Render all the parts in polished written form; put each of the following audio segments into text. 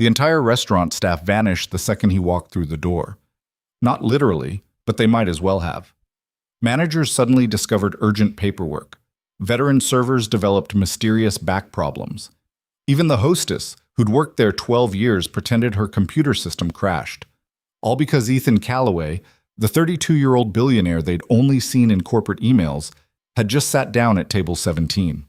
The entire restaurant staff vanished the second he walked through the door. Not literally, but they might as well have. Managers suddenly discovered urgent paperwork. Veteran servers developed mysterious back problems. Even the hostess, who'd worked there 12 years, pretended her computer system crashed. All because Ethan Callaway, the 32-year-old billionaire they'd only seen in corporate emails, had just sat down at table 17.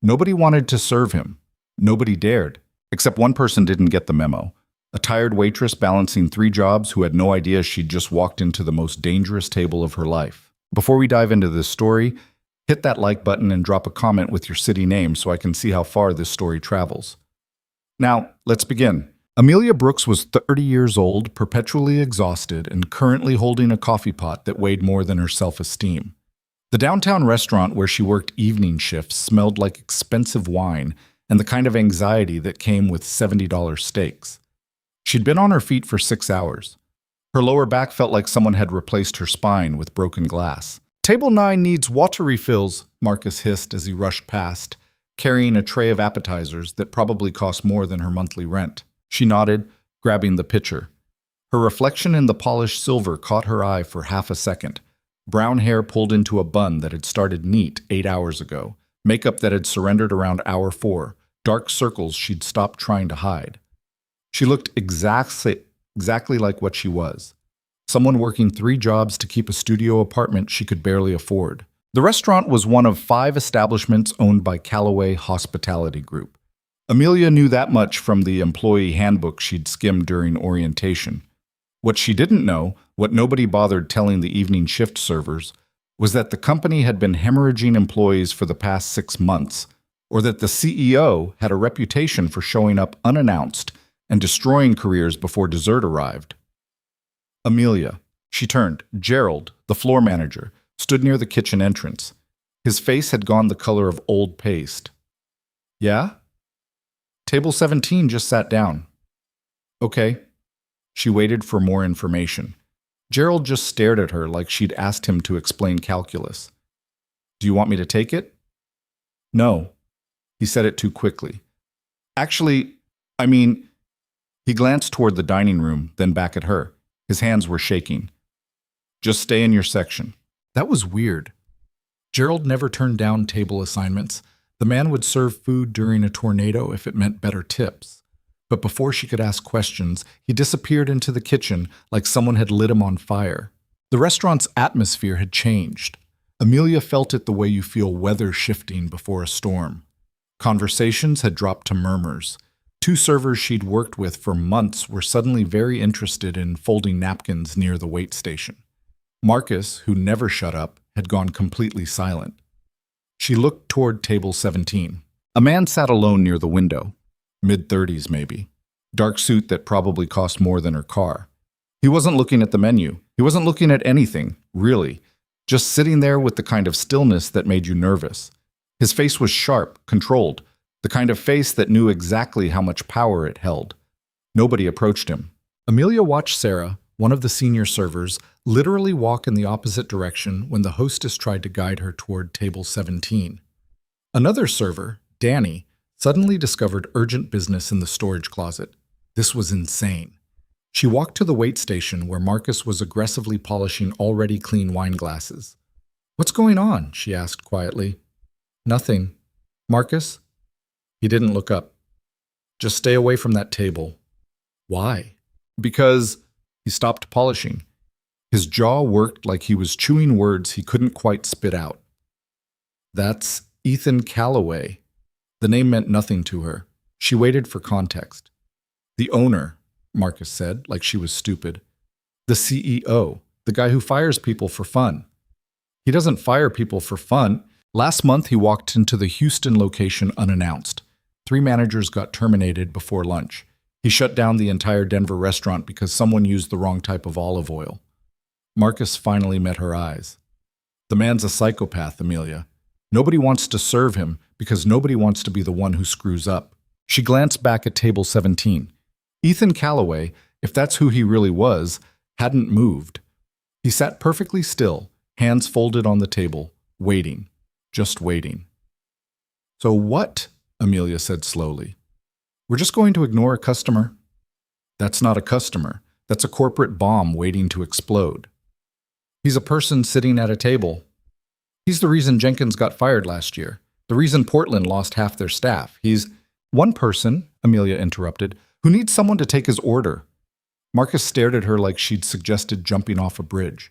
Nobody wanted to serve him. Nobody dared. Except one person didn't get the memo. A tired waitress balancing 3 jobs who had no idea she'd just walked into the most dangerous table of her life. Before we dive into this story, hit that like button and drop a comment with your city name so I can see how far this story travels. Now, let's begin. Amelia Brooks was 30 years old, perpetually exhausted, and currently holding a coffee pot that weighed more than her self-esteem. The downtown restaurant where she worked evening shifts smelled like expensive wine and the kind of anxiety that came with $70 steaks. She'd been on her feet for 6 hours. Her lower back felt like someone had replaced her spine with broken glass. "Table 9 needs water refills," Marcus hissed as he rushed past, carrying a tray of appetizers that probably cost more than her monthly rent. She nodded, grabbing the pitcher. Her reflection in the polished silver caught her eye for half a second. Brown hair pulled into a bun that had started neat 8 hours ago, makeup that had surrendered around hour 4, dark circles she'd stopped trying to hide. She looked exactly like what she was. Someone working 3 jobs to keep a studio apartment she could barely afford. The restaurant was one of 5 establishments owned by Callaway Hospitality Group. Amelia knew that much from the employee handbook she'd skimmed during orientation. What she didn't know, what nobody bothered telling the evening shift servers, was that the company had been hemorrhaging employees for the past 6 months, or that the CEO had a reputation for showing up unannounced and destroying careers before dessert arrived. Amelia. She turned. Gerald, the floor manager, stood near the kitchen entrance. His face had gone the color of old paste. "Yeah?" "Table 17 just sat down." "Okay." She waited for more information. Gerald just stared at her like she'd asked him to explain calculus. "Do you want me to take it?" "No." He said it too quickly. "Actually, He glanced toward the dining room, then back at her. His hands were shaking. "Just stay in your section." That was weird. Gerald never turned down table assignments. The man would serve food during a tornado if it meant better tips. But before she could ask questions, he disappeared into the kitchen like someone had lit him on fire. The restaurant's atmosphere had changed. Amelia felt it the way you feel weather shifting before a storm. Conversations had dropped to murmurs. 2 servers she'd worked with for months were suddenly very interested in folding napkins near the wait station. Marcus, who never shut up, had gone completely silent. She looked toward table 17. A man sat alone near the window. Mid-30s, maybe. Dark suit that probably cost more than her car. He wasn't looking at the menu. He wasn't looking at anything, really. Just sitting there with the kind of stillness that made you nervous. His face was sharp, controlled. The kind of face that knew exactly how much power it held. Nobody approached him. Amelia watched Sarah, one of the senior servers, literally walk in the opposite direction when the hostess tried to guide her toward table 17. Another server, Danny, suddenly discovered urgent business in the storage closet. This was insane. She walked to the wait station where Marcus was aggressively polishing already clean wine glasses. "What's going on?" she asked quietly. "Nothing." "Marcus?" He didn't look up. "Just stay away from that table." "Why?" "Because—" He stopped polishing. His jaw worked like he was chewing words he couldn't quite spit out. "That's Ethan Callaway." The name meant nothing to her. She waited for context. "The owner," Marcus said, like she was stupid. "The CEO, the guy who fires people for fun." "He doesn't fire people for fun." Last month he walked into the Houston location unannounced. 3 managers got terminated before lunch. He shut down the entire Denver restaurant because someone used the wrong type of olive oil. Marcus finally met her eyes. "The man's a psychopath, Amelia. Nobody wants to serve him because nobody wants to be the one who screws up." She glanced back at table 17. Ethan Callaway, if that's who he really was, hadn't moved. He sat perfectly still, hands folded on the table, waiting, just waiting. "So what?" Amelia said slowly. "We're just going to ignore a customer." That's not a customer. That's a corporate bomb waiting to explode. He's a person sitting at a table. He's the reason Jenkins got fired last year. The reason Portland lost half their staff. He's one person, Amelia interrupted, who needs someone to take his order. Marcus stared at her like she'd suggested jumping off a bridge.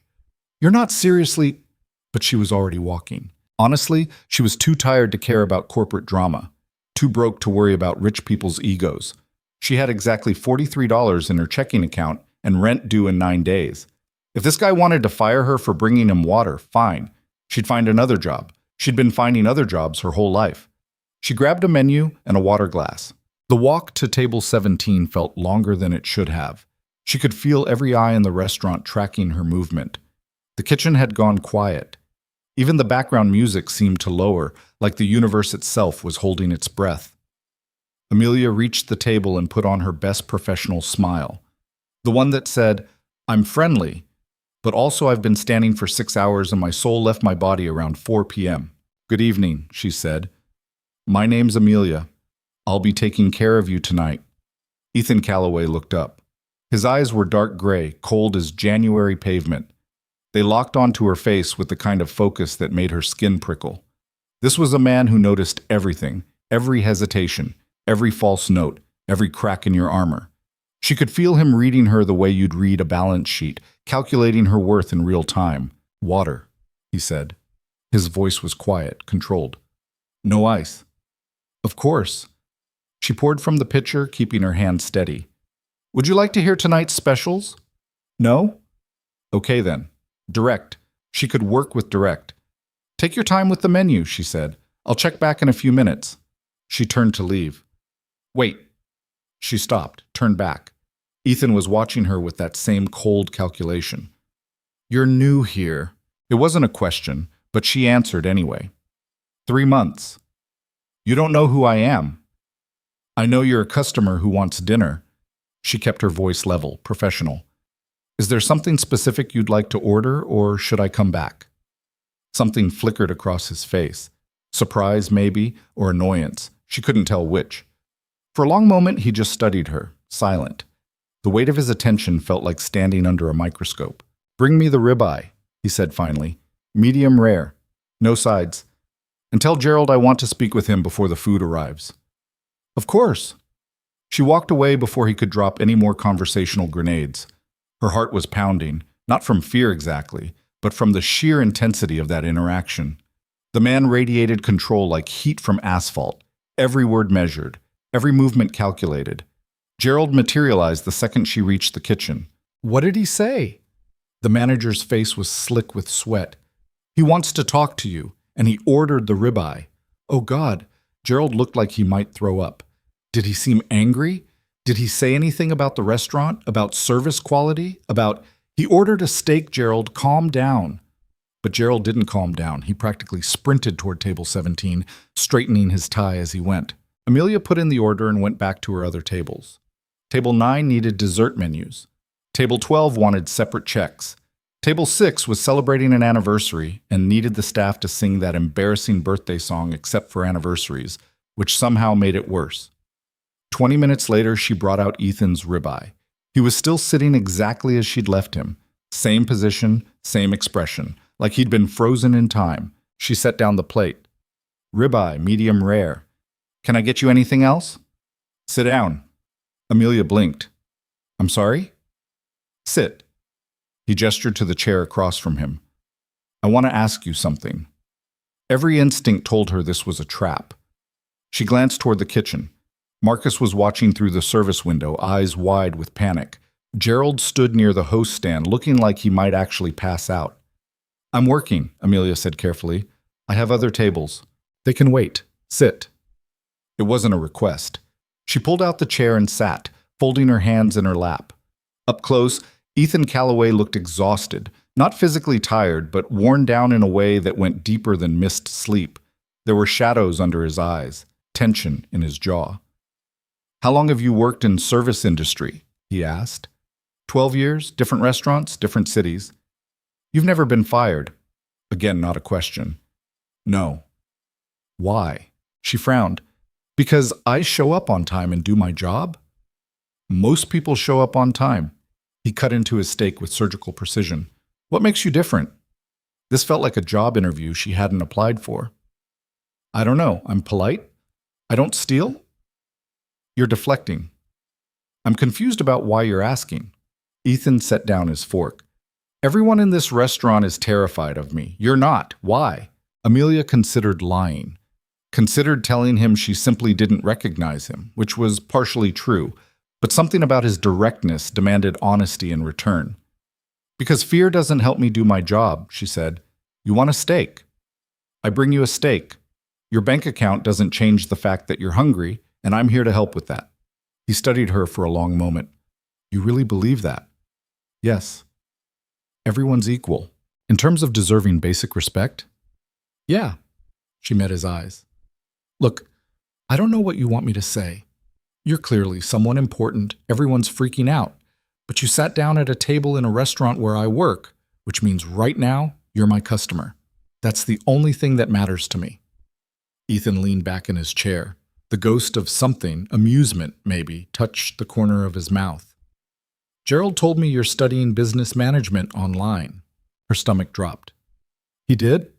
You're not seriously... But she was already walking. Honestly, she was too tired to care about corporate drama, too broke to worry about rich people's egos. She had exactly $43 in her checking account and rent due in 9 days. If this guy wanted to fire her for bringing him water, fine. She'd find another job. She'd been finding other jobs her whole life. She grabbed a menu and a water glass. The walk to table 17 felt longer than it should have. She could feel every eye in the restaurant tracking her movement. The kitchen had gone quiet. Even the background music seemed to lower, like the universe itself was holding its breath. Amelia reached the table and put on her best professional smile. The one that said, I'm friendly, but also I've been standing for 6 hours and my soul left my body around 4 p.m. Good evening, she said. My name's Amelia. I'll be taking care of you tonight. Ethan Calloway looked up. His eyes were dark gray, cold as January pavement. They locked onto her face with the kind of focus that made her skin prickle. This was a man who noticed everything, every hesitation, every false note, every crack in your armor. She could feel him reading her the way you'd read a balance sheet, calculating her worth in real time. Water, he said. His voice was quiet, controlled. No ice. Of course. She poured from the pitcher, keeping her hand steady. Would you like to hear tonight's specials? No? Okay then. Direct. She could work with direct. Take your time with the menu, she said. I'll check back in a few minutes. She turned to leave. Wait. She stopped, turned back. Ethan was watching her with that same cold calculation. You're new here. It wasn't a question, but she answered anyway. 3 months. You don't know who I am. I know you're a customer who wants dinner. She kept her voice level, professional. Is there something specific you'd like to order, or should I come back? Something flickered across his face. Surprise, maybe, or annoyance. She couldn't tell which. For a long moment, he just studied her, silent. The weight of his attention felt like standing under a microscope. Bring me the ribeye, he said finally. Medium rare. No sides. And tell Gerald I want to speak with him before the food arrives. Of course. She walked away before he could drop any more conversational grenades. Her heart was pounding, not from fear exactly, but from the sheer intensity of that interaction. The man radiated control like heat from asphalt, every word measured, every movement calculated. Gerald materialized the second she reached the kitchen. What did he say? The manager's face was slick with sweat. He wants to talk to you, and he ordered the ribeye. Oh God, Gerald looked like he might throw up. Did he seem angry? Did he say anything about the restaurant, about service quality, about... He ordered a steak, Gerald, calm down. But Gerald didn't calm down. He practically sprinted toward table 17, straightening his tie as he went. Amelia put in the order and went back to her other tables. Table 9 needed dessert menus. Table 12 wanted separate checks. Table 6 was celebrating an anniversary and needed the staff to sing that embarrassing birthday song except for anniversaries, which somehow made it worse. 20 minutes later, she brought out Ethan's ribeye. He was still sitting exactly as she'd left him. Same position, same expression, like he'd been frozen in time. She set down the plate. Ribeye, medium rare. Can I get you anything else? Sit down. Amelia blinked. I'm sorry? Sit. He gestured to the chair across from him. I want to ask you something. Every instinct told her this was a trap. She glanced toward the kitchen. Marcus was watching through the service window, eyes wide with panic. Gerald stood near the host stand, looking like he might actually pass out. I'm working, Amelia said carefully. I have other tables. They can wait. Sit. It wasn't a request. She pulled out the chair and sat, folding her hands in her lap. Up close, Ethan Calloway looked exhausted, not physically tired, but worn down in a way that went deeper than missed sleep. There were shadows under his eyes, tension in his jaw. How long have you worked in service industry? He asked. 12 years, different restaurants, different cities. You've never been fired. Again, not a question. No. Why? She frowned. Because I show up on time and do my job? Most people show up on time. He cut into his steak with surgical precision. What makes you different? This felt like a job interview she hadn't applied for. I don't know. I'm polite. I don't steal. You're deflecting. I'm confused about why you're asking. Ethan set down his fork. Everyone in this restaurant is terrified of me. You're not. Why? Amelia considered lying. Considered telling him she simply didn't recognize him, which was partially true, but something about his directness demanded honesty in return. Because fear doesn't help me do my job, she said. You want a steak? I bring you a steak. Your bank account doesn't change the fact that you're hungry, and I'm here to help with that. He studied her for a long moment. You really believe that? Yes. Everyone's equal. In terms of deserving basic respect? Yeah. She met his eyes. Look, I don't know what you want me to say. You're clearly someone important. Everyone's freaking out. But you sat down at a table in a restaurant where I work, which means right now you're my customer. That's the only thing that matters to me. Ethan leaned back in his chair. The ghost of something, amusement maybe, touched the corner of his mouth. Gerald told me you're studying business management online. Her stomach dropped. He did?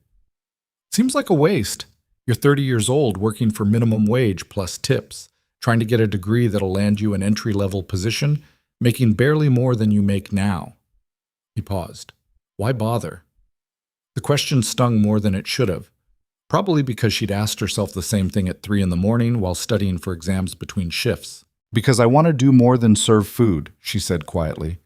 Seems like a waste. You're 30 years old working for minimum wage plus tips, trying to get a degree that'll land you an entry-level position, making barely more than you make now. He paused. Why bother? The question stung more than it should have, probably because she'd asked herself the same thing at 3 a.m. while studying for exams between shifts. Because I want to do more than serve food, she said quietly.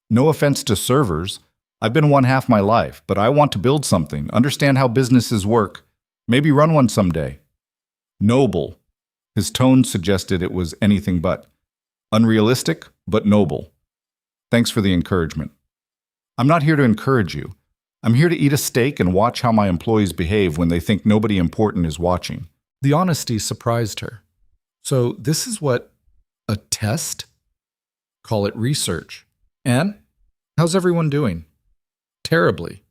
No offense to servers. I've been one half my life, but I want to build something, understand how businesses work, maybe run one someday. Noble. His tone suggested it was anything but. Unrealistic, but noble. Thanks for the encouragement. I'm not here to encourage you. I'm here to eat a steak and watch how my employees behave when they think nobody important is watching. The honesty surprised her. So this is what a test? Call it research. And how's everyone doing? Terribly.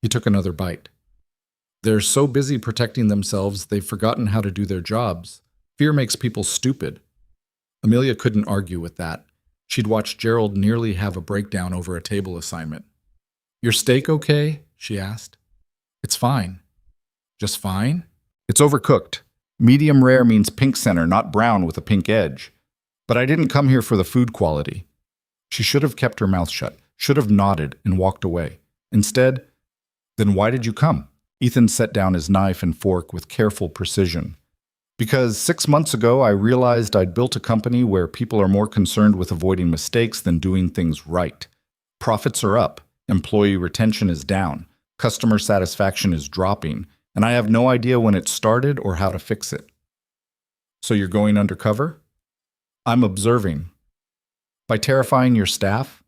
He took another bite. They're so busy protecting themselves, they've forgotten how to do their jobs. Fear makes people stupid. Amelia couldn't argue with that. She'd watched Gerald nearly have a breakdown over a table assignment. Your steak okay? She asked. It's fine. Just fine? It's overcooked. Medium rare means pink center, not brown with a pink edge. But I didn't come here for the food quality. She should have kept her mouth shut, should have nodded and walked away. Instead, then why did you come? Ethan set down his knife and fork with careful precision. Because 6 months ago, I realized I'd built a company where people are more concerned with avoiding mistakes than doing things right. Profits are up, employee retention is down, customer satisfaction is dropping, and I have no idea when it started or how to fix it. So you're going undercover? I'm observing. By terrifying your staff?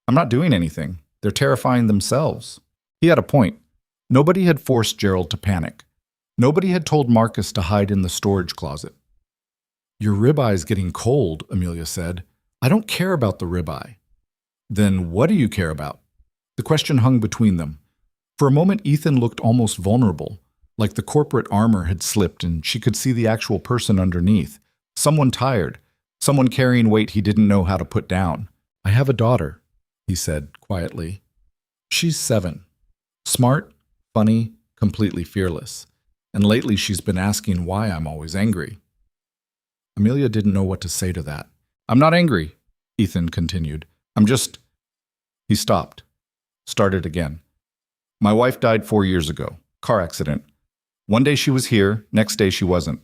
I'm not doing anything. They're terrifying themselves. He had a point. Nobody had forced Gerald to panic. Nobody had told Marcus to hide in the storage closet. Your ribeye is getting cold, Amelia said. I don't care about the ribeye. Then what do you care about? The question hung between them. For a moment, Ethan looked almost vulnerable, like the corporate armor had slipped and she could see the actual person underneath. Someone tired, someone carrying weight he didn't know how to put down. I have a daughter, he said quietly. She's 7. Smart, funny, completely fearless. And lately she's been asking why I'm always angry. Amelia didn't know what to say to that. I'm not angry, Ethan continued. I'm just... He stopped. Started again. My wife died 4 years ago. Car accident. One day she was here, next day she wasn't.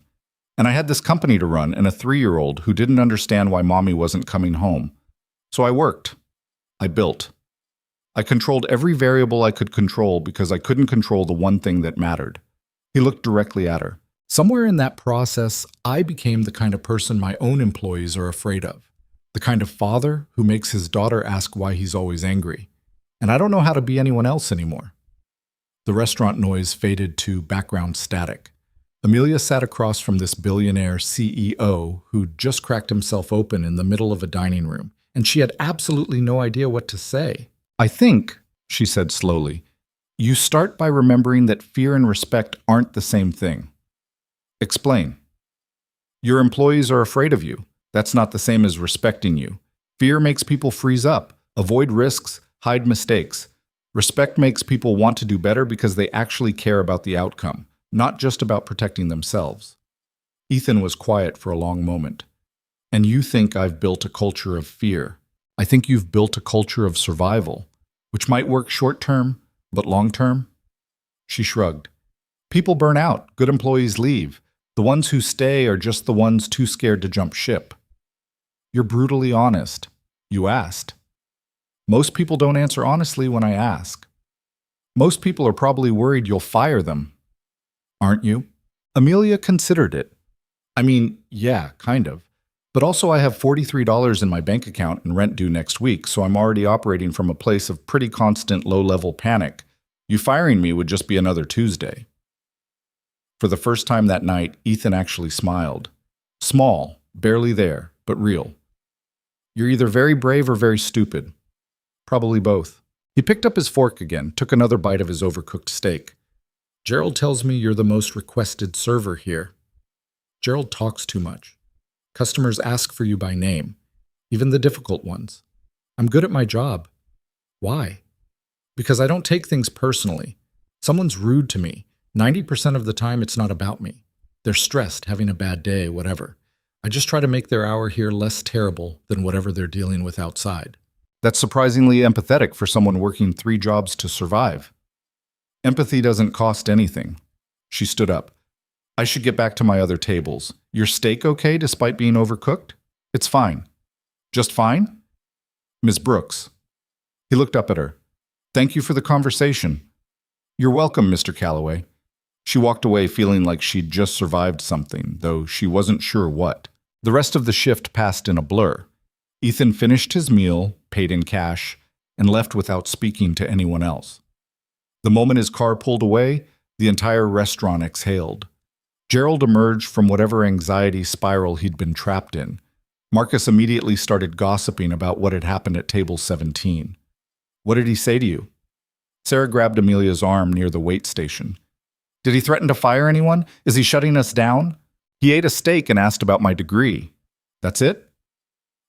And I had this company to run and a 3-year-old who didn't understand why mommy wasn't coming home. So I worked. I built. I controlled every variable I could control because I couldn't control the one thing that mattered. He looked directly at her. Somewhere in that process, I became the kind of person my own employees are afraid of. The kind of father who makes his daughter ask why he's always angry. And I don't know how to be anyone else anymore. The restaurant noise faded to background static. Amelia sat across from this billionaire CEO who'd just cracked himself open in the middle of a dining room, and she had absolutely no idea what to say. I think, she said slowly, you start by remembering that fear and respect aren't the same thing. Explain. Your employees are afraid of you. That's not the same as respecting you. Fear makes people freeze up, avoid risks, hide mistakes. Respect makes people want to do better because they actually care about the outcome, not just about protecting themselves. Ethan was quiet for a long moment. And you think I've built a culture of fear. I think you've built a culture of survival, which might work short-term, but long-term? She shrugged. People burn out, good employees leave. The ones who stay are just the ones too scared to jump ship. You're brutally honest. You asked. Most people don't answer honestly when I ask. Most people are probably worried you'll fire them. Aren't you? Amelia considered it. I mean, yeah, kind of. But also I have $43 in my bank account and rent due next week, so I'm already operating from a place of pretty constant low-level panic. You firing me would just be another Tuesday. For the first time that night, Ethan actually smiled. Small, barely there, but real. You're either very brave or very stupid. Probably both. He picked up his fork again, took another bite of his overcooked steak. Gerald tells me you're the most requested server here. Gerald talks too much. Customers ask for you by name, even the difficult ones. I'm good at my job. Why? Because I don't take things personally. Someone's rude to me. 90% of the time, it's not about me. They're stressed, having a bad day, whatever. I just try to make their hour here less terrible than whatever they're dealing with outside. That's surprisingly empathetic for someone working 3 jobs to survive. Empathy doesn't cost anything. She stood up. I should get back to my other tables. Your steak okay despite being overcooked? It's fine. Just fine? Ms. Brooks. He looked up at her. Thank you for the conversation. You're welcome, Mr. Calloway. She walked away feeling like she'd just survived something, though she wasn't sure what. The rest of the shift passed in a blur. Ethan finished his meal, paid in cash, and left without speaking to anyone else. The moment his car pulled away, the entire restaurant exhaled. Gerald emerged from whatever anxiety spiral he'd been trapped in. Marcus immediately started gossiping about what had happened at table 17. What did he say to you? Sarah grabbed Amelia's arm near the wait station. Did he threaten to fire anyone? Is he shutting us down? He ate a steak and asked about my degree. That's it?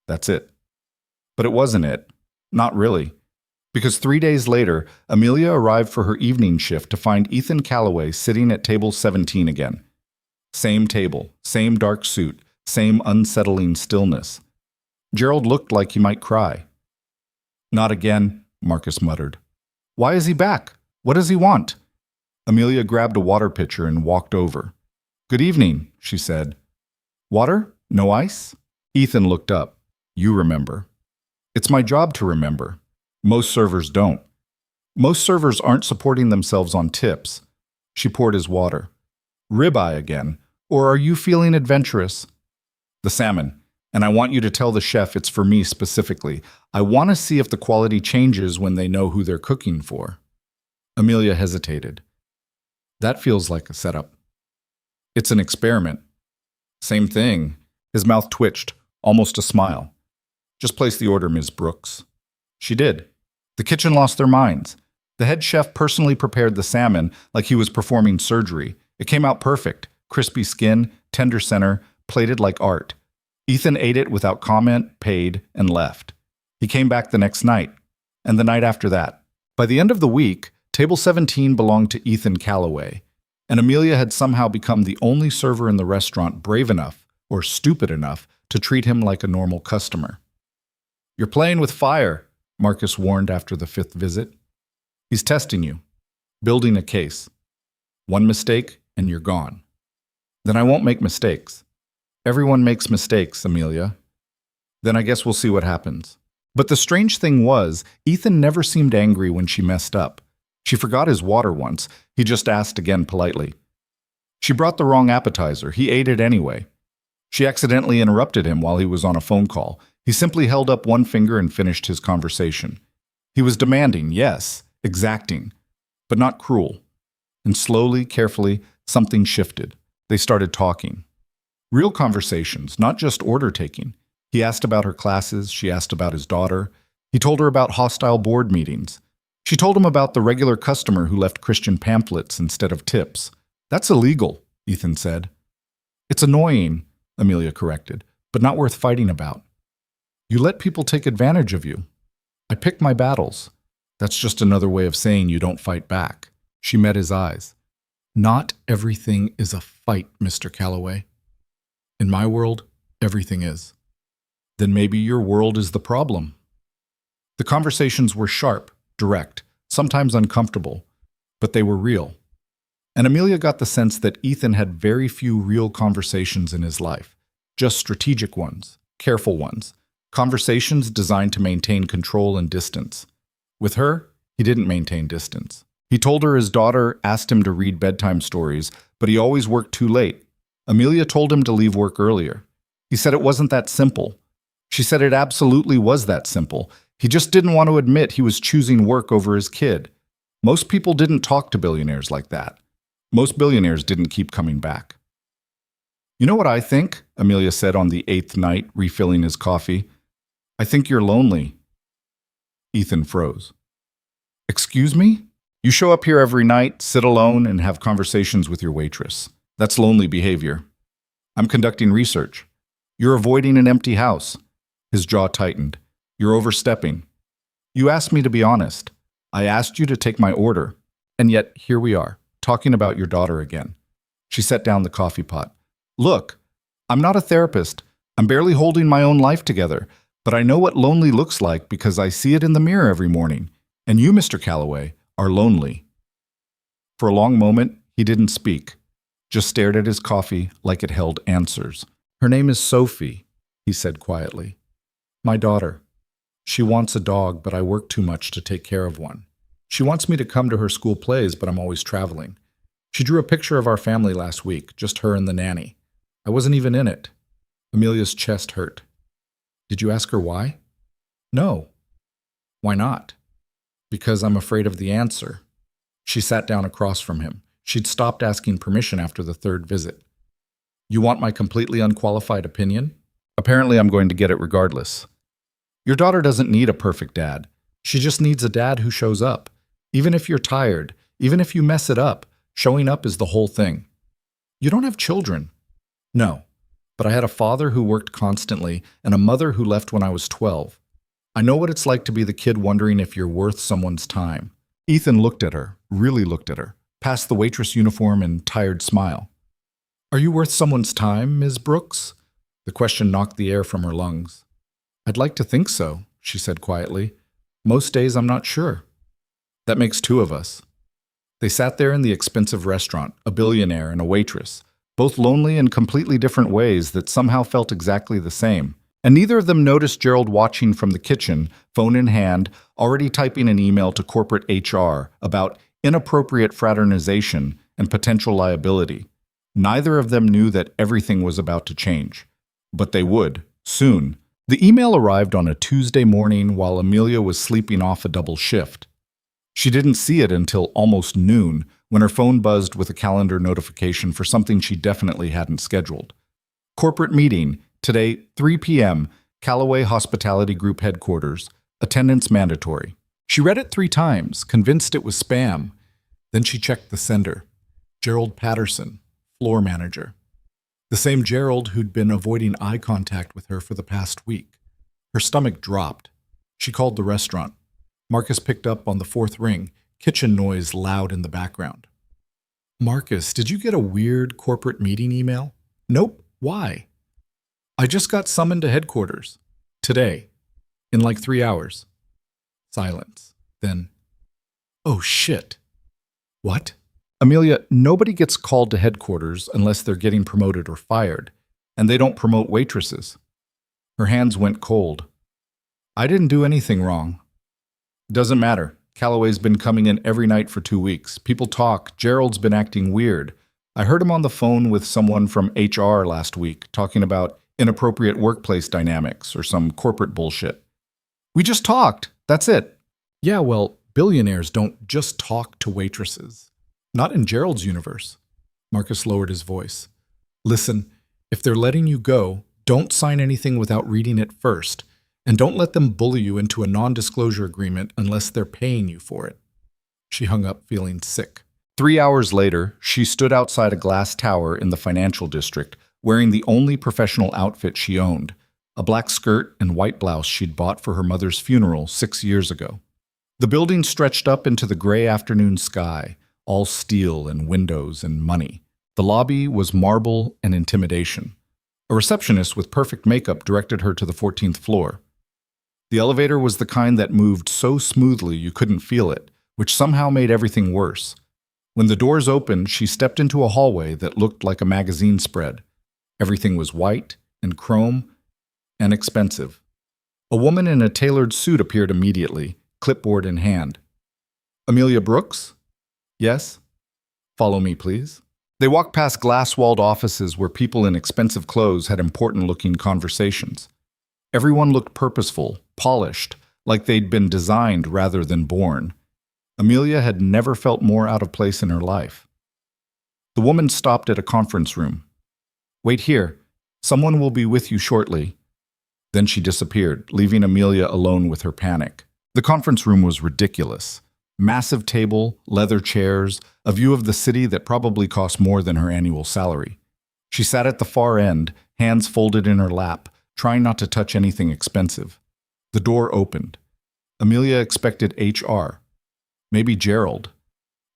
That's it. But it wasn't it. Not really. Because 3 days later, Amelia arrived for her evening shift to find Ethan Calloway sitting at table 17 again. Same table, same dark suit, same unsettling stillness. Gerald looked like he might cry. Not again, Marcus muttered. Why is he back? What does he want? Amelia grabbed a water pitcher and walked over. Good evening, she said. Water? No ice? Ethan looked up. You remember. It's my job to remember. Most servers don't. Most servers aren't supporting themselves on tips. She poured his water. Ribeye again. Or are you feeling adventurous? The salmon. And I want you to tell the chef it's for me specifically. I want to see if the quality changes when they know who they're cooking for. Amelia hesitated. That feels like a setup. It's an experiment. Same thing. His mouth twitched, almost a smile. Just place the order, Ms. Brooks. She did. The kitchen lost their minds. The head chef personally prepared the salmon like he was performing surgery. It came out perfect. Crispy skin, tender center, plated like art. Ethan ate it without comment, paid, and left. He came back the next night, and the night after that. By the end of the week, table 17 belonged to Ethan Calloway, and Amelia had somehow become the only server in the restaurant brave enough, or stupid enough, to treat him like a normal customer. You're playing with fire, Marcus warned after the 5th visit. He's testing you, building a case. One mistake, and you're gone. Then I won't make mistakes. Everyone makes mistakes, Amelia. Then I guess we'll see what happens. But the strange thing was, Ethan never seemed angry when she messed up. She forgot his water once. He just asked again politely. She brought the wrong appetizer. He ate it anyway. She accidentally interrupted him while he was on a phone call. He simply held up one finger and finished his conversation. He was demanding, yes, exacting, but not cruel. And slowly, carefully, something shifted. They started talking. Real conversations, not just order taking. He asked about her classes. She asked about his daughter. He told her about hostile board meetings. She told him about the regular customer who left Christian pamphlets instead of tips. That's illegal, Ethan said. It's annoying, Amelia corrected, but not worth fighting about. You let people take advantage of you. I pick my battles. That's just another way of saying you don't fight back. She met his eyes. Not everything is a fight, Mr. Calloway. In my world, everything is. Then maybe your world is the problem. The conversations were sharp, direct, sometimes uncomfortable, but they were real. And Amelia got the sense that Ethan had very few real conversations in his life, just strategic ones, careful ones, conversations designed to maintain control and distance. With her, he didn't maintain distance. He told her his daughter asked him to read bedtime stories, but he always worked too late. Amelia told him to leave work earlier. He said it wasn't that simple. She said it absolutely was that simple. He just didn't want to admit he was choosing work over his kid. Most people didn't talk to billionaires like that. Most billionaires didn't keep coming back. You know what I think? Amelia said on the 8th night, refilling his coffee. I think you're lonely. Ethan froze. Excuse me? You show up here every night, sit alone, and have conversations with your waitress. That's lonely behavior. I'm conducting research. You're avoiding an empty house. His jaw tightened. You're overstepping. You asked me to be honest. I asked you to take my order. And yet, here we are, talking about your daughter again. She set down the coffee pot. Look, I'm not a therapist. I'm barely holding my own life together. But I know what lonely looks like because I see it in the mirror every morning. And you, Mr. Calloway, are lonely. For a long moment, he didn't speak, just stared at his coffee like it held answers. Her name is Sophie, he said quietly. My daughter. She wants a dog, but I work too much to take care of one. She wants me to come to her school plays, but I'm always traveling. She drew a picture of our family last week, just her and the nanny. I wasn't even in it. Amelia's chest hurt. Did you ask her why? No. Why not? Because I'm afraid of the answer. She sat down across from him. She'd stopped asking permission after the 3rd visit. You want my completely unqualified opinion? Apparently I'm going to get it regardless. Your daughter doesn't need a perfect dad. She just needs a dad who shows up. Even if you're tired, even if you mess it up, showing up is the whole thing. You don't have children. No, but I had a father who worked constantly and a mother who left when I was 12. I know what it's like to be the kid wondering if you're worth someone's time. Ethan looked at her, really looked at her, past the waitress uniform and tired smile. Are you worth someone's time, Ms. Brooks? The question knocked the air from her lungs. I'd like to think so, she said quietly. Most days I'm not sure. That makes 2 of us. They sat there in the expensive restaurant, a billionaire and a waitress, both lonely in completely different ways that somehow felt exactly the same. And neither of them noticed Gerald watching from the kitchen, phone in hand, already typing an email to corporate HR about inappropriate fraternization and potential liability. Neither of them knew that everything was about to change. But they would, soon. The email arrived on a Tuesday morning while Amelia was sleeping off a double shift. She didn't see it until almost noon, when her phone buzzed with a calendar notification for something she definitely hadn't scheduled. Corporate meeting, today, 3 p.m., Calloway Hospitality Group headquarters, attendance mandatory. She read it 3 times, convinced it was spam. Then she checked the sender. Gerald Patterson, floor manager. The same Gerald who'd been avoiding eye contact with her for the past week. Her stomach dropped. She called the restaurant. Marcus picked up on the 4th ring, kitchen noise loud in the background. Marcus, did you get a weird corporate meeting email? Nope. Why? I just got summoned to headquarters. Today. In like 3 hours. Silence. Then, oh shit. What? Amelia, nobody gets called to headquarters unless they're getting promoted or fired, and they don't promote waitresses. Her hands went cold. I didn't do anything wrong. Doesn't matter. Calloway's been coming in every night for 2 weeks. People talk. Gerald's been acting weird. I heard him on the phone with someone from HR last week talking about inappropriate workplace dynamics or some corporate bullshit. We just talked. That's it. Yeah, well, billionaires don't just talk to waitresses. Not in Gerald's universe. Marcus lowered his voice. Listen, if they're letting you go, don't sign anything without reading it first. And don't let them bully you into a non-disclosure agreement unless they're paying you for it. She hung up feeling sick. 3 hours later, she stood outside a glass tower in the financial district, wearing the only professional outfit she owned, a black skirt and white blouse she'd bought for her mother's funeral 6 years ago. The building stretched up into the gray afternoon sky, all steel and windows and money. The lobby was marble and intimidation. A receptionist with perfect makeup directed her to the 14th floor. The elevator was the kind that moved so smoothly you couldn't feel it, which somehow made everything worse. When the doors opened, she stepped into a hallway that looked like a magazine spread. Everything was white and chrome and expensive. A woman in a tailored suit appeared immediately, clipboard in hand. "Amelia Brooks?" "Yes." "Follow me, please." They walked past glass-walled offices where people in expensive clothes had important-looking conversations. Everyone looked purposeful, polished, like they'd been designed rather than born. Amelia had never felt more out of place in her life. The woman stopped at a conference room. "Wait here. Someone will be with you shortly." Then she disappeared, leaving Amelia alone with her panic. The conference room was ridiculous. Massive table, leather chairs, a view of the city that probably cost more than her annual salary. She sat at the far end, hands folded in her lap, trying not to touch anything expensive. The door opened. Amelia expected HR. Maybe Gerald.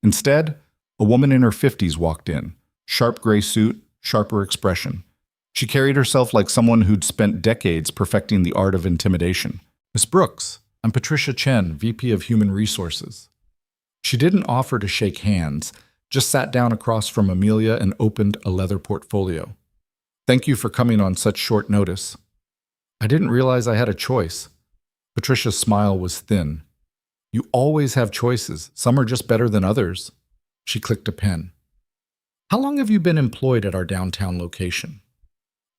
Instead, a woman in her 50s walked in. Sharp gray suit, sharper expression. She carried herself like someone who'd spent decades perfecting the art of intimidation. "Miss Brooks, I'm Patricia Chen, VP of Human Resources." She didn't offer to shake hands, just sat down across from Amelia and opened a leather portfolio. "Thank you for coming on such short notice." "I didn't realize I had a choice." Patricia's smile was thin. "You always have choices. Some are just better than others." She clicked a pen. "How long have you been employed at our downtown location?"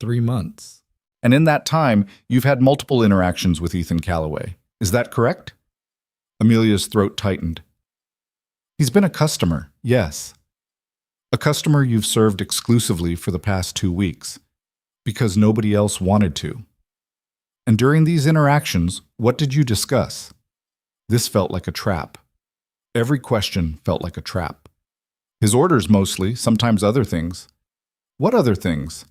3 months. "And in that time, you've had multiple interactions with Ethan Calloway. Is that correct?" Amelia's throat tightened. "He's been a customer, yes. A customer you've served exclusively for the past 2 weeks, because nobody else wanted to. And during these interactions, what did you discuss?" This felt like a trap. Every question felt like a trap. His orders mostly, sometimes other things. "What other things?"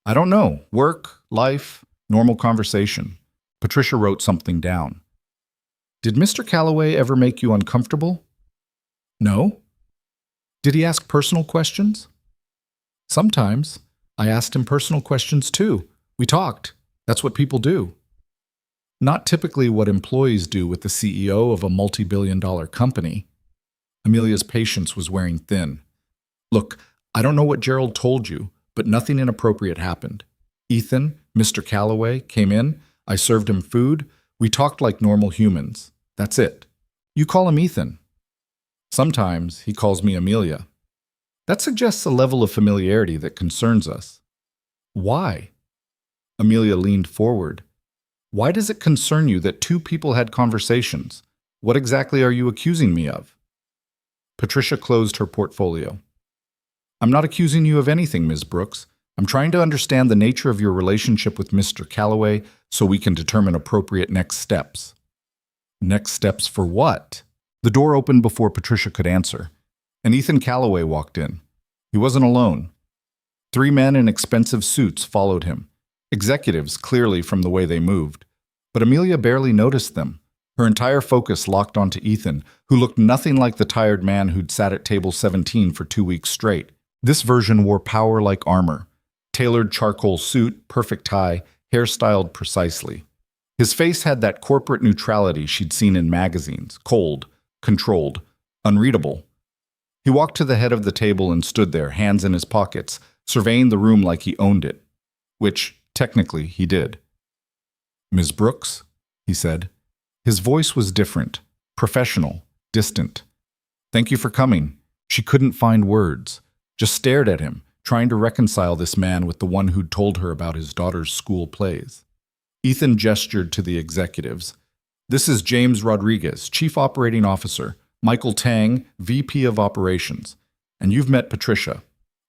"I don't know. Work, life, normal conversation." Patricia wrote something down. "Did Mr. Calloway ever make you uncomfortable?" "No." "Did he ask personal questions?" "Sometimes. I asked him personal questions too. We talked. That's what people do." "Not typically what employees do with the CEO of a multi-billion-dollar company." Amelia's patience was wearing thin. "Look, I don't know what Gerald told you, but nothing inappropriate happened. Ethan, Mr. Calloway, came in. I served him food. We talked like normal humans. That's it." "You call him Ethan." "Sometimes he calls me Amelia." "That suggests a level of familiarity that concerns us." "Why?" Amelia leaned forward. "Why does it concern you that 2 people had conversations? What exactly are you accusing me of?" Patricia closed her portfolio. "I'm not accusing you of anything, Ms. Brooks. I'm trying to understand the nature of your relationship with Mr. Calloway so we can determine appropriate next steps." "Next steps for what?" The door opened before Patricia could answer, and Ethan Calloway walked in. He wasn't alone. 3 men in expensive suits followed him, executives clearly from the way they moved. But Amelia barely noticed them. Her entire focus locked onto Ethan, who looked nothing like the tired man who'd sat at table 17 for 2 weeks straight. This version wore power like armor. Tailored charcoal suit, perfect tie, hairstyled precisely. His face had that corporate neutrality she'd seen in magazines, cold, controlled, unreadable. He walked to the head of the table and stood there, hands in his pockets, surveying the room like he owned it, which, technically, he did. "Ms. Brooks," he said. His voice was different, professional, distant. "Thank you for coming." She couldn't find words, just stared at him, trying to reconcile this man with the one who'd told her about his daughter's school plays. Ethan gestured to the executives. "This is James Rodriguez, Chief Operating Officer, Michael Tang, VP of Operations, and you've met Patricia."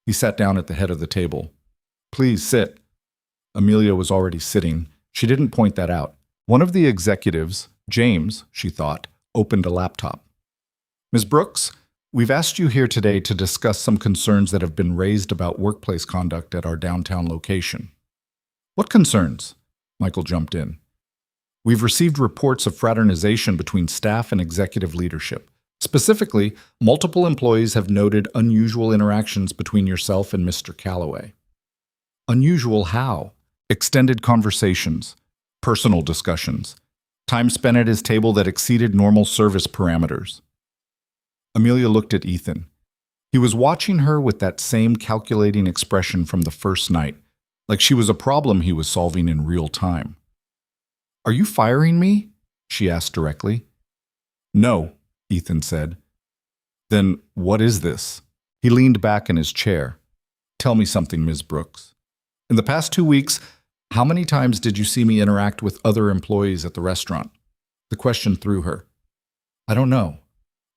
He sat down at the head of the table. "Please sit." Amelia was already sitting. She didn't point that out. One of the executives, James, she thought, opened a laptop. "Ms. Brooks, We've asked you here today to discuss some concerns that have been raised about workplace conduct at our downtown location. What concerns? Michael jumped in. We've received reports of fraternization between staff and executive leadership. Specifically, multiple employees have noted unusual interactions between yourself and Mr. Calloway. Unusual how? Extended conversations, personal discussions, time spent at his table that exceeded normal service parameters. Amelia looked at Ethan. He was watching her with that same calculating expression from the first night, like she was a problem he was solving in real time. Are you firing me? She asked directly. No, Ethan said. Then what is this? He leaned back in his chair. Tell me something, Ms. Brooks. In the past 2 weeks, how many times did you see me interact with other employees at the restaurant? The question threw her. I don't know.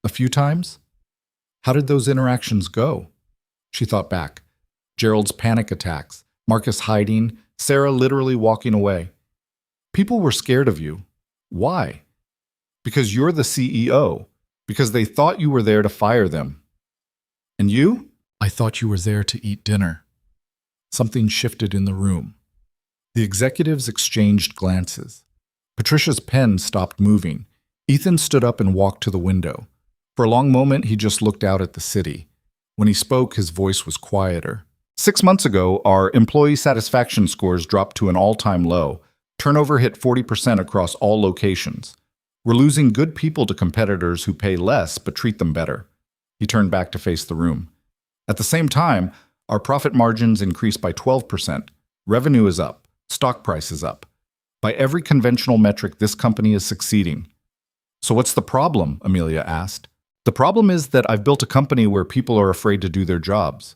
A few times? How did those interactions go? She thought back. Gerald's panic attacks, Marcus hiding, Sarah literally walking away. People were scared of you. Why? Because you're the CEO. Because they thought you were there to fire them. And you? I thought you were there to eat dinner. Something shifted in the room. The executives exchanged glances. Patricia's pen stopped moving. Ethan stood up and walked to the window. For a long moment, he just looked out at the city. When he spoke, his voice was quieter. 6 months ago, our employee satisfaction scores dropped to an all-time low. Turnover hit 40% across all locations. We're losing good people to competitors who pay less but treat them better. He turned back to face the room. At the same time, our profit margins increased by 12%. Revenue is up. Stock price is up. By every conventional metric, this company is succeeding. So what's the problem? Amelia asked. The problem is that I've built a company where people are afraid to do their jobs,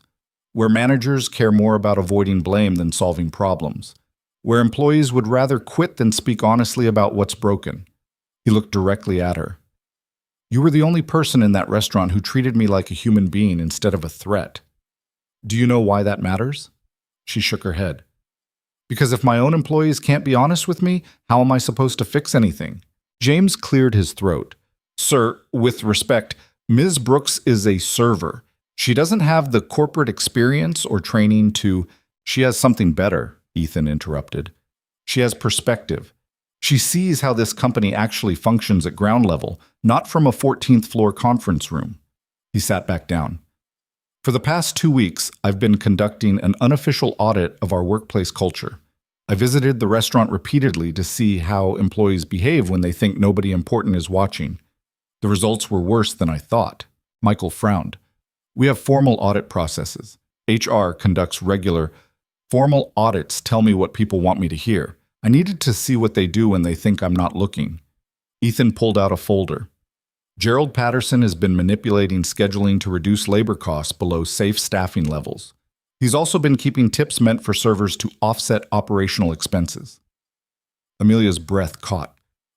where managers care more about avoiding blame than solving problems, where employees would rather quit than speak honestly about what's broken. He looked directly at her. You were the only person in that restaurant who treated me like a human being instead of a threat. Do you know why that matters? She shook her head. Because if my own employees can't be honest with me, how am I supposed to fix anything? James cleared his throat. Sir, with respect, Ms. Brooks is a server. She doesn't have the corporate experience or training to... She has something better, Ethan interrupted. She has perspective. She sees how this company actually functions at ground level, not from a 14th floor conference room. He sat back down. For the past 2 weeks, I've been conducting an unofficial audit of our workplace culture. I visited the restaurant repeatedly to see how employees behave when they think nobody important is watching. The results were worse than I thought. Michael frowned. We have formal audit processes. HR conducts regular. Formal audits tell me what people want me to hear. I needed to see what they do when they think I'm not looking. Ethan pulled out a folder. Gerald Patterson has been manipulating scheduling to reduce labor costs below safe staffing levels. He's also been keeping tips meant for servers to offset operational expenses. Amelia's breath caught.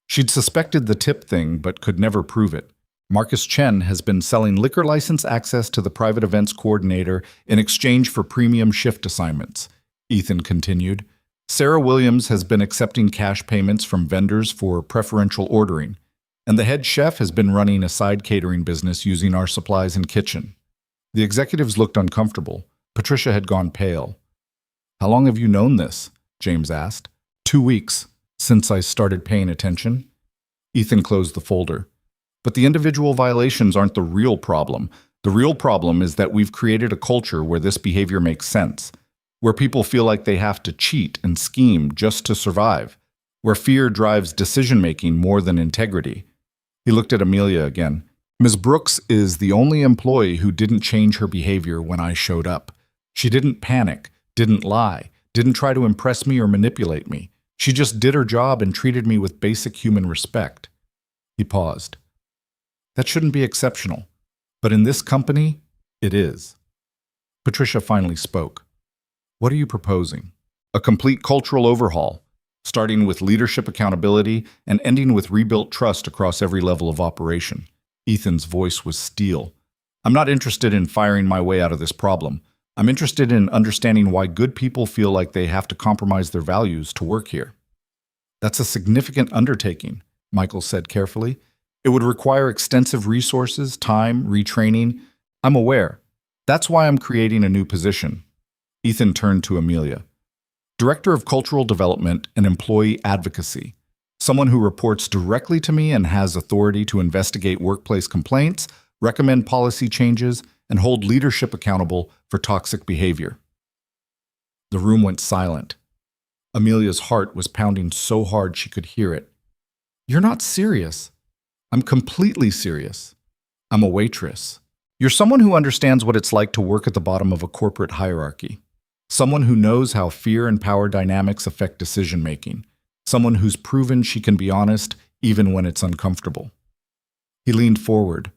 She'd suspected the tip thing, but could never prove it. Marcus Chen has been selling liquor license access to the private events coordinator in exchange for premium shift assignments, Ethan continued. Sarah Williams has been accepting cash payments from vendors for preferential ordering, and the head chef has been running a side catering business using our supplies and kitchen. The executives looked uncomfortable. Patricia had gone pale. How long have you known this? James asked. 2 weeks. Since I started paying attention. Ethan closed the folder. But the individual violations aren't the real problem. The real problem is that we've created a culture where this behavior makes sense, where people feel like they have to cheat and scheme just to survive, where fear drives decision-making more than integrity. He looked at Amelia again. Ms. Brooks is the only employee who didn't change her behavior when I showed up. She didn't panic, didn't lie, didn't try to impress me or manipulate me. She just did her job and treated me with basic human respect. He paused. That shouldn't be exceptional, but in this company, it is. Patricia finally spoke. What are you proposing? A complete cultural overhaul, starting with leadership accountability and ending with rebuilt trust across every level of operation. Ethan's voice was steel. I'm not interested in firing my way out of this problem. I'm interested in understanding why good people feel like they have to compromise their values to work here. That's a significant undertaking, Michael said carefully. It would require extensive resources, time, retraining. I'm aware. That's why I'm creating a new position. Ethan turned to Amelia. Director of Cultural Development and Employee Advocacy. Someone who reports directly to me and has authority to investigate workplace complaints, recommend policy changes, and hold leadership accountable for toxic behavior. The room went silent. Amelia's heart was pounding so hard she could hear it. You're not serious. I'm completely serious. I'm a waitress. You're someone who understands what it's like to work at the bottom of a corporate hierarchy. Someone who knows how fear and power dynamics affect decision-making. Someone who's proven she can be honest even when it's uncomfortable. He leaned forward.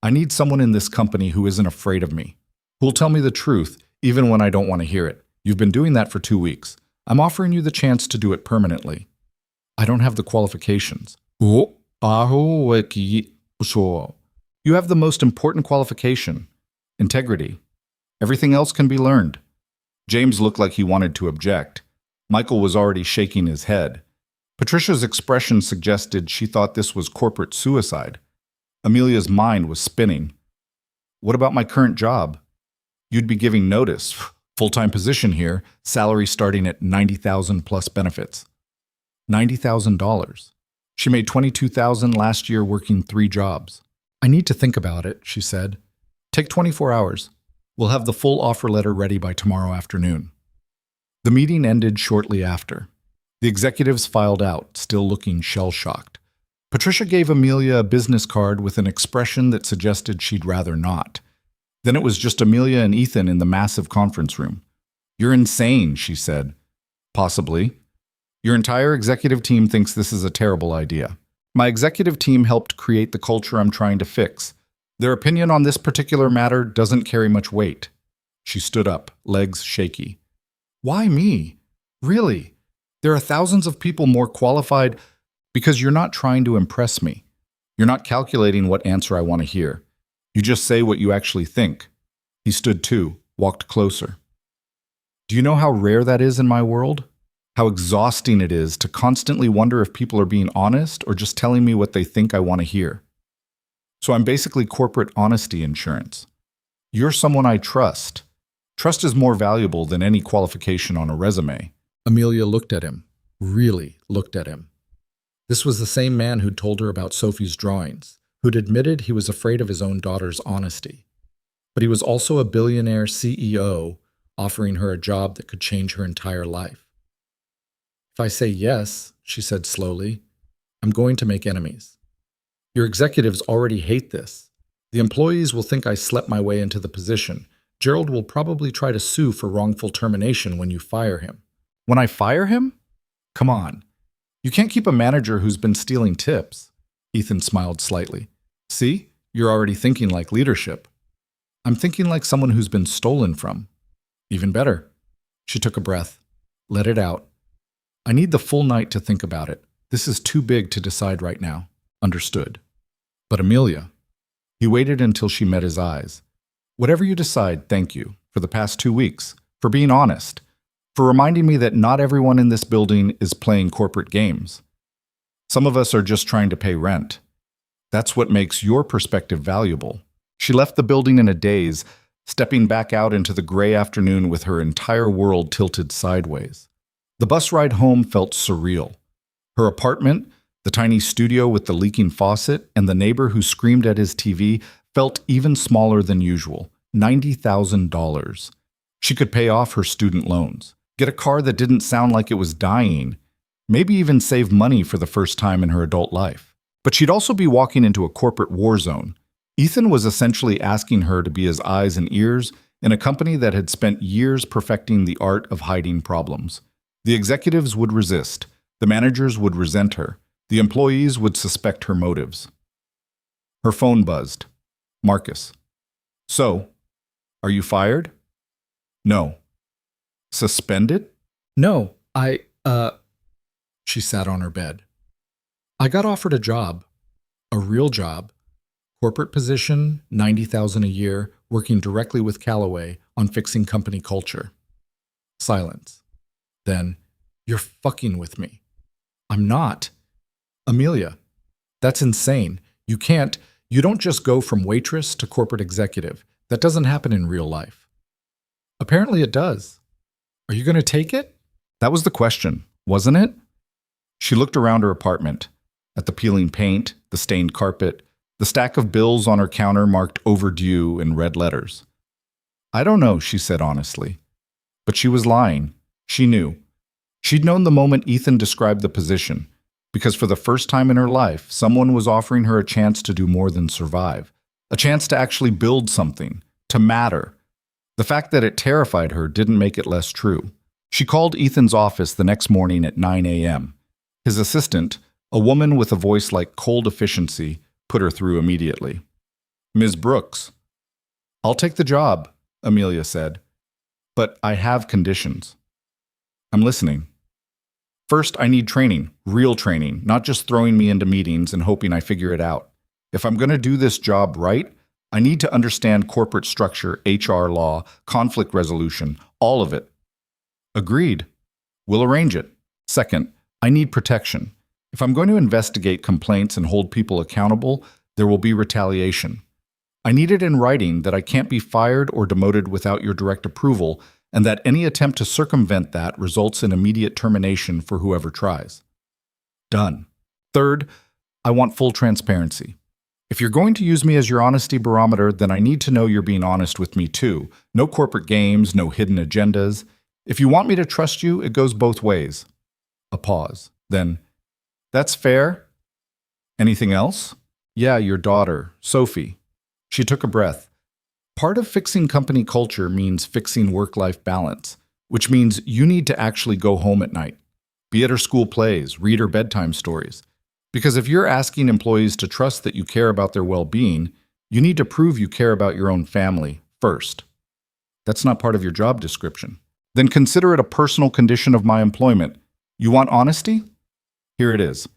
I need someone in this company who isn't afraid of me, who'll tell me the truth even when I don't want to hear it. You've been doing that for 2 weeks. I'm offering you the chance to do it permanently. I don't have the qualifications. You have the most important qualification, integrity. Everything else can be learned. James looked like he wanted to object. Michael was already shaking his head. Patricia's expression suggested she thought this was corporate suicide. Amelia's mind was spinning. What about my current job? You'd be giving notice. Full-time position here, salary starting at $90,000 plus benefits. $90,000. She made $22,000 last year working 3 jobs. I need to think about it, she said. Take 24 hours. We'll have the full offer letter ready by tomorrow afternoon. The meeting ended shortly after. The executives filed out, still looking shell-shocked. Patricia gave Amelia a business card with an expression that suggested she'd rather not. Then it was just Amelia and Ethan in the massive conference room. You're insane, she said. Possibly. Your entire executive team thinks this is a terrible idea. My executive team helped create the culture I'm trying to fix. Their opinion on this particular matter doesn't carry much weight. She stood up, legs shaky. Why me? Really? There are thousands of people more qualified because you're not trying to impress me. You're not calculating what answer I want to hear. You just say what you actually think. He stood too, walked closer. Do you know how rare that is in my world? How exhausting it is to constantly wonder if people are being honest or just telling me what they think I want to hear. So I'm basically corporate honesty insurance. You're someone I trust. Trust is more valuable than any qualification on a resume. Amelia looked at him, really looked at him. This was the same man who'd told her about Sophie's drawings, who'd admitted he was afraid of his own daughter's honesty. But he was also a billionaire CEO offering her a job that could change her entire life. If I say yes, she said slowly, I'm going to make enemies. Your executives already hate this. The employees will think I slept my way into the position. Gerald will probably try to sue for wrongful termination when you fire him. When I fire him? Come on. You can't keep a manager who's been stealing tips. Ethan smiled slightly. See, you're already thinking like leadership. I'm thinking like someone who's been stolen from. Even better. She took a breath. Let it out. I need the full night to think about it. This is too big to decide right now. Understood. But Amelia. He waited until she met his eyes. Whatever you decide, thank you, for the past 2 weeks, for being honest, for reminding me that not everyone in this building is playing corporate games. Some of us are just trying to pay rent. That's what makes your perspective valuable. She left the building in a daze, stepping back out into the gray afternoon with her entire world tilted sideways. The bus ride home felt surreal. Her apartment, the tiny studio with the leaking faucet, and the neighbor who screamed at his TV felt even smaller than usual, $90,000. She could pay off her student loans, get a car that didn't sound like it was dying, maybe even save money for the first time in her adult life. But she'd also be walking into a corporate war zone. Ethan was essentially asking her to be his eyes and ears in a company that had spent years perfecting the art of hiding problems. The executives would resist. The managers would resent her. The employees would suspect her motives. Her phone buzzed. Marcus. So, are you fired? No. Suspended? No, She sat on her bed. I got offered a job. A real job. Corporate position, $90,000 a year, working directly with Callaway on fixing company culture. Silence. Then, you're fucking with me. I'm not. Amelia. That's insane. You don't just go from waitress to corporate executive. That doesn't happen in real life. Apparently it does. Are you going to take it? That was the question, wasn't it? She looked around her apartment, at the peeling paint, the stained carpet, the stack of bills on her counter marked overdue in red letters. I don't know, she said honestly. But she was lying. She knew. She'd known the moment Ethan described the position, because for the first time in her life, someone was offering her a chance to do more than survive, a chance to actually build something, to matter. The fact that it terrified her didn't make it less true. She called Ethan's office the next morning at 9 a.m. His assistant, a woman with a voice like cold efficiency, put her through immediately. Ms. Brooks. I'll take the job, Amelia said, but I have conditions. I'm listening. First, I need training, real training, not just throwing me into meetings and hoping I figure it out. If I'm going to do this job right, I need to understand corporate structure, HR law, conflict resolution, all of it. Agreed. We'll arrange it. Second, I need protection. If I'm going to investigate complaints and hold people accountable, there will be retaliation. I need it in writing that I can't be fired or demoted without your direct approval, and that any attempt to circumvent that results in immediate termination for whoever tries. Done. Third, I want full transparency. If you're going to use me as your honesty barometer, then I need to know you're being honest with me too. No corporate games, no hidden agendas. If you want me to trust you, it goes both ways. A pause. Then, that's fair. Anything else? Yeah, your daughter, Sophie. She took a breath. Part of fixing company culture means fixing work-life balance, which means you need to actually go home at night, be at her school plays, read her bedtime stories. Because if you're asking employees to trust that you care about their well-being, you need to prove you care about your own family first. That's not part of your job description. Then consider it a personal condition of my employment. You want honesty? Here it is.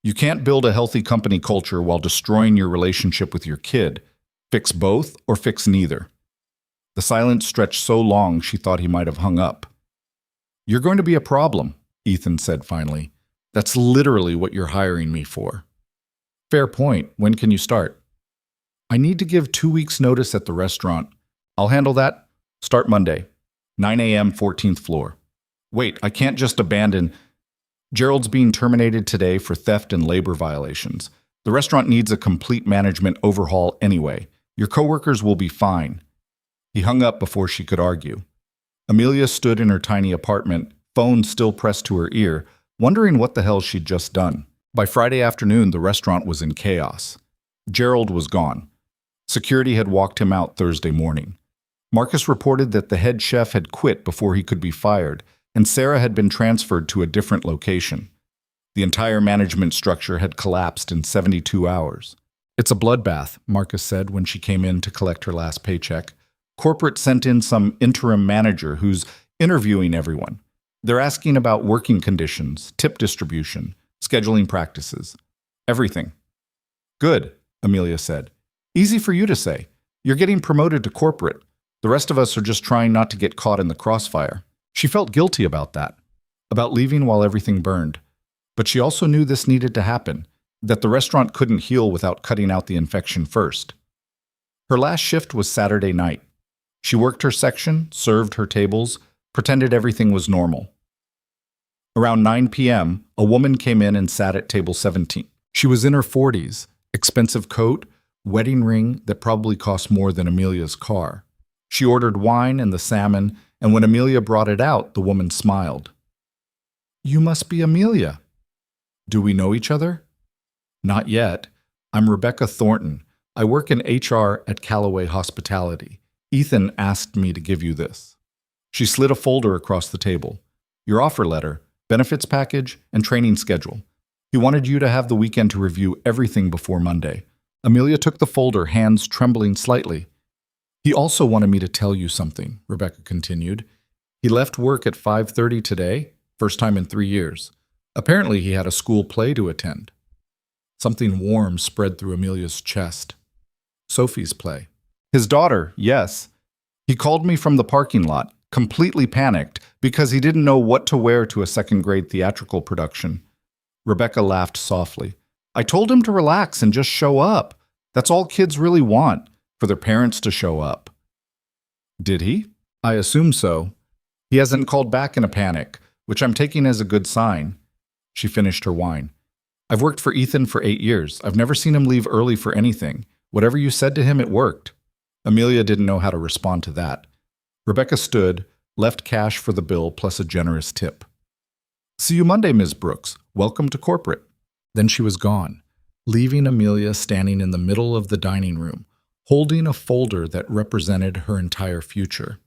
You can't build a healthy company culture while destroying your relationship with your kid. Fix both or fix neither. The silence stretched so long she thought he might have hung up. You're going to be a problem, Ethan said finally. That's literally what you're hiring me for. Fair point. When can you start? I need to give 2 weeks' notice at the restaurant. I'll handle that. Start Monday. 9 a.m., 14th floor. Wait, I can't just abandon. Gerald's being terminated today for theft and labor violations. The restaurant needs a complete management overhaul anyway. Your coworkers will be fine. He hung up before she could argue. Amelia stood in her tiny apartment, phone still pressed to her ear, wondering what the hell she'd just done. By Friday afternoon, the restaurant was in chaos. Gerald was gone. Security had walked him out Thursday morning. Marcus reported that the head chef had quit before he could be fired, and Sarah had been transferred to a different location. The entire management structure had collapsed in 72 hours. It's a bloodbath, Marcus said when she came in to collect her last paycheck. Corporate sent in some interim manager who's interviewing everyone. They're asking about working conditions, tip distribution, scheduling practices, everything. Good, Amelia said. Easy for you to say. You're getting promoted to corporate. The rest of us are just trying not to get caught in the crossfire. She felt guilty about that, about leaving while everything burned. But she also knew this needed to happen, that the restaurant couldn't heal without cutting out the infection first. Her last shift was Saturday night. She worked her section, served her tables, pretended everything was normal. Around 9 p.m., a woman came in and sat at table 17. She was in her 40s, expensive coat, wedding ring that probably cost more than Amelia's car. She ordered wine and the salmon, and when Amelia brought it out, the woman smiled. You must be Amelia. Do we know each other? Not yet. I'm Rebecca Thornton. I work in HR at Callaway Hospitality. Ethan asked me to give you this. She slid a folder across the table. Your offer letter, benefits package, and training schedule. He wanted you to have the weekend to review everything before Monday. Amelia took the folder, hands trembling slightly. He also wanted me to tell you something, Rebecca continued. He left work at 5:30 today, first time in 3 years. Apparently he had a school play to attend. Something warm spread through Amelia's chest. Sophie's play. His daughter, yes. He called me from the parking lot, completely panicked, because he didn't know what to wear to a second-grade theatrical production. Rebecca laughed softly. I told him to relax and just show up. That's all kids really want, for their parents to show up. Did he? I assume so. He hasn't called back in a panic, which I'm taking as a good sign. She finished her wine. I've worked for Ethan for 8 years. I've never seen him leave early for anything. Whatever you said to him, it worked. Amelia didn't know how to respond to that. Rebecca stood, left cash for the bill plus a generous tip. See you Monday, Ms. Brooks. Welcome to corporate. Then she was gone, leaving Amelia standing in the middle of the dining room, holding a folder that represented her entire future.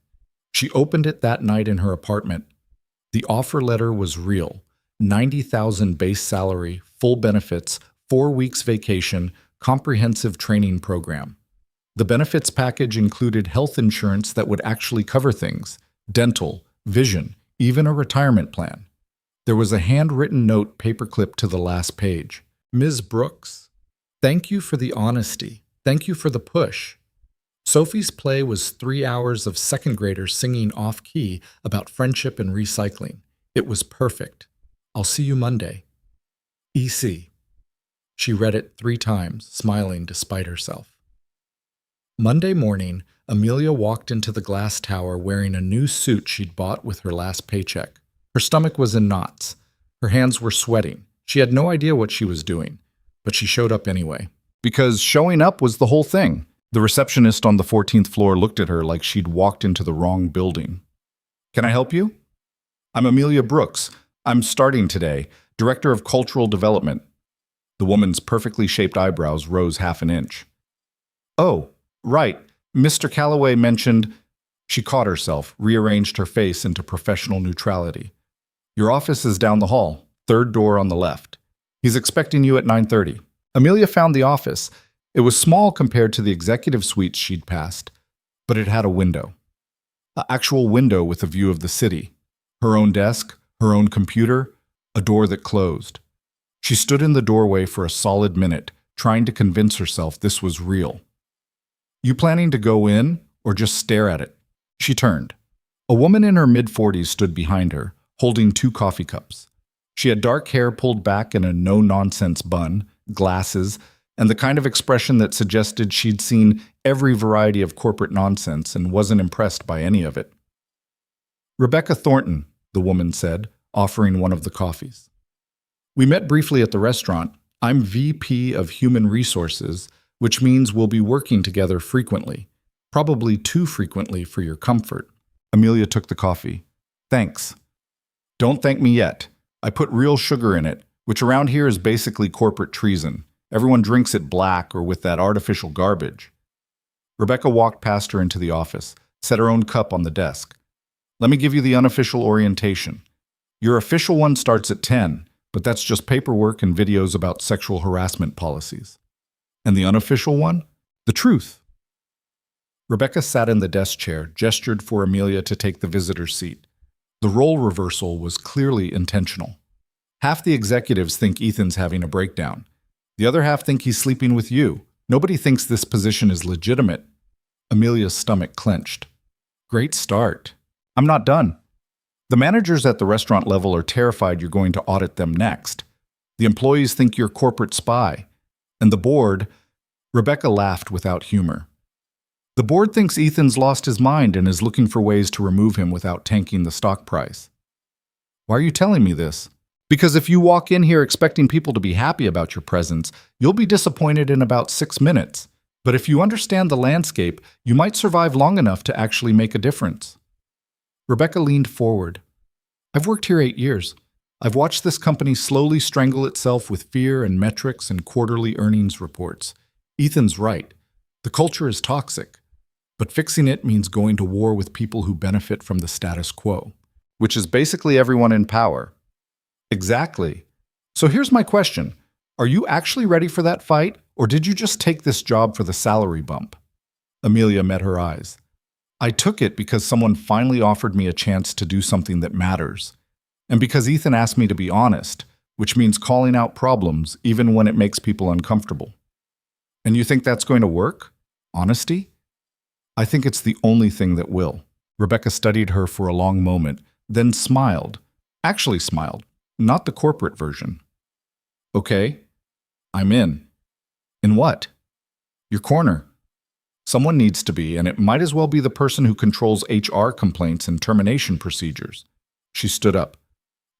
She opened it that night in her apartment. The offer letter was real. $90,000 base salary, full benefits, 4 weeks vacation, comprehensive training program. The benefits package included health insurance that would actually cover things, dental, vision, even a retirement plan. There was a handwritten note paperclipped to the last page. Ms. Brooks, thank you for the honesty. Thank you for the push. Sophie's play was 3 hours of second graders singing off-key about friendship and recycling. It was perfect. I'll see you Monday. EC. She read it 3 times, smiling despite herself. Monday morning, Amelia walked into the glass tower wearing a new suit she'd bought with her last paycheck. Her stomach was in knots. Her hands were sweating. She had no idea what she was doing, but she showed up anyway. Because showing up was the whole thing. The receptionist on the 14th floor looked at her like she'd walked into the wrong building. Can I help you? I'm Amelia Brooks. I'm starting today, Director of Cultural Development. The woman's perfectly shaped eyebrows rose half an inch. Oh, right. Mr. Calloway mentioned... She caught herself, rearranged her face into professional neutrality. Your office is down the hall, 3rd door on the left. He's expecting you at 9:30. Amelia found the office. It was small compared to the executive suites she'd passed, but it had a window. An actual window with a view of the city. Her own desk, her own computer, a door that closed. She stood in the doorway for a solid minute, trying to convince herself this was real. You planning to go in or just stare at it? She turned. A woman in her mid-40s stood behind her, holding 2 coffee cups. She had dark hair pulled back in a no-nonsense bun, glasses, and the kind of expression that suggested she'd seen every variety of corporate nonsense and wasn't impressed by any of it. Rebecca Thornton, the woman said, offering one of the coffees. We met briefly at the restaurant. I'm VP of Human Resources, which means we'll be working together frequently. Probably too frequently for your comfort. Amelia took the coffee. Thanks. Don't thank me yet. I put real sugar in it, which around here is basically corporate treason. Everyone drinks it black or with that artificial garbage. Rebecca walked past her into the office, set her own cup on the desk. Let me give you the unofficial orientation. Your official one starts at 10, but that's just paperwork and videos about sexual harassment policies. And the unofficial one? The truth. Rebecca sat in the desk chair, gestured for Amelia to take the visitor's seat. The role reversal was clearly intentional. Half the executives think Ethan's having a breakdown. The other half think he's sleeping with you. Nobody thinks this position is legitimate. Amelia's stomach clenched. Great start. I'm not done. The managers at the restaurant level are terrified you're going to audit them next. The employees think you're corporate spy. And the board... Rebecca laughed without humor. The board thinks Ethan's lost his mind and is looking for ways to remove him without tanking the stock price. Why are you telling me this? Because if you walk in here expecting people to be happy about your presence, you'll be disappointed in about 6 minutes. But if you understand the landscape, you might survive long enough to actually make a difference. Rebecca leaned forward. I've worked here 8 years. I've watched this company slowly strangle itself with fear and metrics and quarterly earnings reports. Ethan's right. The culture is toxic. But fixing it means going to war with people who benefit from the status quo, which is basically everyone in power. Exactly. So here's my question. Are you actually ready for that fight, or did you just take this job for the salary bump? Amelia met her eyes. I took it because someone finally offered me a chance to do something that matters. And because Ethan asked me to be honest, which means calling out problems even when it makes people uncomfortable. And you think that's going to work? Honesty? I think it's the only thing that will. Rebecca studied her for a long moment, then smiled. Actually smiled, not the corporate version. Okay. I'm in. In what? Your corner. Someone needs to be, and it might as well be the person who controls HR complaints and termination procedures. She stood up.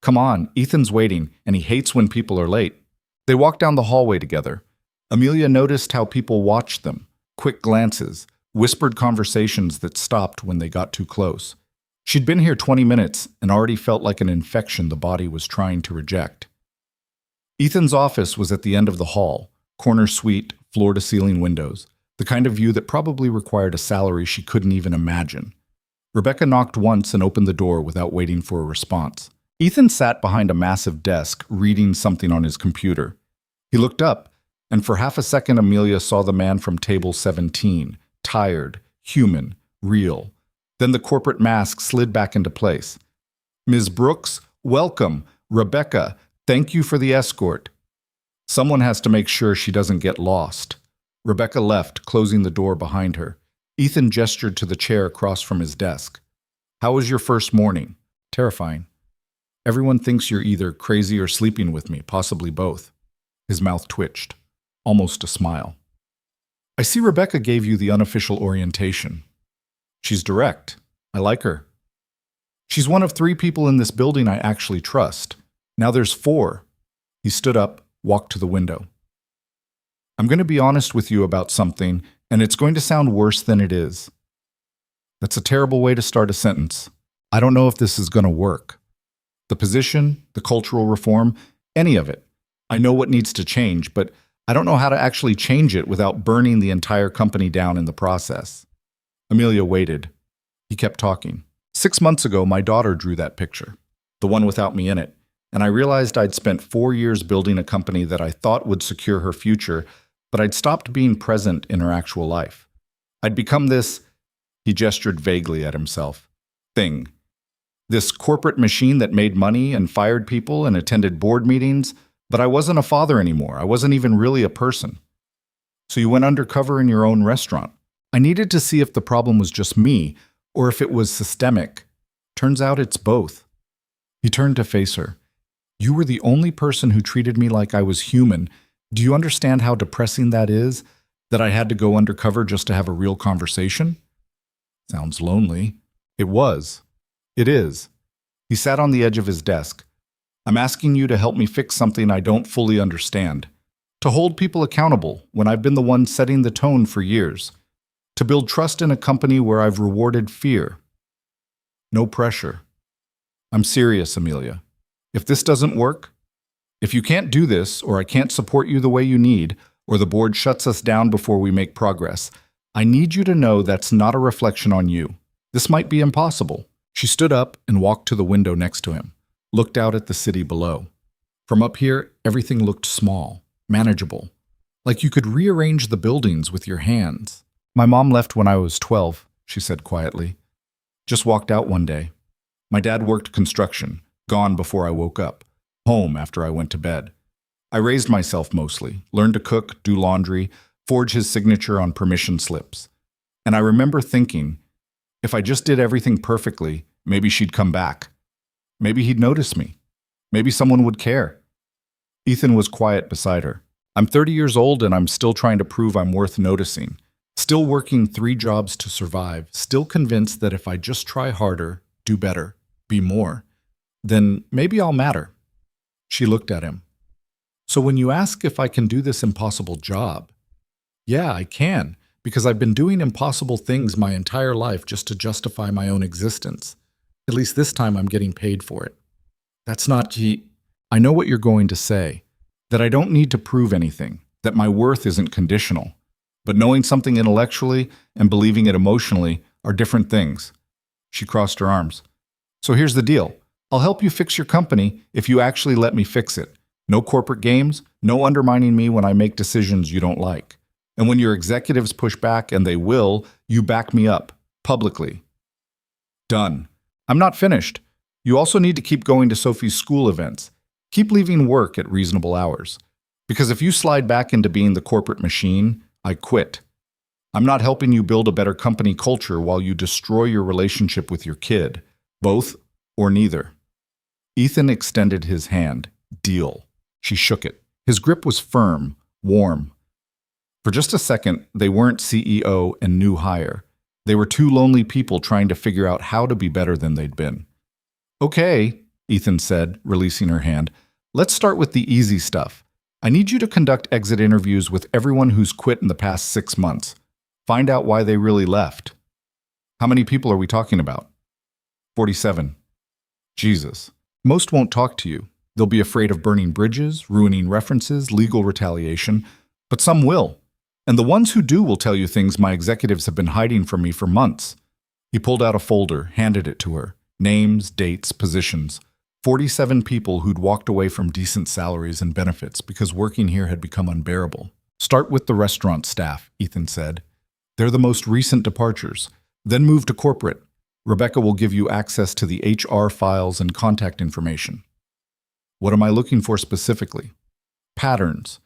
Come on, Ethan's waiting, and he hates when people are late. They walked down the hallway together. Amelia noticed how people watched them, quick glances, whispered conversations that stopped when they got too close. She'd been here 20 minutes and already felt like an infection the body was trying to reject. Ethan's office was at the end of the hall, corner suite, floor-to-ceiling windows, the kind of view that probably required a salary she couldn't even imagine. Rebecca knocked once and opened the door without waiting for a response. Ethan sat behind a massive desk, reading something on his computer. He looked up, and for half a second Amelia saw the man from table 17, tired, human, real. Then the corporate mask slid back into place. Ms. Brooks, welcome. Rebecca, thank you for the escort. Someone has to make sure she doesn't get lost. Rebecca left, closing the door behind her. Ethan gestured to the chair across from his desk. How was your first morning? Terrifying. Everyone thinks you're either crazy or sleeping with me, possibly both. His mouth twitched, almost a smile. I see Rebecca gave you the unofficial orientation. She's direct. I like her. She's one of 3 people in this building I actually trust. Now there's 4. He stood up, walked to the window. I'm going to be honest with you about something, and it's going to sound worse than it is. That's a terrible way to start a sentence. I don't know if this is going to work. The position, the cultural reform, any of it. I know what needs to change, but I don't know how to actually change it without burning the entire company down in the process. Amelia waited. He kept talking. 6 months ago, my daughter drew that picture, the one without me in it, and I realized I'd spent 4 years building a company that I thought would secure her future, but I'd stopped being present in her actual life. I'd become this, he gestured vaguely at himself, thing. This corporate machine that made money and fired people and attended board meetings, but I wasn't a father anymore. I wasn't even really a person. So you went undercover in your own restaurant. I needed to see if the problem was just me or if it was systemic. Turns out it's both. He turned to face her. You were the only person who treated me like I was human. Do you understand how depressing that is? That I had to go undercover just to have a real conversation? Sounds lonely. It was. It is. He sat on the edge of his desk. I'm asking you to help me fix something I don't fully understand. To hold people accountable when I've been the one setting the tone for years. To build trust in a company where I've rewarded fear. No pressure. I'm serious, Amelia. If this doesn't work, if you can't do this, or I can't support you the way you need, or the board shuts us down before we make progress, I need you to know that's not a reflection on you. This might be impossible. She stood up and walked to the window next to him, looked out at the city below. From up here, everything looked small, manageable, like you could rearrange the buildings with your hands. My mom left when I was 12, she said quietly. Just walked out one day. My dad worked construction, gone before I woke up, home after I went to bed. I raised myself mostly, learned to cook, do laundry, forge his signature on permission slips. And I remember thinking, if I just did everything perfectly, maybe she'd come back. Maybe he'd notice me. Maybe someone would care. Ethan was quiet beside her. I'm 30 years old and I'm still trying to prove I'm worth noticing. Still working 3 jobs to survive, still convinced that if I just try harder, do better, be more, then maybe I'll matter. She looked at him. So when you ask if I can do this impossible job, yeah, I can, because I've been doing impossible things my entire life just to justify my own existence. At least this time I'm getting paid for it. That's not I know what you're going to say, that I don't need to prove anything, that my worth isn't conditional. But knowing something intellectually and believing it emotionally are different things. She crossed her arms. So here's the deal. I'll help you fix your company if you actually let me fix it. No corporate games, no undermining me when I make decisions you don't like. And when your executives push back, and they will, you back me up, publicly. Done. I'm not finished. You also need to keep going to Sophie's school events. Keep leaving work at reasonable hours. Because if you slide back into being the corporate machine, I quit. I'm not helping you build a better company culture while you destroy your relationship with your kid. Both or neither. Ethan extended his hand. Deal. She shook it. His grip was firm, warm. For just a second, they weren't CEO and new hire. They were two lonely people trying to figure out how to be better than they'd been. Okay, Ethan said, releasing her hand. Let's start with the easy stuff. I need you to conduct exit interviews with everyone who's quit in the past 6 months. Find out why they really left. How many people are we talking about? 47. Jesus. Most won't talk to you. They'll be afraid of burning bridges, ruining references, legal retaliation, but some will. And the ones who do will tell you things my executives have been hiding from me for months. He pulled out a folder, handed it to her. Names, dates, positions. 47 people who'd walked away from decent salaries and benefits because working here had become unbearable. Start with the restaurant staff, Ethan said. They're the most recent departures. Then move to corporate. Rebecca will give you access to the HR files and contact information. What am I looking for specifically? Patterns.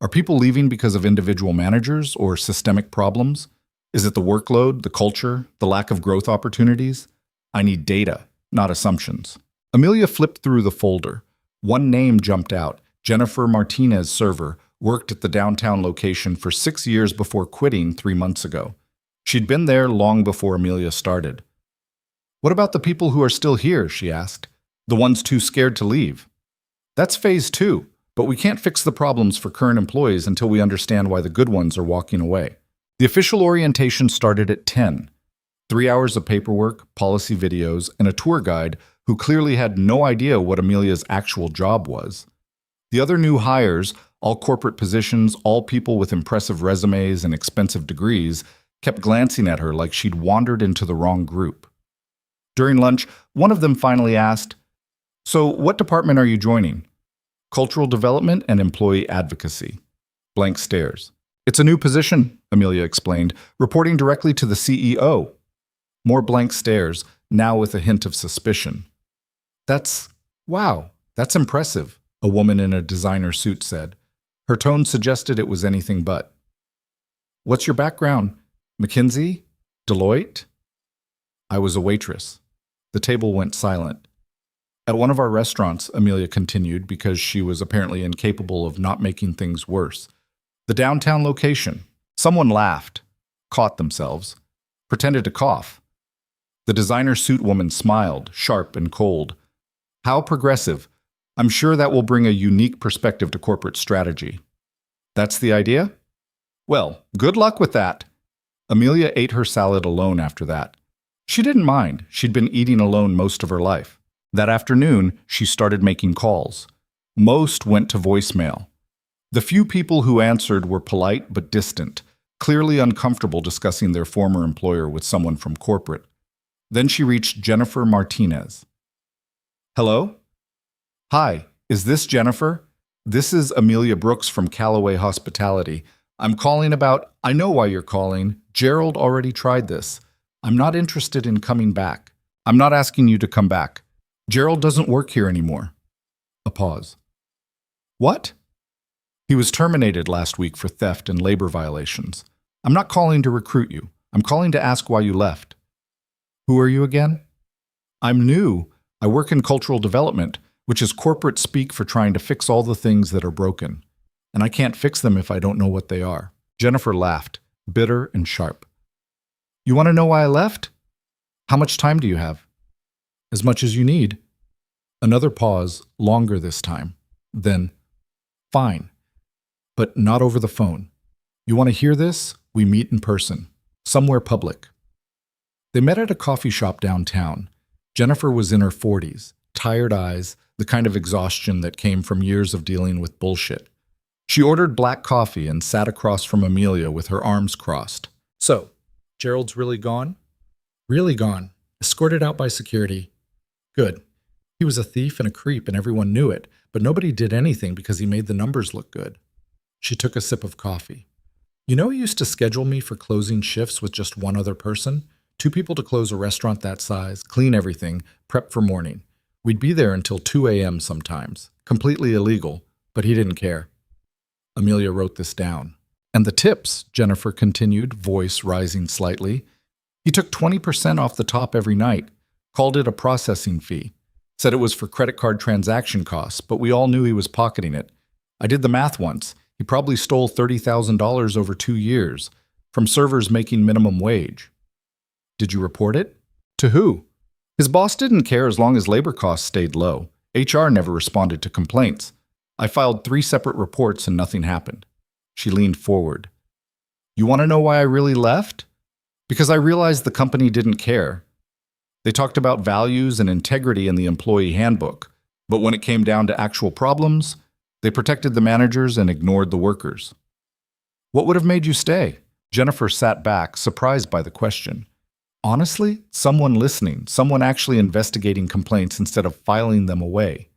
Are people leaving because of individual managers or systemic problems? Is it the workload, the culture, the lack of growth opportunities? I need data, not assumptions. Amelia flipped through the folder. One name jumped out. Jennifer Martinez Server worked at the downtown location for 6 years before quitting 3 months ago. She'd been there long before Amelia started. What about the people who are still here, she asked. The ones too scared to leave. That's phase 2, but we can't fix the problems for current employees until we understand why the good ones are walking away. The official orientation started at 10. 3 hours of paperwork, policy videos, and a tour guide who clearly had no idea what Amelia's actual job was. The other new hires, all corporate positions, all people with impressive resumes and expensive degrees, kept glancing at her like she'd wandered into the wrong group. During lunch, one of them finally asked, "So what department are you joining?" "Cultural development and employee advocacy." Blank stares. "It's a new position," Amelia explained, "reporting directly to the CEO." More blank stares, now with a hint of suspicion. Wow, that's impressive," a woman in a designer suit said. Her tone suggested it was anything but. "What's your background? McKinsey? Deloitte?" "I was a waitress." The table went silent. "At one of our restaurants," Amelia continued, because she was apparently incapable of not making things worse. "The downtown location." Someone laughed, caught themselves, pretended to cough. The designer suit woman smiled, sharp and cold. "How progressive. I'm sure that will bring a unique perspective to corporate strategy." "That's the idea?" "Well, good luck with that." Amelia ate her salad alone after that. She didn't mind. She'd been eating alone most of her life. That afternoon, she started making calls. Most went to voicemail. The few people who answered were polite but distant, clearly uncomfortable discussing their former employer with someone from corporate. Then she reached Jennifer Martinez. "Hello? Hi, is this Jennifer? This is Amelia Brooks from Callaway Hospitality. I'm calling about— I know why you're calling. Gerald already tried this. I'm not interested in coming back. I'm not asking you to come back. Gerald doesn't work here anymore." A pause. "What?" "He was terminated last week for theft and labor violations. I'm not calling to recruit you. I'm calling to ask why you left." "Who are you again?" "I'm new. I work in cultural development, which is corporate speak for trying to fix all the things that are broken. And I can't fix them if I don't know what they are." Jennifer laughed, bitter and sharp. "You want to know why I left? How much time do you have?" "As much as you need." Another pause, longer this time. Then, "Fine, but not over the phone. You want to hear this? We meet in person, somewhere public." They met at a coffee shop downtown. Jennifer was in her 40s, tired eyes, the kind of exhaustion that came from years of dealing with bullshit. She ordered black coffee and sat across from Amelia with her arms crossed. "So, Gerald's really gone?" "Really gone. Escorted out by security." "Good. He was a thief and a creep and everyone knew it, but nobody did anything because he made the numbers look good." She took a sip of coffee. "You know, he used to schedule me for closing shifts with just one other person? 2 people to close a restaurant that size, clean everything, prep for morning. We'd be there until 2 a.m. sometimes. Completely illegal, but he didn't care." Amelia wrote this down. "And the tips," Jennifer continued, voice rising slightly. "He took 20% off the top every night, called it a processing fee, said it was for credit card transaction costs, but we all knew he was pocketing it. I did the math once. He probably stole $30,000 over 2 years from servers making minimum wage. Did you report it? To who? His boss didn't care as long as labor costs stayed low. HR never responded to complaints. I filed 3 separate reports and nothing happened. She leaned forward. You want to know why I really left? Because I realized the company didn't care. They talked about values and integrity in the employee handbook, but when it came down to actual problems, they protected the managers and ignored the workers. What would have made you stay? Jennifer sat back, surprised by the question. Honestly, someone listening, someone actually investigating complaints instead of filing them away.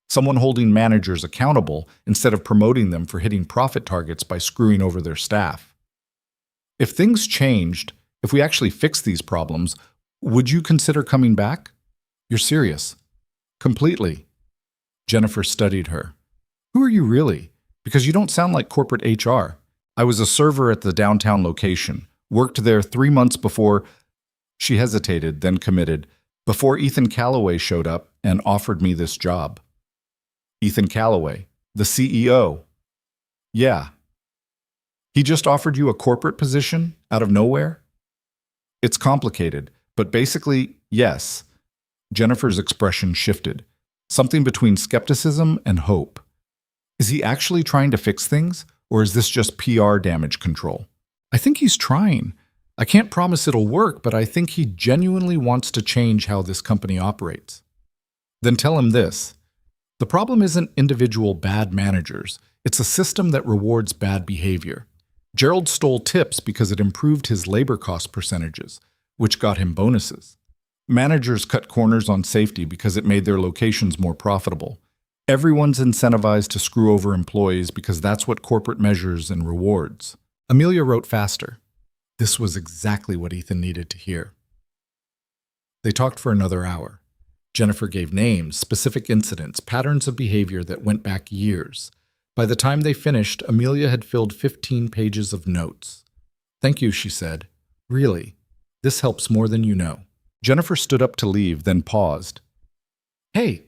Someone holding managers accountable instead of promoting them for hitting profit targets by screwing over their staff. If things changed, if we actually fixed these problems, would you consider coming back? You're serious. Completely. Jennifer studied her. Who are you really? Because you don't sound like corporate HR. I was a server at the downtown location, worked there 3 months before. She hesitated, then committed, before Ethan Calloway showed up and offered me this job. Ethan Calloway, the CEO. Yeah. He just offered you a corporate position out of nowhere? It's complicated, but basically, yes. Jennifer's expression shifted, something between skepticism and hope. Is he actually trying to fix things, or is this just PR damage control? I think he's trying. I can't promise it'll work, but I think he genuinely wants to change how this company operates. Then tell him this. The problem isn't individual bad managers. It's a system that rewards bad behavior. Gerald stole tips because it improved his labor cost percentages, which got him bonuses. Managers cut corners on safety because it made their locations more profitable. Everyone's incentivized to screw over employees because that's what corporate measures and rewards. Amelia wrote faster. This was exactly what Ethan needed to hear. They talked for another hour. Jennifer gave names, specific incidents, patterns of behavior that went back years. By the time they finished, Amelia had filled 15 pages of notes. Thank you, she said. Really, this helps more than you know. Jennifer stood up to leave, then paused. Hey,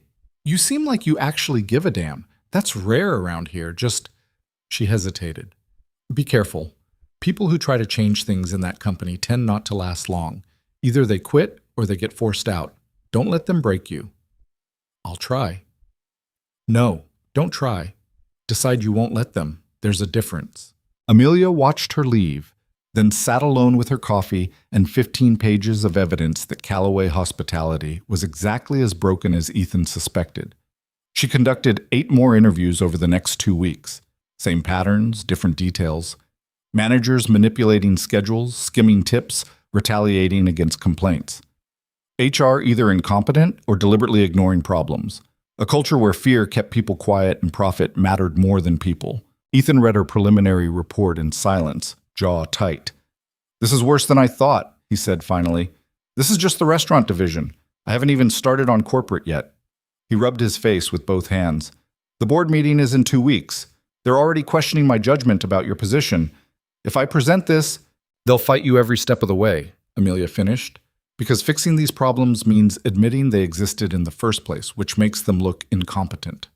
you seem like you actually give a damn. That's rare around here, She hesitated. Be careful. People who try to change things in that company tend not to last long. Either they quit or they get forced out. Don't let them break you. I'll try. No, don't try. Decide you won't let them. There's a difference. Amelia watched her leave, then sat alone with her coffee and 15 pages of evidence that Calloway Hospitality was exactly as broken as Ethan suspected. She conducted 8 more interviews over the next 2 weeks. Same patterns, different details. Managers manipulating schedules, skimming tips, retaliating against complaints. HR either incompetent or deliberately ignoring problems. A culture where fear kept people quiet and profit mattered more than people. Ethan read her preliminary report in silence, jaw tight. This is worse than I thought, he said finally. This is just the restaurant division. I haven't even started on corporate yet. He rubbed his face with both hands. The board meeting is in 2 weeks. They're already questioning my judgment about your position. If I present this, they'll fight you every step of the way, Amelia finished. Because fixing these problems means admitting they existed in the first place, which makes them look incompetent.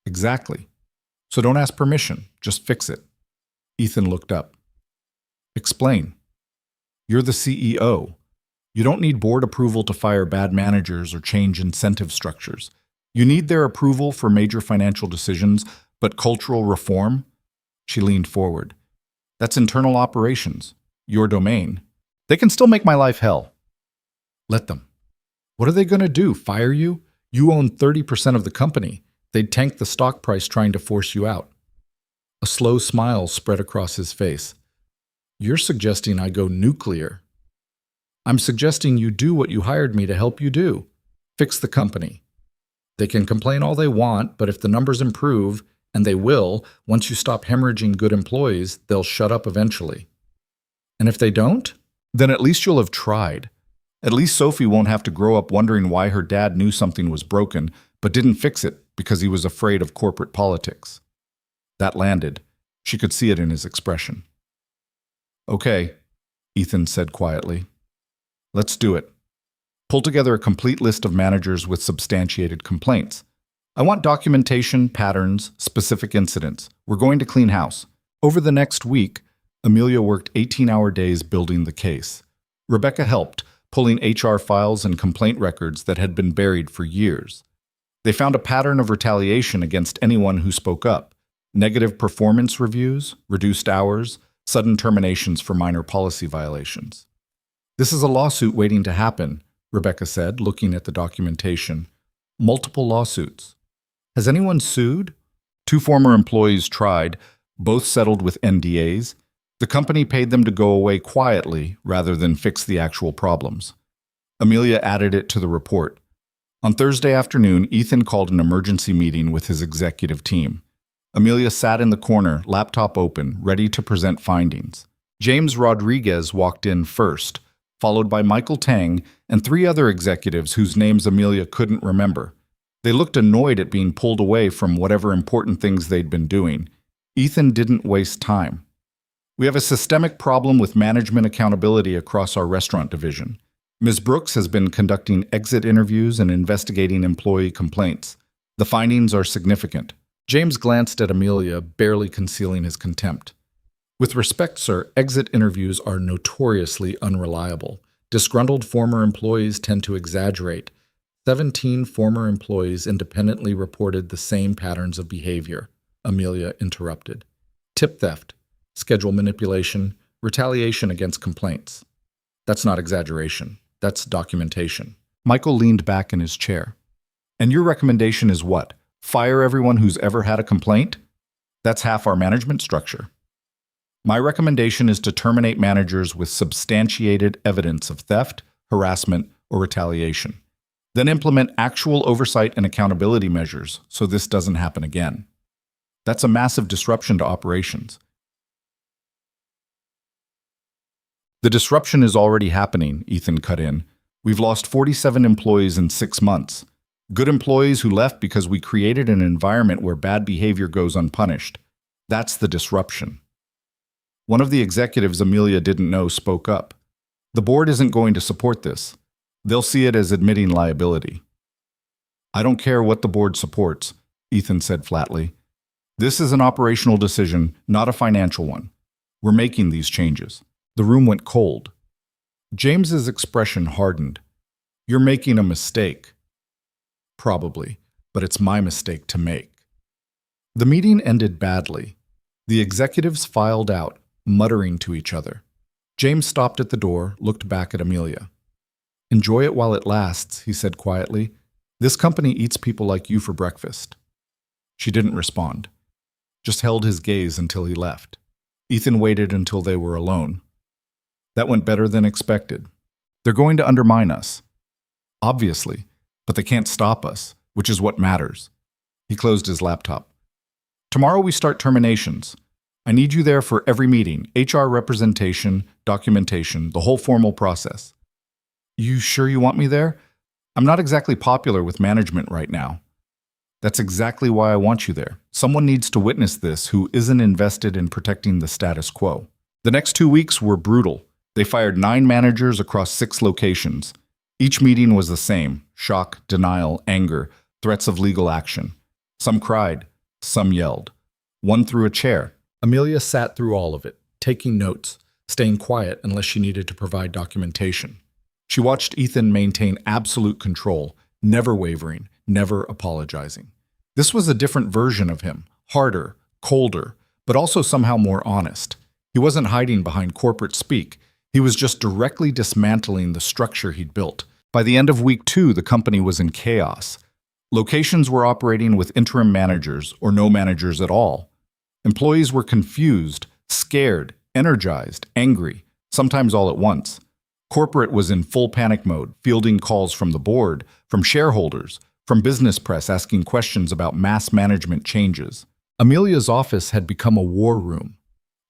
Exactly. So don't ask permission, just fix it. Ethan looked up. Explain. You're the CEO. You don't need board approval to fire bad managers or change incentive structures. You need their approval for major financial decisions, but cultural reform? She leaned forward. That's internal operations, your domain. They can still make my life hell. Let them. What are they going to do, fire you? You own 30% of the company. They'd tank the stock price trying to force you out. A slow smile spread across his face. You're suggesting I go nuclear. I'm suggesting you do what you hired me to help you do. Fix the company. They can complain all they want, but if the numbers improve, and they will, once you stop hemorrhaging good employees, they'll shut up eventually. And if they don't, then at least you'll have tried. At least Sophie won't have to grow up wondering why her dad knew something was broken, but didn't fix it because he was afraid of corporate politics. That landed. She could see it in his expression. Okay, Ethan said quietly. Let's do it. Pull together a complete list of managers with substantiated complaints. I want documentation, patterns, specific incidents. We're going to clean house. Over the next week, Amelia worked 18-hour days building the case. Rebecca helped, pulling HR files and complaint records that had been buried for years. They found a pattern of retaliation against anyone who spoke up. Negative performance reviews, reduced hours, sudden terminations for minor policy violations. This is a lawsuit waiting to happen, Rebecca said, looking at the documentation. Multiple lawsuits. Has anyone sued? 2 former employees tried, both settled with NDAs. The company paid them to go away quietly rather than fix the actual problems. Amelia added it to the report. On Thursday afternoon, Ethan called an emergency meeting with his executive team. Amelia sat in the corner, laptop open, ready to present findings. James Rodriguez walked in first, followed by Michael Tang and 3 other executives whose names Amelia couldn't remember. They looked annoyed at being pulled away from whatever important things they'd been doing. Ethan didn't waste time. We have a systemic problem with management accountability across our restaurant division. Ms. Brooks has been conducting exit interviews and investigating employee complaints. The findings are significant. James glanced at Amelia, barely concealing his contempt. With respect, sir, exit interviews are notoriously unreliable. Disgruntled former employees tend to exaggerate. 17 former employees independently reported the same patterns of behavior, Amelia interrupted. Tip theft, schedule manipulation, retaliation against complaints. That's not exaggeration. That's documentation. Michael leaned back in his chair. And your recommendation is what? Fire everyone who's ever had a complaint? That's half our management structure. My recommendation is to terminate managers with substantiated evidence of theft, harassment, or retaliation. Then implement actual oversight and accountability measures so this doesn't happen again. That's a massive disruption to operations. The disruption is already happening, Ethan cut in. We've lost 47 employees in 6 months. Good employees who left because we created an environment where bad behavior goes unpunished. That's the disruption. One of the executives Amelia didn't know spoke up. The board isn't going to support this. They'll see it as admitting liability. I don't care what the board supports, Ethan said flatly. This is an operational decision, not a financial one. We're making these changes. The room went cold. James's expression hardened. You're making a mistake. Probably, but it's my mistake to make. The meeting ended badly. The executives filed out, muttering to each other. James stopped at the door, looked back at Amelia. Enjoy it while it lasts, he said quietly. This company eats people like you for breakfast. She didn't respond, just held his gaze until he left. Ethan waited until they were alone. That went better than expected. They're going to undermine us. Obviously, but they can't stop us, which is what matters. He closed his laptop. Tomorrow we start terminations. I need you there for every meeting, HR representation, documentation, the whole formal process. You sure you want me there? I'm not exactly popular with management right now. That's exactly why I want you there. Someone needs to witness this who isn't invested in protecting the status quo. The next 2 weeks were brutal. They fired 9 managers across 6 locations. Each meeting was the same: shock, denial, anger, threats of legal action. Some cried, some yelled. One threw a chair. Amelia sat through all of it, taking notes, staying quiet unless she needed to provide documentation. She watched Ethan maintain absolute control, never wavering, never apologizing. This was a different version of him, harder, colder, but also somehow more honest. He wasn't hiding behind corporate speak. He was just directly dismantling the structure he'd built. By the end of week 2, the company was in chaos. Locations were operating with interim managers or no managers at all. Employees were confused, scared, energized, angry, sometimes all at once. Corporate was in full panic mode, fielding calls from the board, from shareholders, from business press asking questions about mass management changes. Amelia's office had become a war room.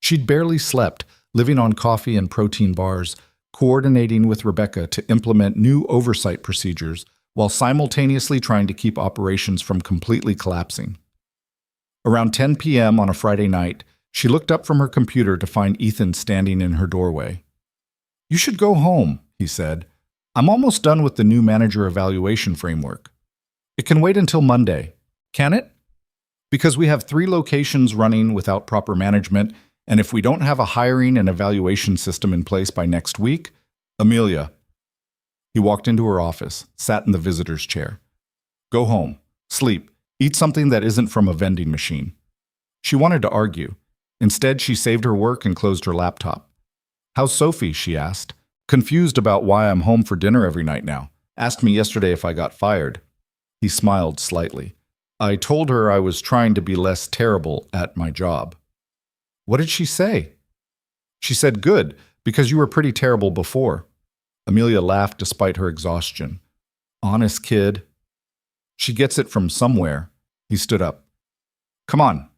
She'd barely slept, living on coffee and protein bars, coordinating with Rebecca to implement new oversight procedures while simultaneously trying to keep operations from completely collapsing. Around 10 p.m. on a Friday night, she looked up from her computer to find Ethan standing in her doorway. You should go home, he said. I'm almost done with the new manager evaluation framework. It can wait until Monday. Can it? Because we have 3 locations running without proper management, and if we don't have a hiring and evaluation system in place by next week, Amelia. He walked into her office, sat in the visitor's chair. Go home, sleep, eat something that isn't from a vending machine. She wanted to argue. Instead, she saved her work and closed her laptop. How's Sophie? She asked, confused about why I'm home for dinner every night now. Asked me yesterday if I got fired. He smiled slightly. I told her I was trying to be less terrible at my job. What did she say? She said, good, because you were pretty terrible before. Amelia laughed despite her exhaustion. Honest kid. She gets it from somewhere. He stood up. Come on.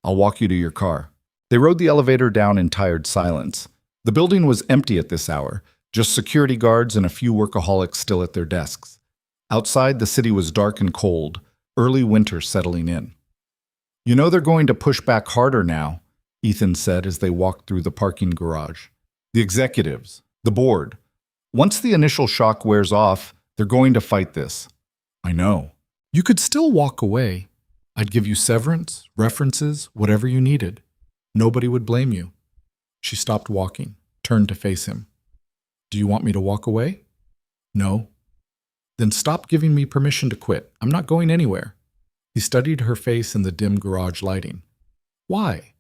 I'll walk you to your car. They rode the elevator down in tired silence. The building was empty at this hour, just security guards and a few workaholics still at their desks. Outside, the city was dark and cold, early winter settling in. You know they're going to push back harder now, Ethan said as they walked through the parking garage. The executives, the board. Once the initial shock wears off, they're going to fight this. I know. You could still walk away. I'd give you severance, references, whatever you needed. Nobody would blame you. She stopped walking, turned to face him. Do you want me to walk away? No. Then stop giving me permission to quit. I'm not going anywhere. He studied her face in the dim garage lighting. Why?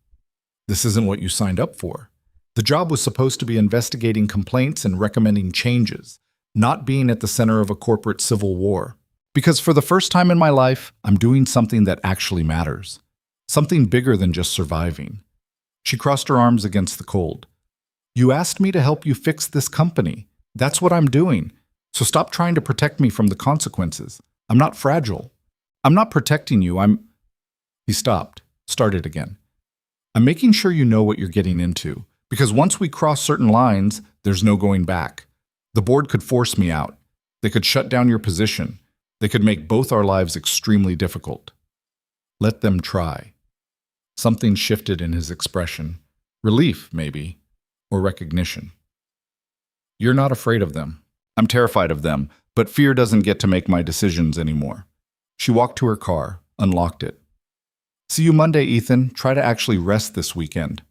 This isn't what you signed up for. The job was supposed to be investigating complaints and recommending changes, not being at the center of a corporate civil war. Because for the first time in my life, I'm doing something that actually matters. Something bigger than just surviving. She crossed her arms against the cold. You asked me to help you fix this company. That's what I'm doing. So stop trying to protect me from the consequences. I'm not fragile. I'm not protecting you. He stopped, started again. I'm making sure you know what you're getting into. Because once we cross certain lines, there's no going back. The board could force me out. They could shut down your position. They could make both our lives extremely difficult. Let them try. Something shifted in his expression. Relief, maybe, or recognition. You're not afraid of them. I'm terrified of them, but fear doesn't get to make my decisions anymore. She walked to her car, unlocked it. See you Monday, Ethan. Try to actually rest this weekend.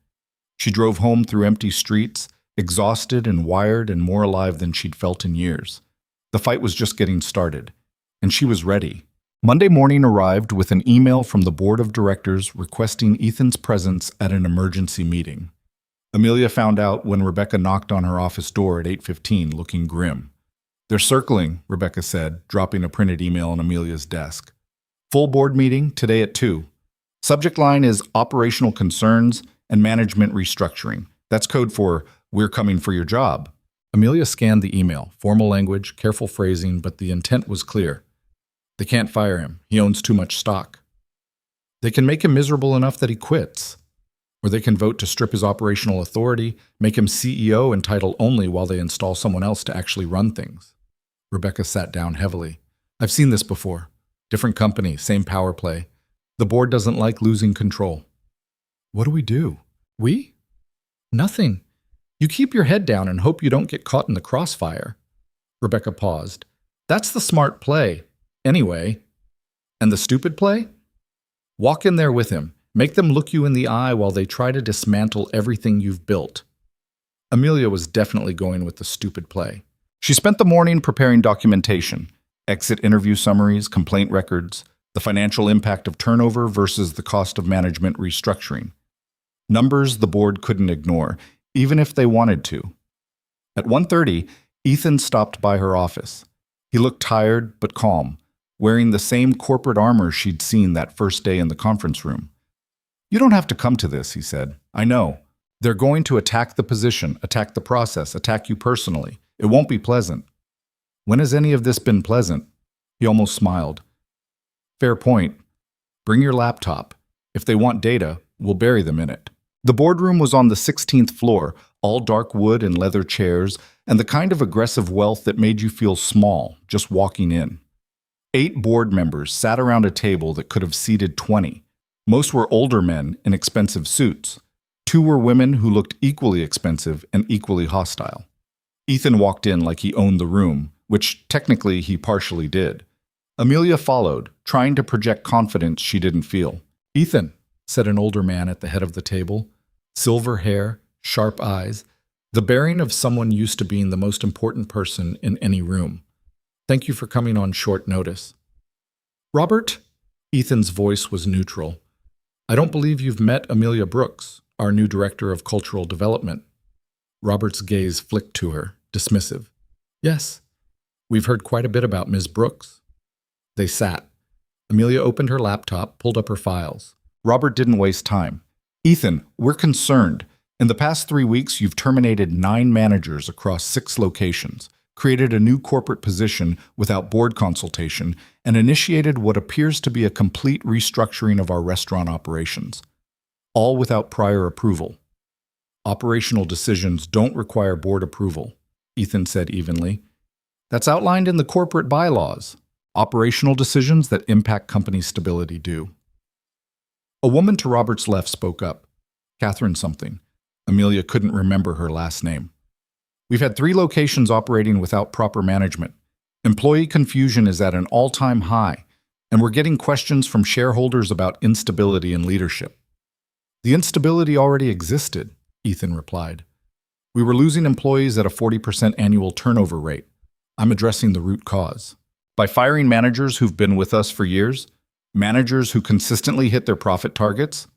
She drove home through empty streets, exhausted and wired and more alive than she'd felt in years. The fight was just getting started, and she was ready. Monday morning arrived with an email from the board of directors requesting Ethan's presence at an emergency meeting. Amelia found out when Rebecca knocked on her office door at 8:15, looking grim. They're circling, Rebecca said, dropping a printed email on Amelia's desk. Full board meeting today at 2. Subject line is operational concerns and management restructuring. That's code for we're coming for your job. Amelia scanned the email, formal language, careful phrasing, but the intent was clear. They can't fire him. He owns too much stock. They can make him miserable enough that he quits. Or they can vote to strip his operational authority, make him CEO and title only while they install someone else to actually run things. Rebecca sat down heavily. I've seen this before. Different company, same power play. The board doesn't like losing control. What do we do? We? Nothing. You keep your head down and hope you don't get caught in the crossfire. Rebecca paused. That's the smart play. Anyway. And the stupid play? Walk in there with him. Make them look you in the eye while they try to dismantle everything you've built. Amelia was definitely going with the stupid play. She spent the morning preparing documentation, exit interview summaries, complaint records, the financial impact of turnover versus the cost of management restructuring. Numbers the board couldn't ignore, even if they wanted to. At 1:30, Ethan stopped by her office. He looked tired but calm, wearing the same corporate armor she'd seen that first day in the conference room. You don't have to come to this, he said. I know. They're going to attack the position, attack the process, attack you personally. It won't be pleasant. When has any of this been pleasant? He almost smiled. Fair point. Bring your laptop. If they want data, we'll bury them in it. The boardroom was on the 16th floor, all dark wood and leather chairs, and the kind of aggressive wealth that made you feel small just walking in. 8 board members sat around a table that could have seated 20. Most were older men in expensive suits. 2 were women who looked equally expensive and equally hostile. Ethan walked in like he owned the room, which technically he partially did. Amelia followed, trying to project confidence she didn't feel. "Ethan," said an older man at the head of the table. Silver hair, sharp eyes, the bearing of someone used to being the most important person in any room. "Thank you for coming on short notice." "Robert?" Ethan's voice was neutral. "I don't believe you've met Amelia Brooks, our new director of cultural development." Robert's gaze flicked to her, dismissive. "Yes, we've heard quite a bit about Ms. Brooks." They sat. Amelia opened her laptop, pulled up her files. Robert didn't waste time. "Ethan, we're concerned. In the past 3 weeks, you've terminated 9 managers across 6 locations, created a new corporate position without board consultation, and initiated what appears to be a complete restructuring of our restaurant operations, all without prior approval." "Operational decisions don't require board approval," Ethan said evenly. "That's outlined in the corporate bylaws. Operational decisions that impact company stability do." A woman to Robert's left spoke up. Catherine something. Amelia couldn't remember her last name. "We've had 3 locations operating without proper management. Employee confusion is at an all-time high, and we're getting questions from shareholders about instability in leadership." "The instability already existed," Ethan replied. "We were losing employees at a 40% annual turnover rate. I'm addressing the root cause. By firing managers who've been with us for years, managers who consistently hit their profit targets."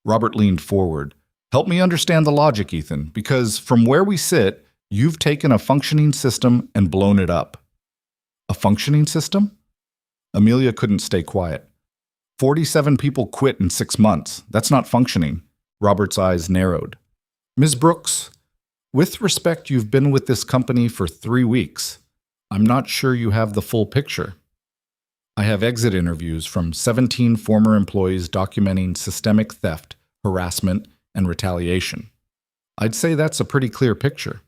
Robert leaned forward. "Help me understand the logic, Ethan, because from where we sit, you've taken a functioning system and blown it up." "A functioning system?" Amelia couldn't stay quiet. 47 people quit in 6 months. That's not functioning." Robert's eyes narrowed. "Ms. Brooks, with respect, you've been with this company for 3 weeks. I'm not sure you have the full picture." "I have exit interviews from 17 former employees documenting systemic theft, harassment, and retaliation. I'd say that's a pretty clear picture."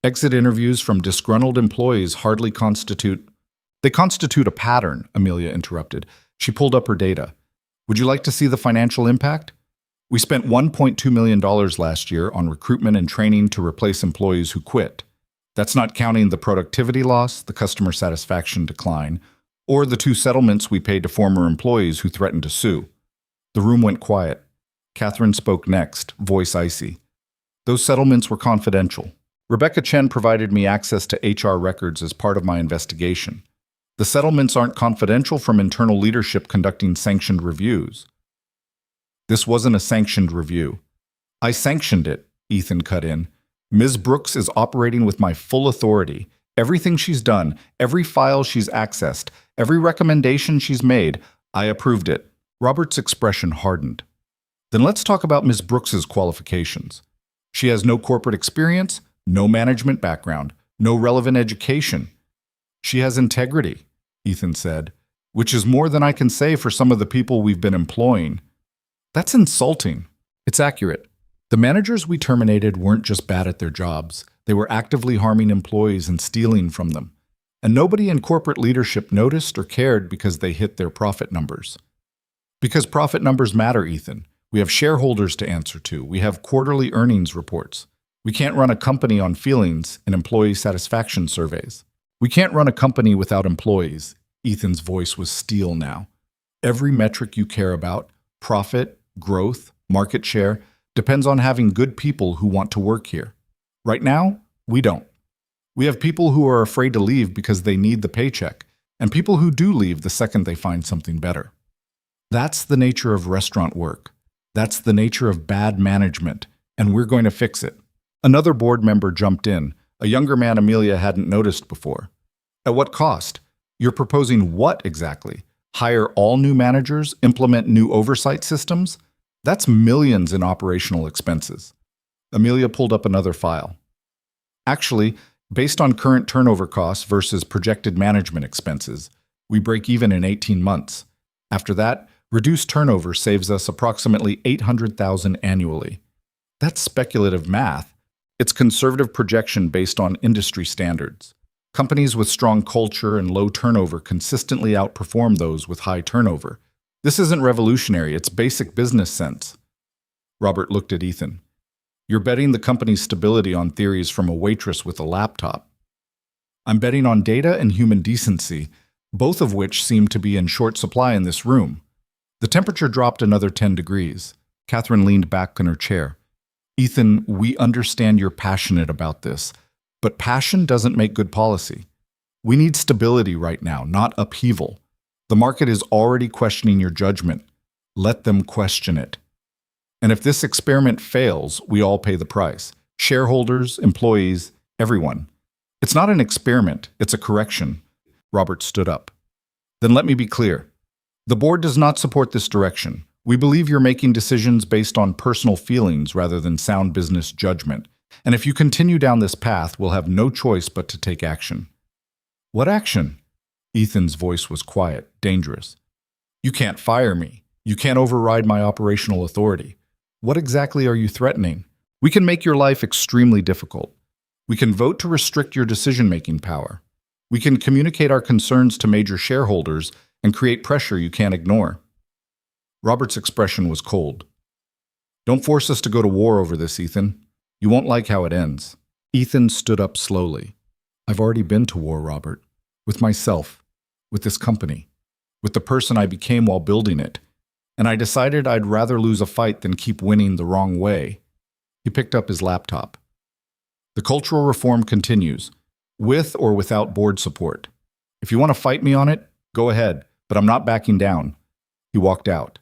"Exit interviews from disgruntled employees hardly constitute—" "They constitute a pattern," Amelia interrupted. She pulled up her data. "Would you like to see the financial impact? We spent $1.2 million last year on recruitment and training to replace employees who quit. That's not counting the productivity loss, the customer satisfaction decline, or the 2 settlements we paid to former employees who threatened to sue." The room went quiet. Catherine spoke next, voice icy. "Those settlements were confidential. Rebecca Chen provided me access to HR records as part of my investigation. The settlements aren't confidential from internal leadership conducting sanctioned reviews." "This wasn't a sanctioned review." "I sanctioned it," Ethan cut in. "Ms. Brooks is operating with my full authority. Everything she's done, every file she's accessed, every recommendation she's made, I approved it." Robert's expression hardened. "Then let's talk about Ms. Brooks's qualifications. She has no corporate experience, no management background, no relevant education. She has integrity," Ethan said, "which is more than I can say for some of the people we've been employing." "That's insulting." "It's accurate. The managers we terminated weren't just bad at their jobs. They were actively harming employees and stealing from them. And nobody in corporate leadership noticed or cared because they hit their profit numbers." "Because profit numbers matter, Ethan. We have shareholders to answer to. We have quarterly earnings reports. We can't run a company on feelings and employee satisfaction surveys." "We can't run a company without employees." Ethan's voice was steel now. "Every metric you care about, profit, growth, market share, depends on having good people who want to work here. Right now, we don't. We have people who are afraid to leave because they need the paycheck, and people who do leave the second they find something better. That's the nature of restaurant work. That's the nature of bad management, and we're going to fix it." Another board member jumped in, a younger man Amelia hadn't noticed before. "At what cost? You're proposing what exactly? Hire all new managers, implement new oversight systems? That's millions in operational expenses." Amelia pulled up another file. "Actually, based on current turnover costs versus projected management expenses, we break even in 18 months. After that, reduced turnover saves us approximately $800,000 annually. That's speculative math. It's conservative projection based on industry standards. Companies with strong culture and low turnover consistently outperform those with high turnover. This isn't revolutionary, it's basic business sense." Robert looked at Ethan. "You're betting the company's stability on theories from a waitress with a laptop." "I'm betting on data and human decency. both of which seemed to be in short supply in this room. The temperature dropped another 10 degrees. Catherine leaned back in her chair. Ethan, we understand you're passionate about this, but passion doesn't make good policy. We need stability right now, not upheaval. The market is already questioning your judgment. Let them question it. And if this experiment fails, we all pay the price. Shareholders, employees, everyone. It's not an experiment, it's a correction. Robert stood up. Then let me be clear. The board does not support this direction. We believe you're making decisions based on personal feelings rather than sound business judgment. And if you continue down this path, we'll have no choice but to take action. What action? Ethan's voice was quiet, dangerous. You can't fire me. You can't override my operational authority. What exactly are you threatening? We can make your life extremely difficult. We can vote to restrict your decision-making power. We can communicate our concerns to major shareholders and create pressure you can't ignore. Robert's expression was cold. Don't force us to go to war over this, Ethan. You won't like how it ends. Ethan stood up slowly. I've already been to war, Robert. With myself. With this company. With the person I became while building it. And I decided I'd rather lose a fight than keep winning the wrong way. He picked up his laptop. The cultural reform continues, with or without board support. If you want to fight me on it, go ahead, but I'm not backing down. He walked out.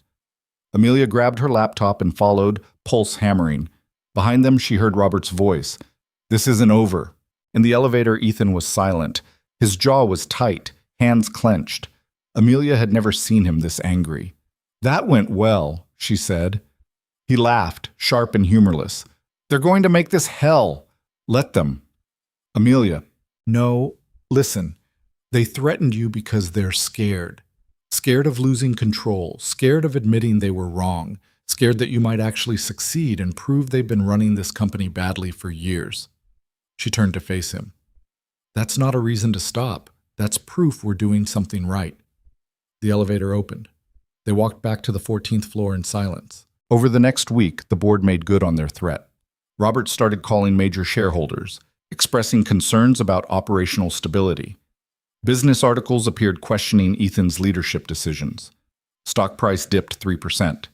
Amelia grabbed her laptop and followed, pulse hammering. Behind them, she heard Robert's voice. This isn't over. In the elevator, Ethan was silent. His jaw was tight, hands clenched. Amelia had never seen him this angry. That went well, she said. He laughed, sharp and humorless. They're going to make this hell. Let them. Amelia. No, listen. They threatened you because they're scared. Scared of losing control, scared of admitting they were wrong, scared that you might actually succeed and prove they've been running this company badly for years. She turned to face him. That's not a reason to stop. That's proof we're doing something right. The elevator opened. They walked back to the 14th floor in silence. Over the next week, the board made good on their threat. Robert started calling major shareholders, expressing concerns about operational stability. Business articles appeared questioning Ethan's leadership decisions. Stock price dipped 3%.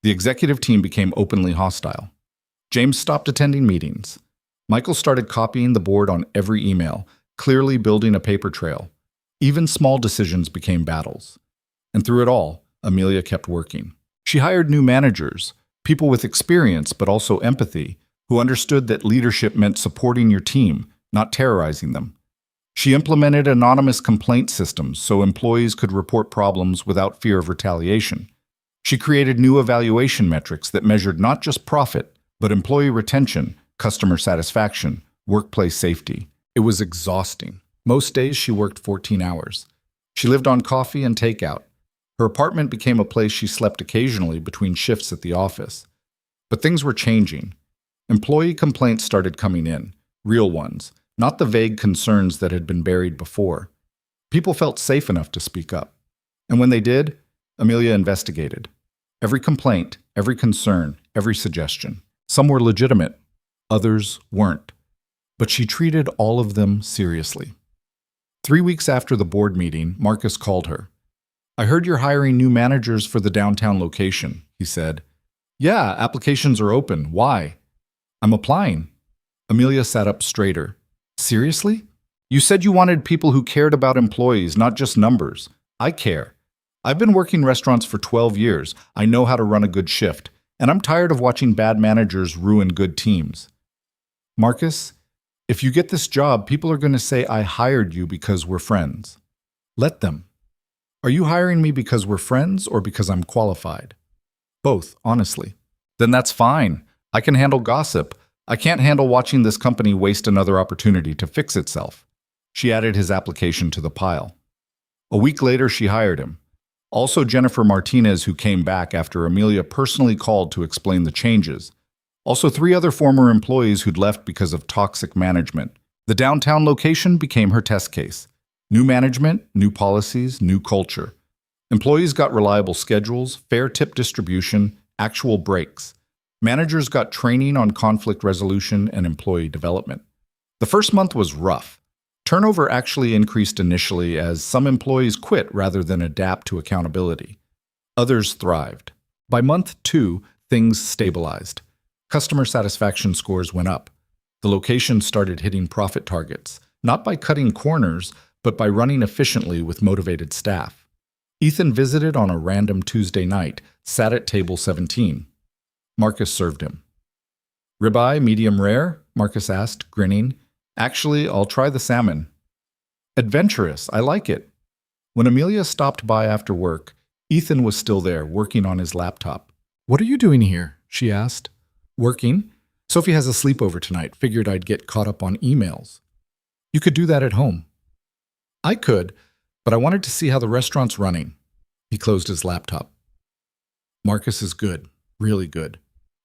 The executive team became openly hostile. James stopped attending meetings. Michael started copying the board on every email, clearly building a paper trail. Even small decisions became battles. And through it all, Amelia kept working. She hired new managers, people with experience but also empathy, who understood that leadership meant supporting your team, not terrorizing them. She implemented anonymous complaint systems so employees could report problems without fear of retaliation. She created new evaluation metrics that measured not just profit, but employee retention, customer satisfaction, workplace safety. It was exhausting. Most days she worked 14 hours. She lived on coffee and takeout. Her apartment became a place she slept occasionally between shifts at the office. But things were changing. Employee complaints started coming in, real ones, not the vague concerns that had been buried before. People felt safe enough to speak up. And when they did, Amelia investigated. Every complaint, every concern, every suggestion. Some were legitimate, others weren't. But she treated all of them seriously. 3 weeks after the board meeting, Marcus called her. I heard you're hiring new managers for the downtown location, he said. Yeah, applications are open. Why? I'm applying. Amelia sat up straighter. Seriously? You said you wanted people who cared about employees, not just numbers. I care. I've been working restaurants for 12 years. I know how to run a good shift, and I'm tired of watching bad managers ruin good teams. Marcus, if you get this job, people are going to say I hired you because we're friends. Let them. Are you hiring me because we're friends or because I'm qualified? Both, honestly. Then that's fine. I can handle gossip. I can't handle watching this company waste another opportunity to fix itself. She added his application to the pile. A week later, she hired him. Also Jennifer Martinez, who came back after Amelia personally called to explain the changes. Also 3 other former employees who'd left because of toxic management. The downtown location became her test case. New management, new policies, new culture. Employees got reliable schedules, fair tip distribution, actual breaks. Managers got training on conflict resolution and employee development. The first month was rough. Turnover actually increased initially as some employees quit rather than adapt to accountability. Others thrived. By month 2, things stabilized. Customer satisfaction scores went up. The location started hitting profit targets, not by cutting corners, but by running efficiently with motivated staff. Ethan visited on a random Tuesday night, sat at table 17. Marcus served him. "Ribeye, medium rare?" Marcus asked, grinning. "Actually, I'll try the salmon." "Adventurous, I like it." When Amelia stopped by after work, Ethan was still there, working on his laptop. "What are you doing here?" she asked. "Working. Sophie has a sleepover tonight. Figured I'd get caught up on emails." "You could do that at home." "I could, but I wanted to see how the restaurant's running." He closed his laptop. Marcus is good, really good.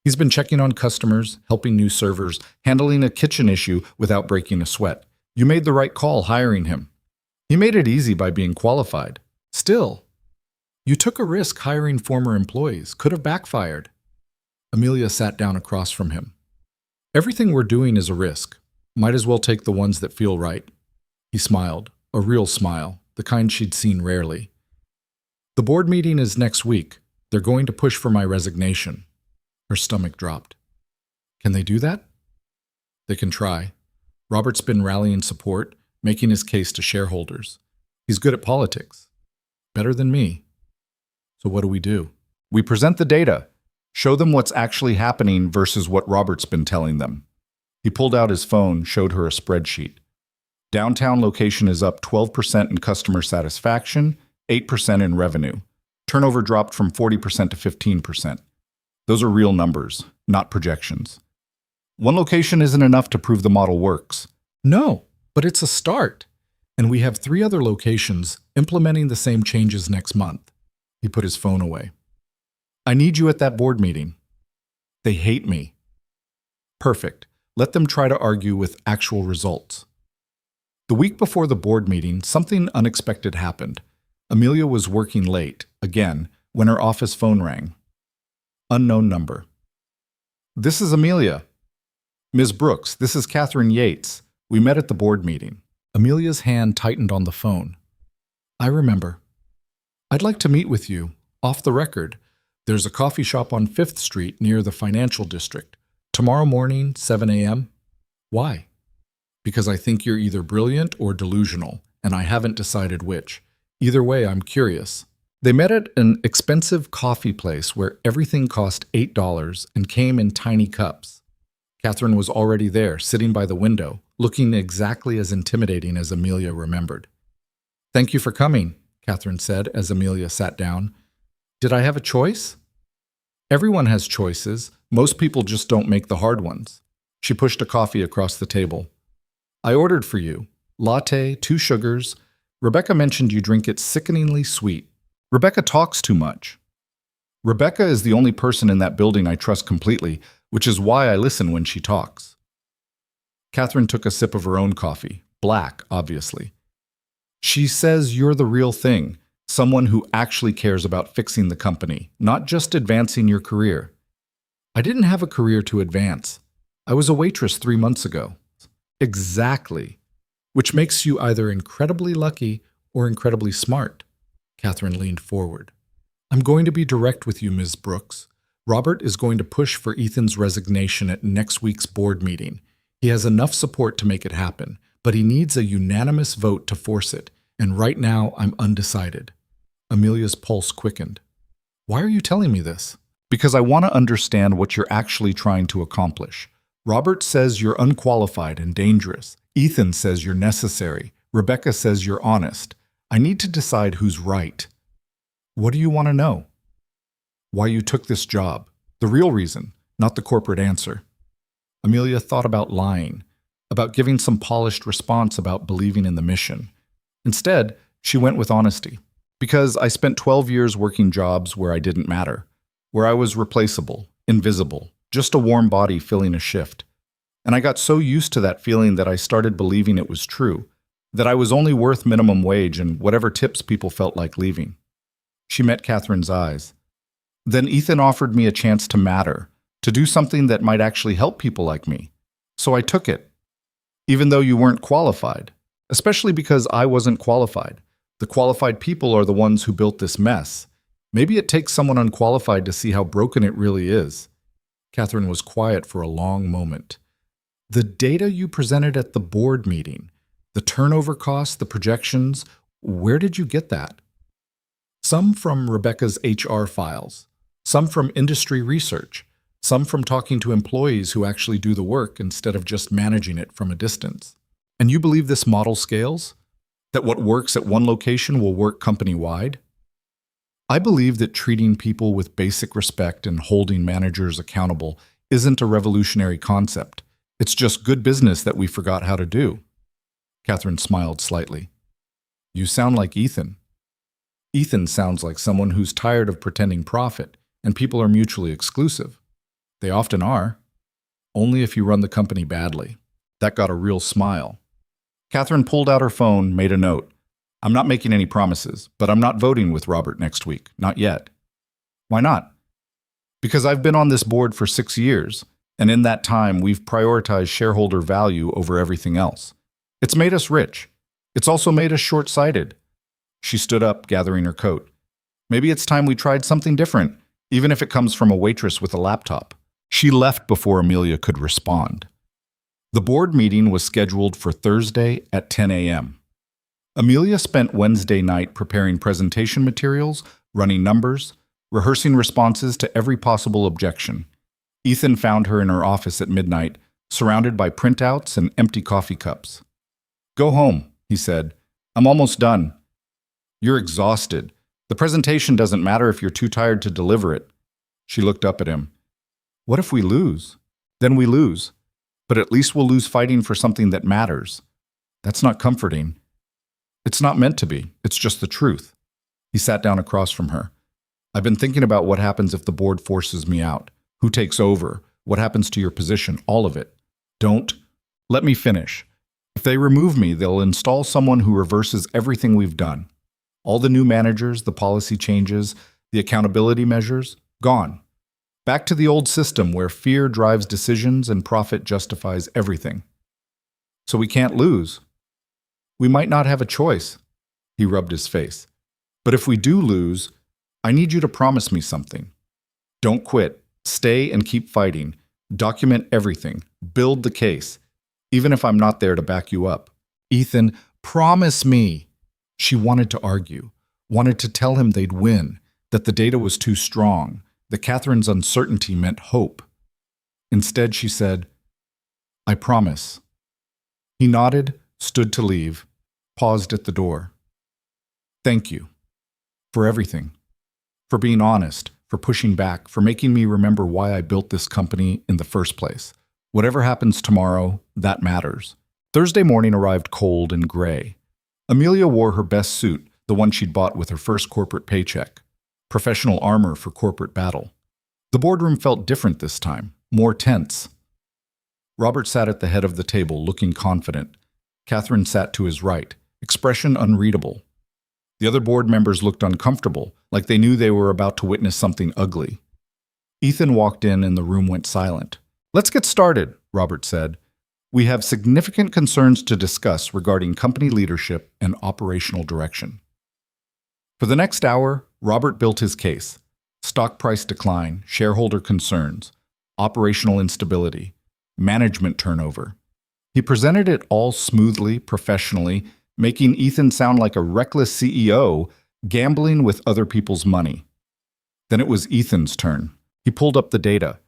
He's been checking on customers, helping new servers, handling a kitchen issue without breaking a sweat. You made the right call hiring him. He made it easy by being qualified. Still, you took a risk hiring former employees. Could have backfired. Amelia sat down across from him. "Everything we're doing is a risk. Might as well take the ones that feel right." He smiled, a real smile, the kind she'd seen rarely. "The board meeting is next week. They're going to push for my resignation." Her stomach dropped. "Can they do that?" "They can try. Robert's been rallying support, making his case to shareholders. He's good at politics. Better than me. So what do? We present the data. Show them what's actually happening versus what Robert's been telling them." He pulled out his phone, showed her a spreadsheet. Downtown location is up 12% in customer satisfaction, 8% in revenue. Turnover dropped from 40% to 15%. Those are real numbers, not projections. One location isn't enough to prove the model works. No, but it's a start. And we have 3 other locations implementing the same changes next month. He put his phone away. "I need you at that board meeting." "They hate me." "Perfect. Let them try to argue with actual results." The week before the board meeting, something unexpected happened. Amelia was working late, again, when her office phone rang. Unknown number. "This is Amelia." "Ms. Brooks, this is Catherine Yates. We met at the board meeting." Amelia's hand tightened on the phone. "I remember. I'd like to meet with you, off the record. There's a coffee shop on 5th Street near the financial district. Tomorrow morning, 7 a.m. "Why?" "Because I think you're either brilliant or delusional, and I haven't decided which. Either way, I'm curious." They met at an expensive coffee place where everything cost $8 and came in tiny cups. Catherine was already there, sitting by the window, looking exactly as intimidating as Amelia remembered. "Thank you for coming," Catherine said as Amelia sat down. "Did I have a choice?" "Everyone has choices. Most people just don't make the hard ones." She pushed a coffee across the table. "I ordered for you. Latte, 2 sugars. Rebecca mentioned you drink it sickeningly sweet. Rebecca talks too much." "Rebecca is the only person in that building I trust completely, which is why I listen when she talks." Catherine took a sip of her own coffee, black, obviously. "She says you're the real thing, someone who actually cares about fixing the company, not just advancing your career." "I didn't have a career to advance. I was a waitress 3 months ago." "Exactly. Which makes you either incredibly lucky or incredibly smart." Catherine leaned forward. "I'm going to be direct with you, Ms. Brooks. Robert is going to push for Ethan's resignation at next week's board meeting. He has enough support to make it happen, but he needs a unanimous vote to force it, and right now I'm undecided." Amelia's pulse quickened. "Why are you telling me this?" "Because I want to understand what you're actually trying to accomplish. Robert says you're unqualified and dangerous. Ethan says you're necessary. Rebecca says you're honest. I need to decide who's right." "What do you want to know?" "Why you took this job. The real reason, not the corporate answer." Amelia thought about lying, about giving some polished response about believing in the mission. Instead, she went with honesty. "Because I spent 12 years working jobs where I didn't matter, where I was replaceable, invisible, just a warm body filling a shift. And I got so used to that feeling that I started believing it was true, that I was only worth minimum wage and whatever tips people felt like leaving." She met Catherine's eyes. "Then Ethan offered me a chance to matter, to do something that might actually help people like me. So I took it. Even though you weren't qualified. especially because I wasn't qualified. The qualified people are the ones who built this mess. Maybe it takes someone unqualified to see how broken it really is." Catherine was quiet for a long moment. "The data you presented at the board meeting, the turnover costs, the projections, where did you get that?" "Some from Rebecca's HR files, some from industry research, some from talking to employees who actually do the work instead of just managing it from a distance." "And you believe this model scales? That what works at one location will work company-wide?" "I believe that treating people with basic respect and holding managers accountable isn't a revolutionary concept. It's just good business that we forgot how to do." Catherine smiled slightly. "You sound like Ethan." "Ethan sounds like someone who's tired of pretending profit, and people are mutually exclusive." "They often are. Only if you run the company badly." That got a real smile. Catherine pulled out her phone, made a note. "I'm not making any promises, but I'm not voting with Robert next week. Not yet." "Why not?" "Because I've been on this board for 6 years, and in that time we've prioritized shareholder value over everything else. It's made us rich. It's also made us short-sighted." She stood up, gathering her coat. "Maybe it's time we tried something different, even if it comes from a waitress with a laptop." She left before Amelia could respond. The board meeting was scheduled for Thursday at 10 a.m. Amelia spent Wednesday night preparing presentation materials, running numbers, rehearsing responses to every possible objection. Ethan found her in her office at midnight, surrounded by printouts and empty coffee cups. "Go home," he said. "I'm almost done." "You're exhausted. The presentation doesn't matter if you're too tired to deliver it." She looked up at him. "What if we lose?" "Then we lose. But at least we'll lose fighting for something that matters." "That's not comforting." "It's not meant to be. It's just the truth." He sat down across from her. "I've been thinking about what happens if the board forces me out. Who takes over? What happens to your position? All of it." "Don't. Let me finish. If they remove me, they'll install someone who reverses everything we've done. All the new managers, the policy changes, the accountability measures, gone. Back to the old system where fear drives decisions and profit justifies everything. So we can't lose. We might not have a choice." He rubbed his face. "But if we do lose, I need you to promise me something. Don't quit. Stay and keep fighting. Document everything. Build the case. Even if I'm not there to back you up." "Ethan, promise me." She wanted to argue, wanted to tell him they'd win, that the data was too strong, that Catherine's uncertainty meant hope. Instead, she said, "I promise." He nodded, stood to leave, paused at the door. "Thank you. For everything. For being honest, for pushing back, for making me remember why I built this company in the first place. Whatever happens tomorrow, that matters." Thursday morning arrived cold and gray. Amelia wore her best suit, the one she'd bought with her first corporate paycheck. Professional armor for corporate battle. The boardroom felt different this time, more tense. Robert sat at the head of the table, looking confident. Catherine sat to his right, expression unreadable. The other board members looked uncomfortable, like they knew they were about to witness something ugly. Ethan walked in and the room went silent. "Let's get started," Robert said. "We have significant concerns to discuss regarding company leadership and operational direction." For the next hour, Robert built his case. Stock price decline, shareholder concerns, operational instability, management turnover. He presented it all smoothly, professionally, making Ethan sound like a reckless CEO gambling with other people's money. Then it was Ethan's turn. He pulled up the data.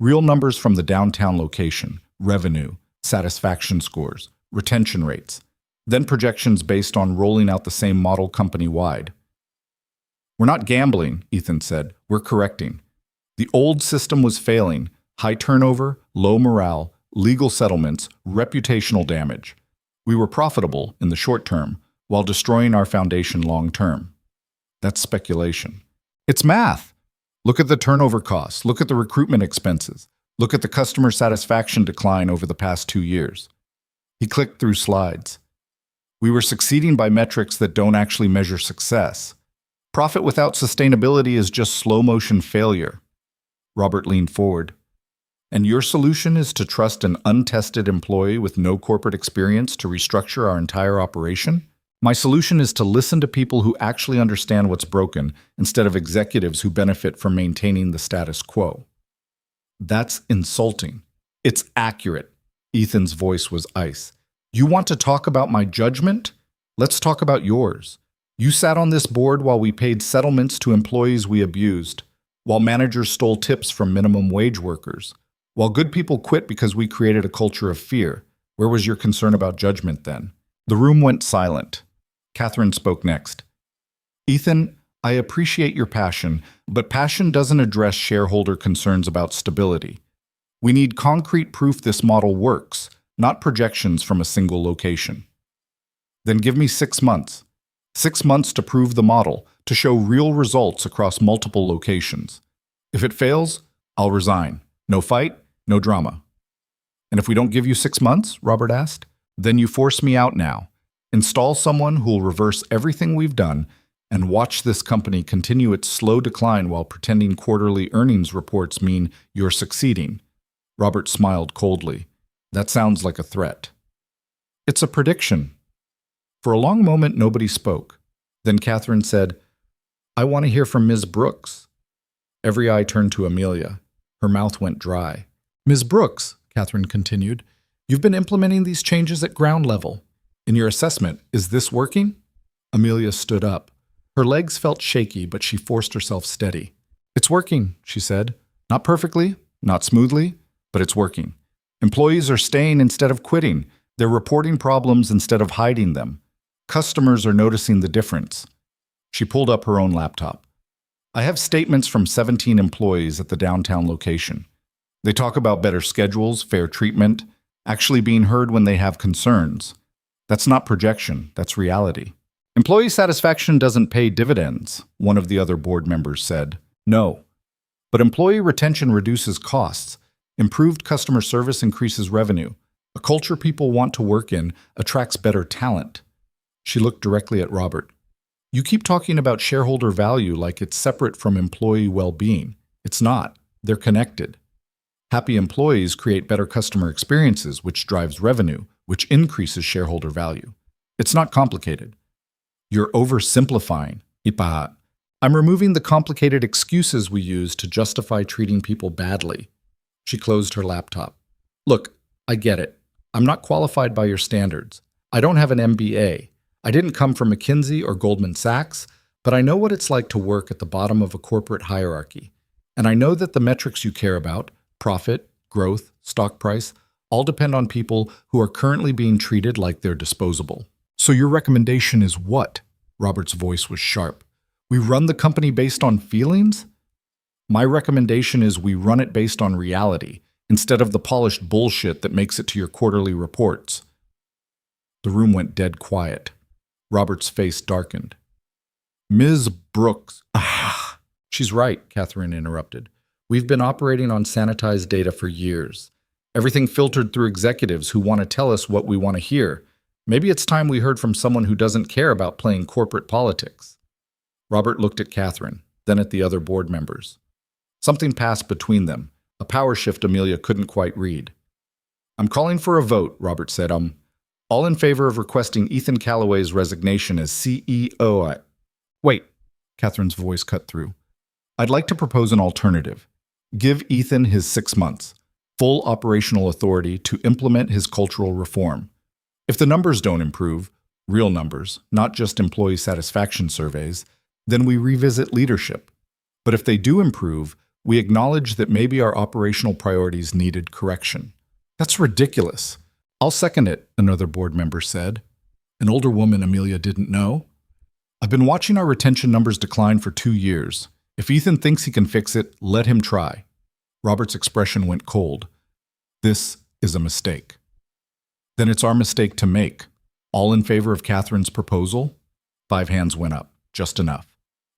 Real numbers from the downtown location, revenue, satisfaction scores, retention rates, then projections based on rolling out the same model company-wide. "We're not gambling," Ethan said. "We're correcting. The old system was failing. High turnover, low morale, legal settlements, reputational damage. We were profitable in the short term while destroying our foundation long term." That's speculation. It's math. Look at the turnover costs. Look at the recruitment expenses. Look at the customer satisfaction decline over the past 2 years. He clicked through slides. We were succeeding by metrics that don't actually measure success. Profit without sustainability is just slow-motion failure. Robert leaned forward. And your solution is to trust an untested employee with no corporate experience to restructure our entire operation? My solution is to listen to people who actually understand what's broken instead of executives who benefit from maintaining the status quo. That's insulting. It's accurate. Ethan's voice was ice. You want to talk about my judgment? Let's talk about yours. You sat on this board while we paid settlements to employees we abused, while managers stole tips from minimum wage workers, while good people quit because we created a culture of fear. Where was your concern about judgment then? The room went silent. Catherine spoke next. Ethan, I appreciate your passion, but passion doesn't address shareholder concerns about stability. We need concrete proof this model works, not projections from a single location. Then give me 6 months. 6 months to prove the model, to show real results across multiple locations. If it fails, I'll resign. No fight, no drama. And if we don't give you 6 months, Robert asked, then you force me out now. Install someone who'll reverse everything we've done and watch this company continue its slow decline while pretending quarterly earnings reports mean you're succeeding. Robert smiled coldly. That sounds like a threat. It's a prediction. For a long moment, nobody spoke. Then Catherine said, I want to hear from Ms. Brooks. Every eye turned to Amelia. Her mouth went dry. Ms. Brooks, Catherine continued, you've been implementing these changes at ground level. In your assessment, is this working? Amelia stood up. Her legs felt shaky, but she forced herself steady. It's working, she said. Not perfectly, not smoothly, but it's working. Employees are staying instead of quitting. They're reporting problems instead of hiding them. Customers are noticing the difference. She pulled up her own laptop. I have statements from 17 employees at the downtown location. They talk about better schedules, fair treatment, actually being heard when they have concerns. That's not projection, that's reality. Employee satisfaction doesn't pay dividends, one of the other board members said. No. But employee retention reduces costs. Improved customer service increases revenue. A culture people want to work in attracts better talent. She looked directly at Robert. You keep talking about shareholder value like it's separate from employee well-being. It's not. They're connected. Happy employees create better customer experiences, which drives revenue, which increases shareholder value. It's not complicated. You're oversimplifying. Ipahat. I'm removing the complicated excuses we use to justify treating people badly. She closed her laptop. Look, I get it. I'm not qualified by your standards. I don't have an MBA. I didn't come from McKinsey or Goldman Sachs, but I know what it's like to work at the bottom of a corporate hierarchy. And I know that the metrics you care about, profit, growth, stock price, all depend on people who are currently being treated like they're disposable. So your recommendation is what? Robert's voice was sharp. We run the company based on feelings? My recommendation is we run it based on reality, instead of the polished bullshit that makes it to your quarterly reports. The room went dead quiet. Robert's face darkened. Ms. Brooks. Ah, she's right, Catherine interrupted. We've been operating on sanitized data for years. Everything filtered through executives who want to tell us what we want to hear. Maybe it's time we heard from someone who doesn't care about playing corporate politics. Robert looked at Catherine, then at the other board members. Something passed between them, a power shift Amelia couldn't quite read. I'm calling for a vote, Robert said. All in favor of requesting Ethan Callaway's resignation as CEO. Wait, Catherine's voice cut through. I'd like to propose an alternative. Give Ethan his 6 months, full operational authority to implement his cultural reform. If the numbers don't improve, real numbers, not just employee satisfaction surveys, then we revisit leadership. But if they do improve, we acknowledge that maybe our operational priorities needed correction. That's ridiculous. I'll second it, another board member said. An older woman Amelia didn't know. I've been watching our retention numbers decline for 2 years. If Ethan thinks he can fix it, let him try. Robert's expression went cold. This is a mistake. Then it's our mistake to make. All in favor of Catherine's proposal? 5 hands went up, just enough.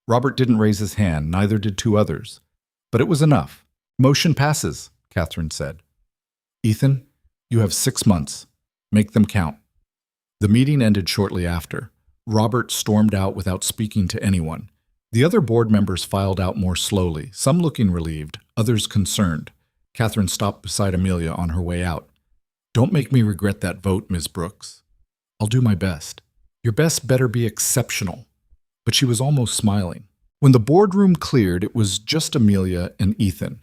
Robert didn't raise his hand, neither did 2 others. But it was enough. Motion passes, Catherine said. Ethan, you have 6 months. Make them count. The meeting ended shortly after. Robert stormed out without speaking to anyone. The other board members filed out more slowly, some looking relieved, others concerned. Catherine stopped beside Amelia on her way out. Don't make me regret that vote, Ms. Brooks. I'll do my best. Your best better be exceptional. But she was almost smiling. When the boardroom cleared, it was just Amelia and Ethan.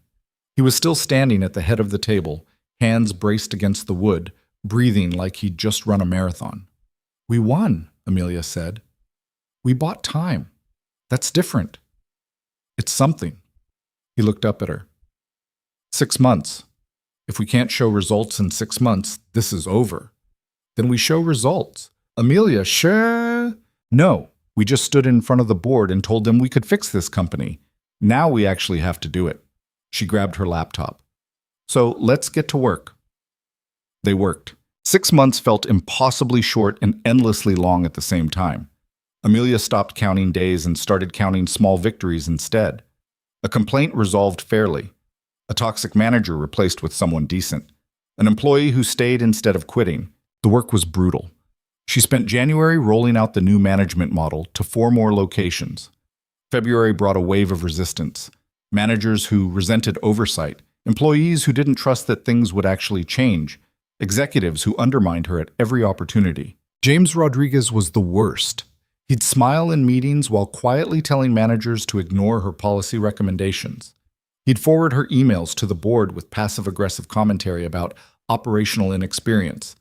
He was still standing at the head of the table, hands braced against the wood, breathing like he'd just run a marathon. We won, Amelia said. We bought time. That's different. It's something. He looked up at her. 6 months. If we can't show results in 6 months, this is over. Then we show results. Amelia, sure? No, we just stood in front of the board and told them we could fix this company. Now we actually have to do it. She grabbed her laptop. So let's get to work. They worked. 6 months felt impossibly short and endlessly long at the same time. Amelia stopped counting days and started counting small victories instead. A complaint resolved fairly. A toxic manager replaced with someone decent. An employee who stayed instead of quitting. The work was brutal. She spent January rolling out the new management model to 4 more locations. February brought a wave of resistance. Managers who resented oversight, employees who didn't trust that things would actually change, executives who undermined her at every opportunity. James Rodriguez was the worst. He'd smile in meetings while quietly telling managers to ignore her policy recommendations. He'd forward her emails to the board with passive-aggressive commentary about operational inexperience.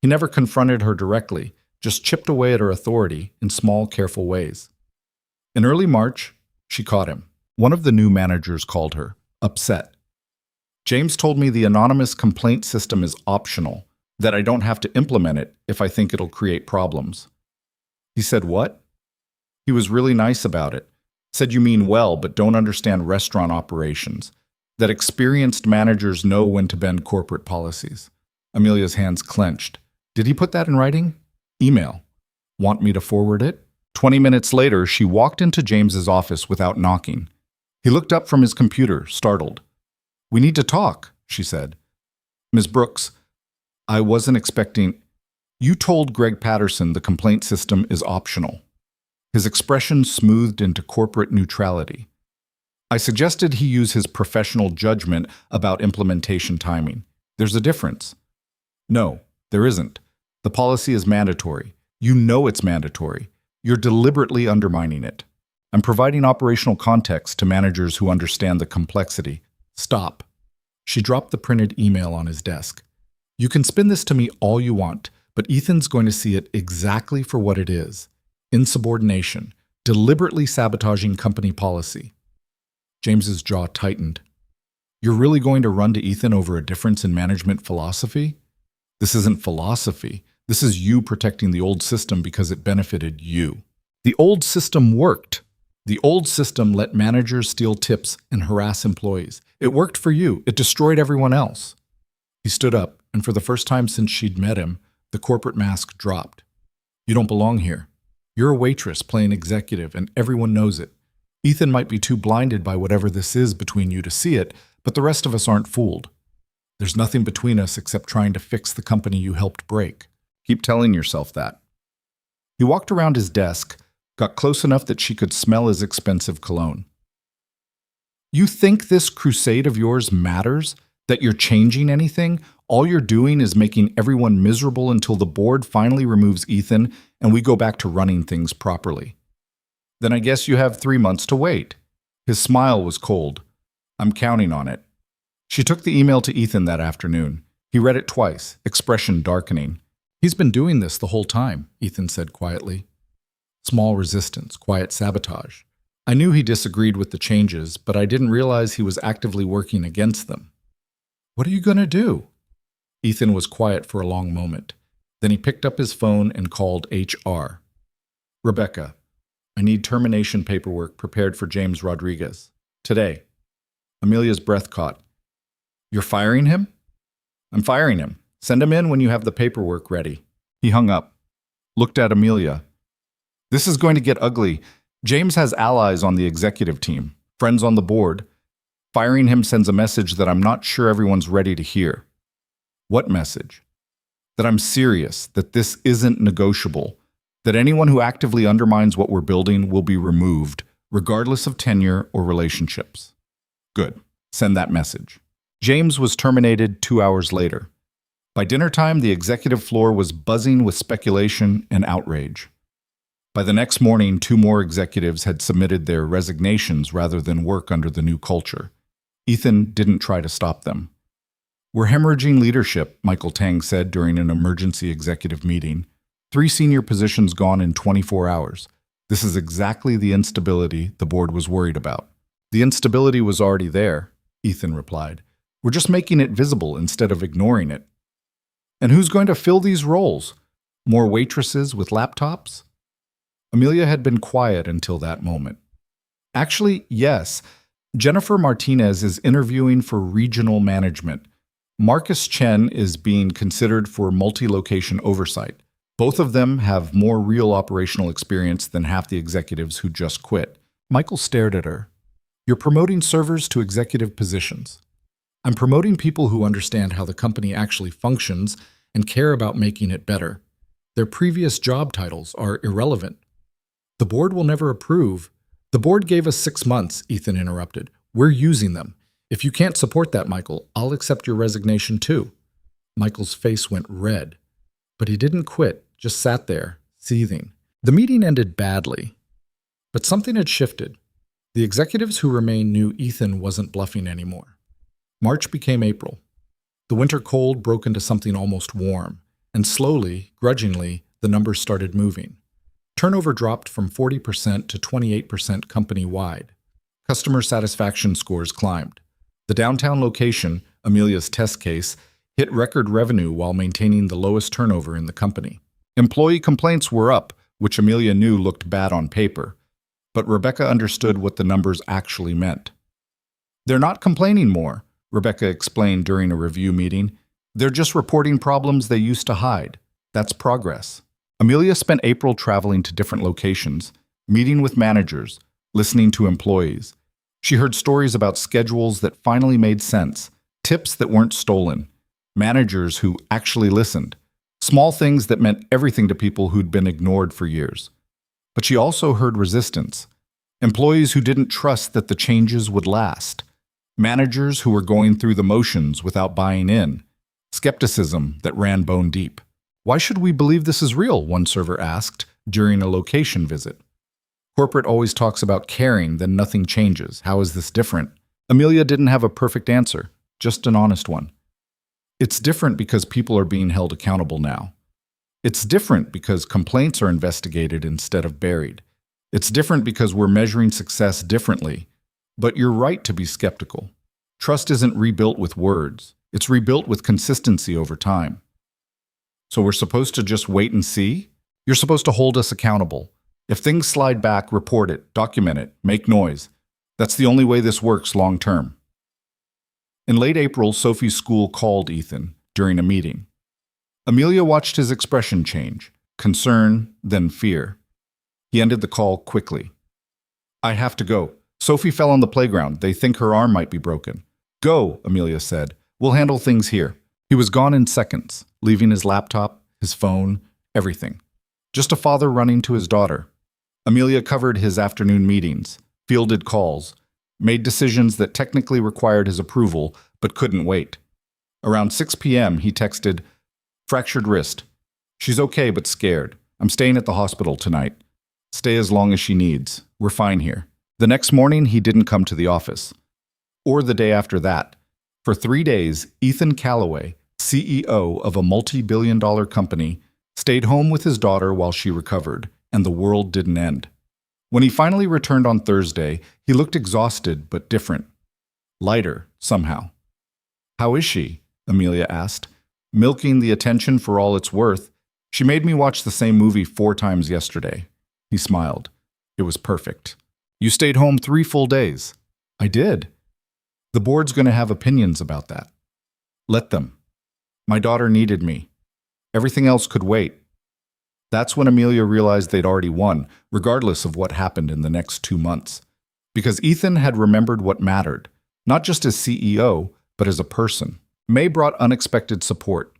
He never confronted her directly, just chipped away at her authority in small, careful ways. In early March, she caught him. One of the new managers called her, upset. James told me the anonymous complaint system is optional, that I don't have to implement it if I think it'll create problems. He said, what? He was really nice about it. Said you mean well, but don't understand restaurant operations. That experienced managers know when to bend corporate policies. Amelia's hands clenched. Did he put that in writing? Email. Want me to forward it? 20 minutes later, she walked into James's office without knocking. He looked up from his computer, startled. We need to talk, she said. Ms. Brooks, I wasn't expecting... You told Greg Patterson the complaint system is optional. His expression smoothed into corporate neutrality. I suggested he use his professional judgment about implementation timing. There's a difference. No, there isn't. The policy is mandatory. You know it's mandatory. You're deliberately undermining it. I'm providing operational context to managers who understand the complexity. Stop. She dropped the printed email on his desk. You can spin this to me all you want, but Ethan's going to see it exactly for what it is. Insubordination, deliberately sabotaging company policy. James's jaw tightened. You're really going to run to Ethan over a difference in management philosophy? This isn't philosophy. This is you protecting the old system because it benefited you. The old system worked. The old system let managers steal tips and harass employees. It worked for you. It destroyed everyone else. He stood up, and for the first time since she'd met him, the corporate mask dropped. You don't belong here. You're a waitress playing executive, and everyone knows it. Ethan might be too blinded by whatever this is between you to see it, but the rest of us aren't fooled. There's nothing between us except trying to fix the company you helped break. Keep telling yourself that. He walked around his desk, got close enough that she could smell his expensive cologne. You think this crusade of yours matters? That you're changing anything? All you're doing is making everyone miserable until the board finally removes Ethan and we go back to running things properly. Then I guess you have 3 months to wait. His smile was cold. I'm counting on it. She took the email to Ethan that afternoon. He read it twice, expression darkening. He's been doing this the whole time, Ethan said quietly. Small resistance, quiet sabotage. I knew he disagreed with the changes, but I didn't realize he was actively working against them. What are you going to do? Ethan was quiet for a long moment. Then he picked up his phone and called HR. Rebecca, I need termination paperwork prepared for James Rodriguez. Today. Amelia's breath caught. You're firing him? I'm firing him. Send him in when you have the paperwork ready. He hung up. Looked at Amelia. This is going to get ugly. James has allies on the executive team, friends on the board. Firing him sends a message that I'm not sure everyone's ready to hear. What message? That I'm serious, that this isn't negotiable, that anyone who actively undermines what we're building will be removed, regardless of tenure or relationships. Good. Send that message. James was terminated 2 hours later. By dinner time, the executive floor was buzzing with speculation and outrage. By the next morning, 2 more executives had submitted their resignations rather than work under the new culture. Ethan didn't try to stop them. "We're hemorrhaging leadership," Michael Tang said during an emergency executive meeting. 3 senior positions gone in 24 hours. This is exactly the instability the board was worried about. "The instability was already there," Ethan replied. "We're just making it visible instead of ignoring it." "And who's going to fill these roles? More waitresses with laptops?" Amelia had been quiet until that moment. "Actually, yes. Jennifer Martinez is interviewing for regional management. Marcus Chen is being considered for multi-location oversight. Both of them have more real operational experience than half the executives who just quit." Michael stared at her. "You're promoting servers to executive positions. I'm promoting people who understand how the company actually functions and care about making it better. Their previous job titles are irrelevant." "The board will never approve." "The board gave us 6 months," Ethan interrupted. "We're using them. If you can't support that, Michael, I'll accept your resignation too." Michael's face went red, but he didn't quit, just sat there, seething. The meeting ended badly, but something had shifted. The executives who remained knew Ethan wasn't bluffing anymore. March became April. The winter cold broke into something almost warm, and slowly, grudgingly, the numbers started moving. Turnover dropped from 40% to 28% company-wide. Customer satisfaction scores climbed. The downtown location, Amelia's test case, hit record revenue while maintaining the lowest turnover in the company. Employee complaints were up, which Amelia knew looked bad on paper, but Rebecca understood what the numbers actually meant. "They're not complaining more," Rebecca explained during a review meeting. "They're just reporting problems they used to hide. That's progress." Amelia spent April traveling to different locations, meeting with managers, listening to employees. She heard stories about schedules that finally made sense, tips that weren't stolen, managers who actually listened, small things that meant everything to people who'd been ignored for years. But she also heard resistance, employees who didn't trust that the changes would last, managers who were going through the motions without buying in, skepticism that ran bone deep. "Why should we believe this is real?" one server asked during a location visit. "Corporate always talks about caring, then nothing changes. How is this different?" Amelia didn't have a perfect answer, just an honest one. "It's different because people are being held accountable now. It's different because complaints are investigated instead of buried. It's different because we're measuring success differently. But you're right to be skeptical. Trust isn't rebuilt with words. It's rebuilt with consistency over time." "So we're supposed to just wait and see?" "You're supposed to hold us accountable. If things slide back, report it, document it, make noise. That's the only way this works long term." In late April, Sophie's school called Ethan during a meeting. Amelia watched his expression change, concern, then fear. He ended the call quickly. "I have to go. Sophie fell on the playground. They think her arm might be broken." "Go," Amelia said. "We'll handle things here." He was gone in seconds, leaving his laptop, his phone, everything. Just a father running to his daughter. Amelia covered his afternoon meetings, fielded calls, made decisions that technically required his approval but couldn't wait. Around 6 p.m., he texted, "Fractured wrist. She's okay but scared. I'm staying at the hospital tonight. Stay as long as she needs. We're fine here." The next morning, he didn't come to the office. Or the day after that. For 3 days, Ethan Callaway, CEO of a multi-billion-dollar company, stayed home with his daughter while she recovered, and the world didn't end. When he finally returned on Thursday, he looked exhausted but different. Lighter, somehow. "How is she?" Amelia asked, milking the attention for all it's worth. "She made me watch the same movie 4 times yesterday." He smiled. "It was perfect." "You stayed home 3 full days." "I did." "The board's going to have opinions about that." "Let them. My daughter needed me. Everything else could wait." That's when Amelia realized they'd already won, regardless of what happened in the next 2 months. Because Ethan had remembered what mattered, not just as CEO, but as a person. May brought unexpected support.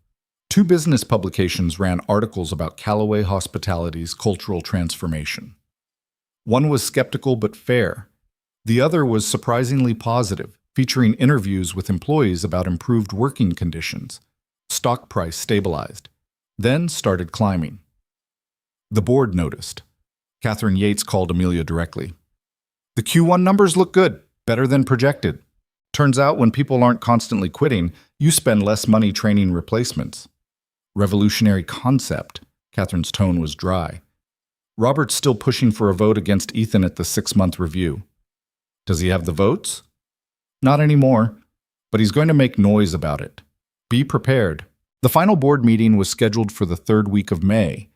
2 business publications ran articles about Callaway Hospitality's cultural transformation. One was skeptical but fair. The other was surprisingly positive, featuring interviews with employees about improved working conditions. Stock price stabilized, then started climbing. The board noticed. Catherine Yates called Amelia directly. The Q1 numbers look good, better than projected. Turns out when people aren't constantly quitting, you spend less money training replacements. Revolutionary concept. Catherine's tone was dry. Robert's still pushing for a vote against Ethan at the 6-month review. Does he have the votes? Not anymore, but he's going to make noise about it. Be prepared. The final board meeting was scheduled for the 3rd week of May.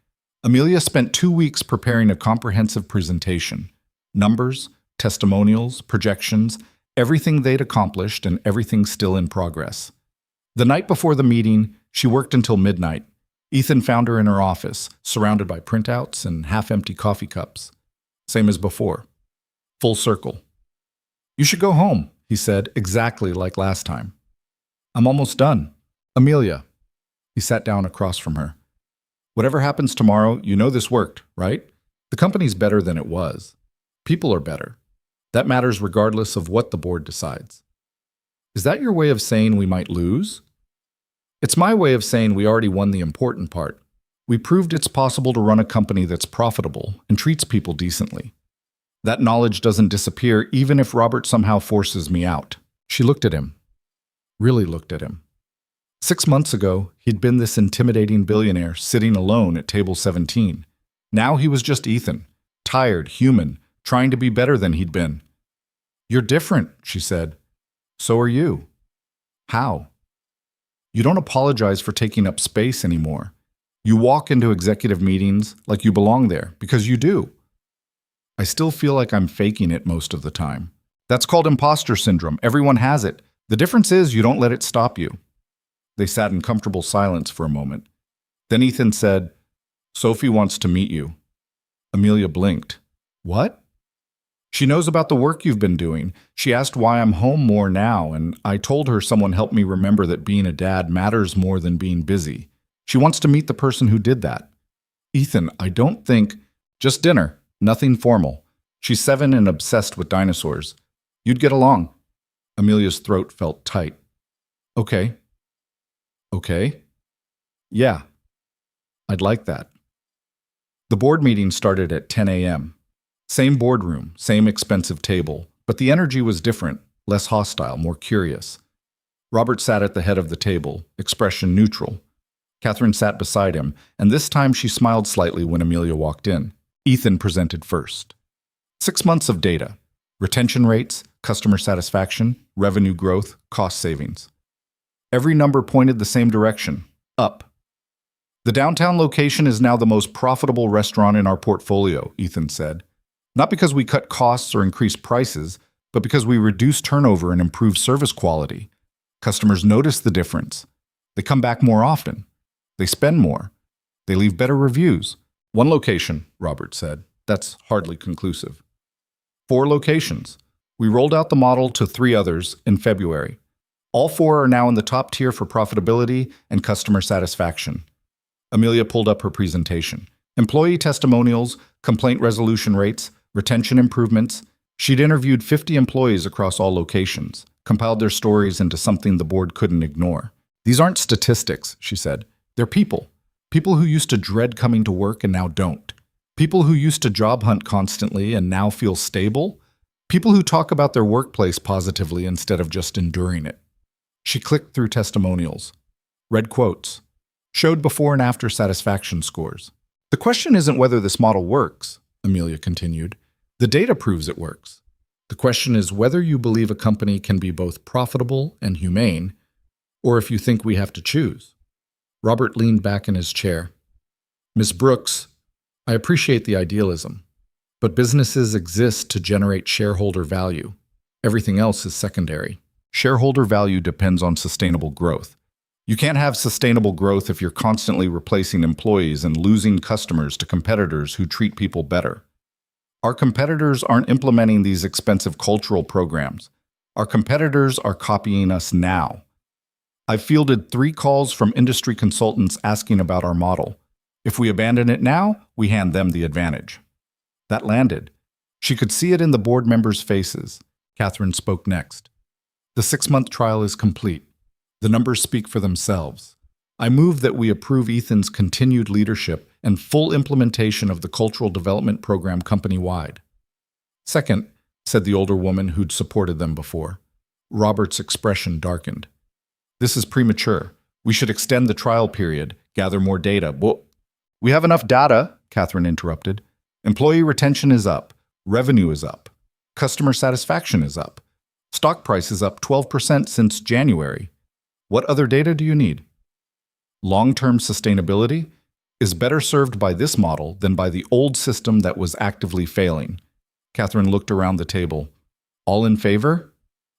Amelia spent 2 weeks preparing a comprehensive presentation. Numbers, testimonials, projections, everything they'd accomplished and everything still in progress. The night before the meeting, she worked until midnight. Ethan found her in her office, surrounded by printouts and half-empty coffee cups. Same as before. Full circle. You should go home, he said, exactly like last time. I'm almost done. Amelia. He sat down across from her. Whatever happens tomorrow, you know this worked, right? The company's better than it was. People are better. That matters regardless of what the board decides. Is that your way of saying we might lose? It's my way of saying we already won the important part. We proved it's possible to run a company that's profitable and treats people decently. That knowledge doesn't disappear even if Robert somehow forces me out. She looked at him. Really looked at him. 6 months ago, he'd been this intimidating billionaire sitting alone at table 17. Now he was just Ethan, tired, human, trying to be better than he'd been. You're different, she said. So are you. How? You don't apologize for taking up space anymore. You walk into executive meetings like you belong there, because you do. I still feel like I'm faking it most of the time. That's called imposter syndrome. Everyone has it. The difference is you don't let it stop you. They sat in comfortable silence for a moment. Then Ethan said, Sophie wants to meet you. Amelia blinked. What? She knows about the work you've been doing. She asked why I'm home more now, and I told her someone helped me remember that being a dad matters more than being busy. She wants to meet the person who did that. Ethan, I don't think... Just dinner. Nothing formal. She's 7 and obsessed with dinosaurs. You'd get along. Amelia's throat felt tight. Okay. Okay. Yeah. I'd like that. The board meeting started at 10 a.m. Same boardroom, same expensive table, but the energy was different, less hostile, more curious. Robert sat at the head of the table, expression neutral. Catherine sat beside him, and this time she smiled slightly when Amelia walked in. Ethan presented first. 6 months of data. Retention rates, customer satisfaction, revenue growth, cost savings. Every number pointed the same direction, up. The downtown location is now the most profitable restaurant in our portfolio, Ethan said. Not because we cut costs or increased prices, but because we reduced turnover and improved service quality. Customers notice the difference. They come back more often. They spend more. They leave better reviews. 1 location, Robert said. That's hardly conclusive. 4 locations. We rolled out the model to 3 others in February. All 4 are now in the top tier for profitability and customer satisfaction. Amelia pulled up her presentation. Employee testimonials, complaint resolution rates, retention improvements. She'd interviewed 50 employees across all locations, compiled their stories into something the board couldn't ignore. These aren't statistics, she said. They're people. People who used to dread coming to work and now don't. People who used to job hunt constantly and now feel stable. People who talk about their workplace positively instead of just enduring it. She clicked through testimonials, read quotes, showed before and after satisfaction scores. The question isn't whether this model works, Amelia continued. The data proves it works. The question is whether you believe a company can be both profitable and humane, or if you think we have to choose. Robert leaned back in his chair. Ms. Brooks, I appreciate the idealism, but businesses exist to generate shareholder value. Everything else is secondary. Shareholder value depends on sustainable growth. You can't have sustainable growth if you're constantly replacing employees and losing customers to competitors who treat people better. Our competitors aren't implementing these expensive cultural programs. Our competitors are copying us now. I've fielded 3 calls from industry consultants asking about our model. If we abandon it now, we hand them the advantage. That landed. She could see it in the board members' faces. Catherine spoke next. The 6-month trial is complete. The numbers speak for themselves. I move that we approve Ethan's continued leadership and full implementation of the cultural development program company-wide. Second, said the older woman who'd supported them before. Robert's expression darkened. This is premature. We should extend the trial period, gather more data. We have enough data, Catherine interrupted. Employee retention is up. Revenue is up. Customer satisfaction is up. Stock price is up 12% since January. What other data do you need? Long-term sustainability is better served by this model than by the old system that was actively failing. Catherine looked around the table. All in favor?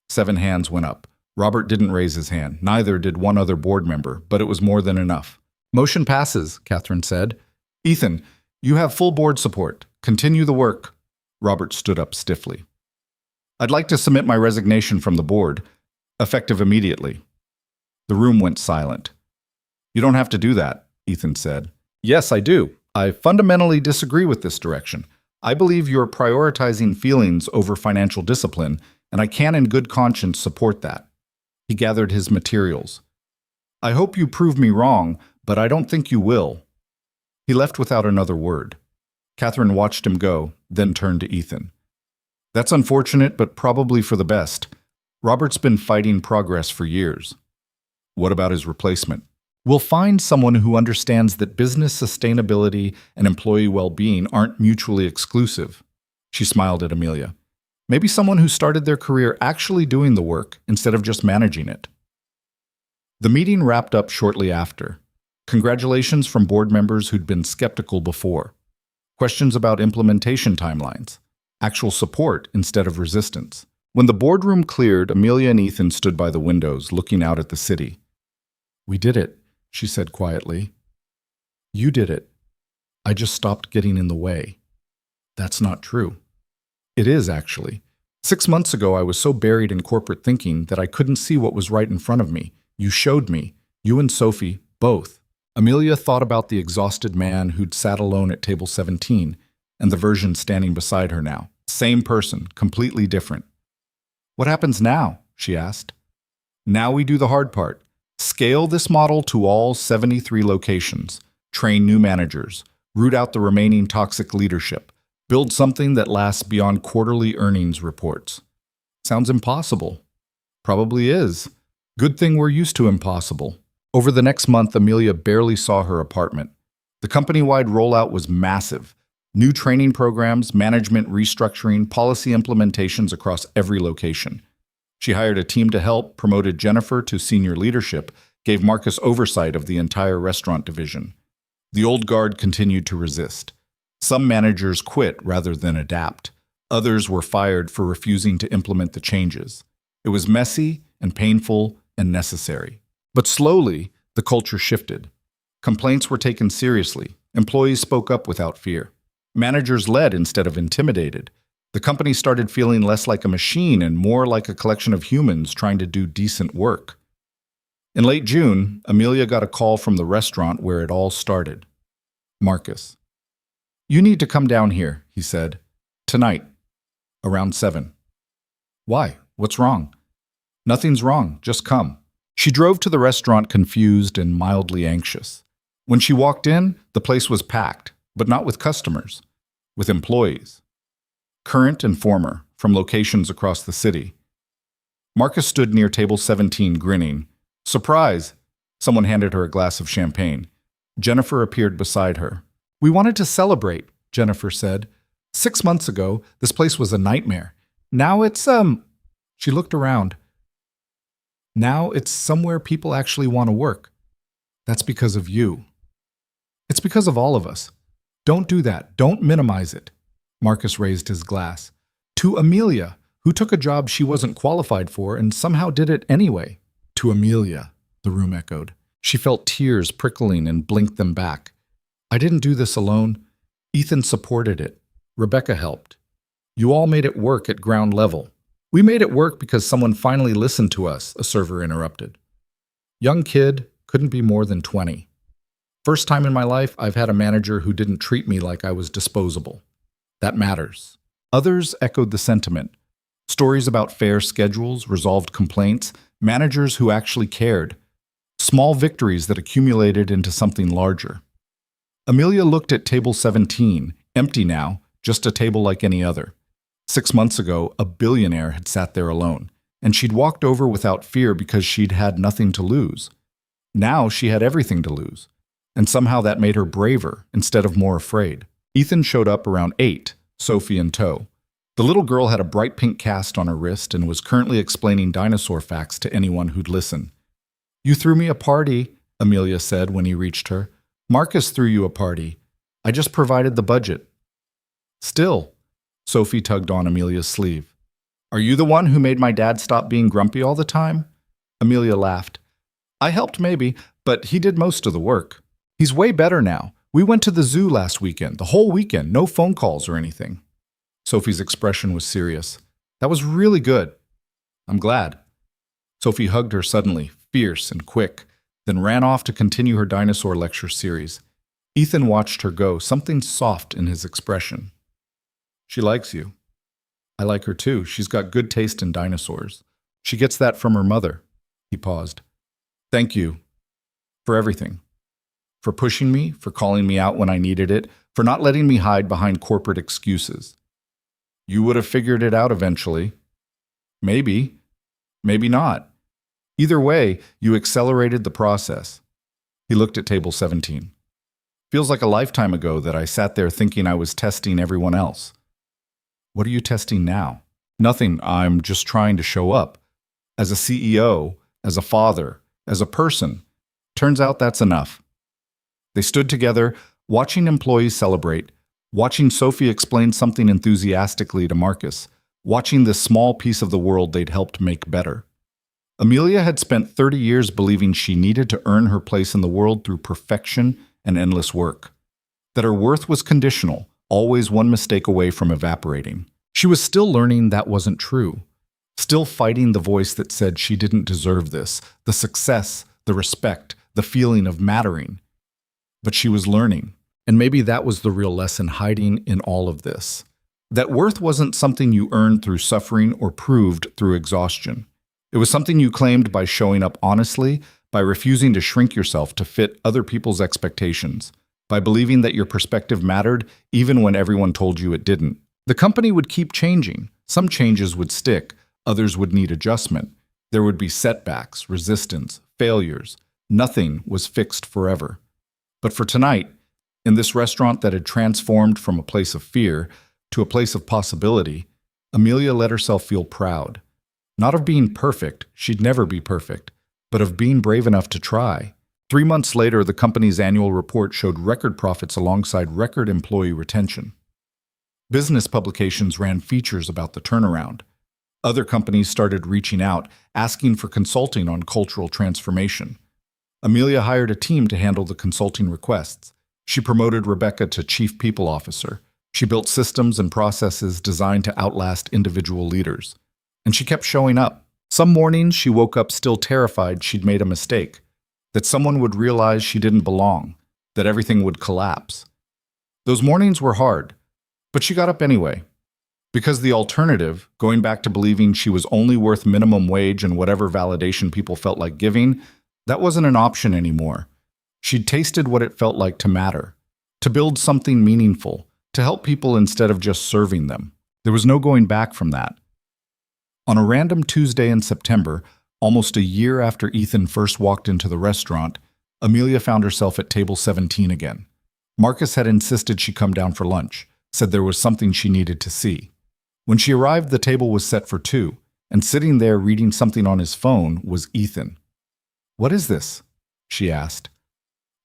7 hands went up. Robert didn't raise his hand. Neither did one other board member, but it was more than enough. Motion passes, Catherine said. Ethan, you have full board support. Continue the work. Robert stood up stiffly. I'd like to submit my resignation from the board, effective immediately. The room went silent. You don't have to do that, Ethan said. Yes, I do. I fundamentally disagree with this direction. I believe you're prioritizing feelings over financial discipline, and I can in good conscience support that. He gathered his materials. I hope you prove me wrong, but I don't think you will. He left without another word. Catherine watched him go, then turned to Ethan. That's unfortunate, but probably for the best. Robert's been fighting progress for years. What about his replacement? We'll find someone who understands that business sustainability and employee well-being aren't mutually exclusive. She smiled at Amelia. Maybe someone who started their career actually doing the work instead of just managing it. The meeting wrapped up shortly after. Congratulations from board members who'd been skeptical before. Questions about implementation timelines. Actual support instead of resistance. When the boardroom cleared, Amelia and Ethan stood by the windows, looking out at the city. We did it, she said quietly. You did it. I just stopped getting in the way. That's not true. It is, actually. 6 months ago, I was so buried in corporate thinking that I couldn't see what was right in front of me. You showed me. You and Sophie, both. Amelia thought about the exhausted man who'd sat alone at table 17 and the version standing beside her now. Same person, completely different. What happens now? She asked. Now we do the hard part. Scale this model to all 73 locations. Train new managers. Root out the remaining toxic leadership. Build something that lasts beyond quarterly earnings reports. Sounds impossible. Probably is. Good thing we're used to impossible. Over the next month, Amelia barely saw her apartment. The company-wide rollout was massive. New training programs, management restructuring, policy implementations across every location. She hired a team to help, promoted Jennifer to senior leadership, gave Marcus oversight of the entire restaurant division. The old guard continued to resist. Some managers quit rather than adapt. Others were fired for refusing to implement the changes. It was messy and painful and necessary. But slowly, the culture shifted. Complaints were taken seriously. Employees spoke up without fear. Managers led instead of intimidated. The company started feeling less like a machine and more like a collection of humans trying to do decent work. In late June, Amelia got a call from the restaurant where it all started. Marcus. You need to come down here, he said. Tonight. Around 7. Why? What's wrong? Nothing's wrong. Just come. She drove to the restaurant confused and mildly anxious. When she walked in, the place was packed, but not with customers, with employees. Current and former, from locations across the city. Marcus stood near table 17, grinning. Surprise! Someone handed her a glass of champagne. Jennifer appeared beside her. We wanted to celebrate, Jennifer said. 6 months ago, this place was a nightmare. Now it's, She looked around. Now it's somewhere people actually want to work. That's because of you. It's because of all of us. Don't do that. Don't minimize it. Marcus raised his glass. To Amelia, who took a job she wasn't qualified for and somehow did it anyway. To Amelia, the room echoed. She felt tears prickling and blinked them back. I didn't do this alone. Ethan supported it. Rebecca helped. You all made it work at ground level. We made it work because someone finally listened to us, a server interrupted. Young kid, couldn't be more than 20. First time in my life, I've had a manager who didn't treat me like I was disposable. That matters. Others echoed the sentiment. Stories about fair schedules, resolved complaints, managers who actually cared, small victories that accumulated into something larger. Amelia looked at table 17, empty now, just a table like any other. 6 months ago, a billionaire had sat there alone, and she'd walked over without fear because she'd had nothing to lose. Now she had everything to lose, and somehow that made her braver instead of more afraid. Ethan showed up around 8, Sophie in tow. The little girl had a bright pink cast on her wrist and was currently explaining dinosaur facts to anyone who'd listen. "You threw me a party," Amelia said when he reached her. "Marcus threw you a party. I just provided the budget." "Still," Sophie tugged on Amelia's sleeve. "Are you the one who made my dad stop being grumpy all the time?" Amelia laughed. "I helped maybe, but he did most of the work. He's way better now. We went to the zoo last weekend, the whole weekend, no phone calls or anything." Sophie's expression was serious. "That was really good." "I'm glad." Sophie hugged her suddenly, fierce and quick, then ran off to continue her dinosaur lecture series. Ethan watched her go, something soft in his expression. "She likes you." "I like her too. She's got good taste in dinosaurs. She gets that from her mother." He paused. "Thank you for everything. For pushing me, for calling me out when I needed it, for not letting me hide behind corporate excuses. You would have figured it out eventually. Maybe, maybe not. Either way, you accelerated the process." He looked at table 17. "Feels like a lifetime ago that I sat there thinking I was testing everyone else." "What are you testing now?" "Nothing. I'm just trying to show up. As a CEO, as a father, as a person. Turns out that's enough." They stood together, watching employees celebrate, watching Sophie explain something enthusiastically to Marcus, watching this small piece of the world they'd helped make better. Amelia had spent 30 years believing she needed to earn her place in the world through perfection and endless work. That her worth was conditional, always one mistake away from evaporating. She was still learning that wasn't true. Still fighting the voice that said she didn't deserve this, the success, the respect, the feeling of mattering. But she was learning. And maybe that was the real lesson hiding in all of this. That worth wasn't something you earned through suffering or proved through exhaustion. It was something you claimed by showing up honestly, by refusing to shrink yourself to fit other people's expectations, by believing that your perspective mattered even when everyone told you it didn't. The company would keep changing. Some changes would stick, others would need adjustment. There would be setbacks, resistance, failures. Nothing was fixed forever. But for tonight, in this restaurant that had transformed from a place of fear to a place of possibility, Amelia let herself feel proud. Not of being perfect, she'd never be perfect, but of being brave enough to try. 3 months later, the company's annual report showed record profits alongside record employee retention. Business publications ran features about the turnaround. Other companies started reaching out, asking for consulting on cultural transformation. Amelia hired a team to handle the consulting requests. She promoted Rebecca to Chief People Officer. She built systems and processes designed to outlast individual leaders. And she kept showing up. Some mornings she woke up still terrified she'd made a mistake, that someone would realize she didn't belong, that everything would collapse. Those mornings were hard, but she got up anyway. Because the alternative, going back to believing she was only worth minimum wage and whatever validation people felt like giving, that wasn't an option anymore. She'd tasted what it felt like to matter, to build something meaningful, to help people instead of just serving them. There was no going back from that. On a random Tuesday in September, almost a year after Ethan first walked into the restaurant, Amelia found herself at table 17 again. Marcus had insisted she come down for lunch, said there was something she needed to see. When she arrived, the table was set for 2, and sitting there reading something on his phone was Ethan. "What is this?" she asked.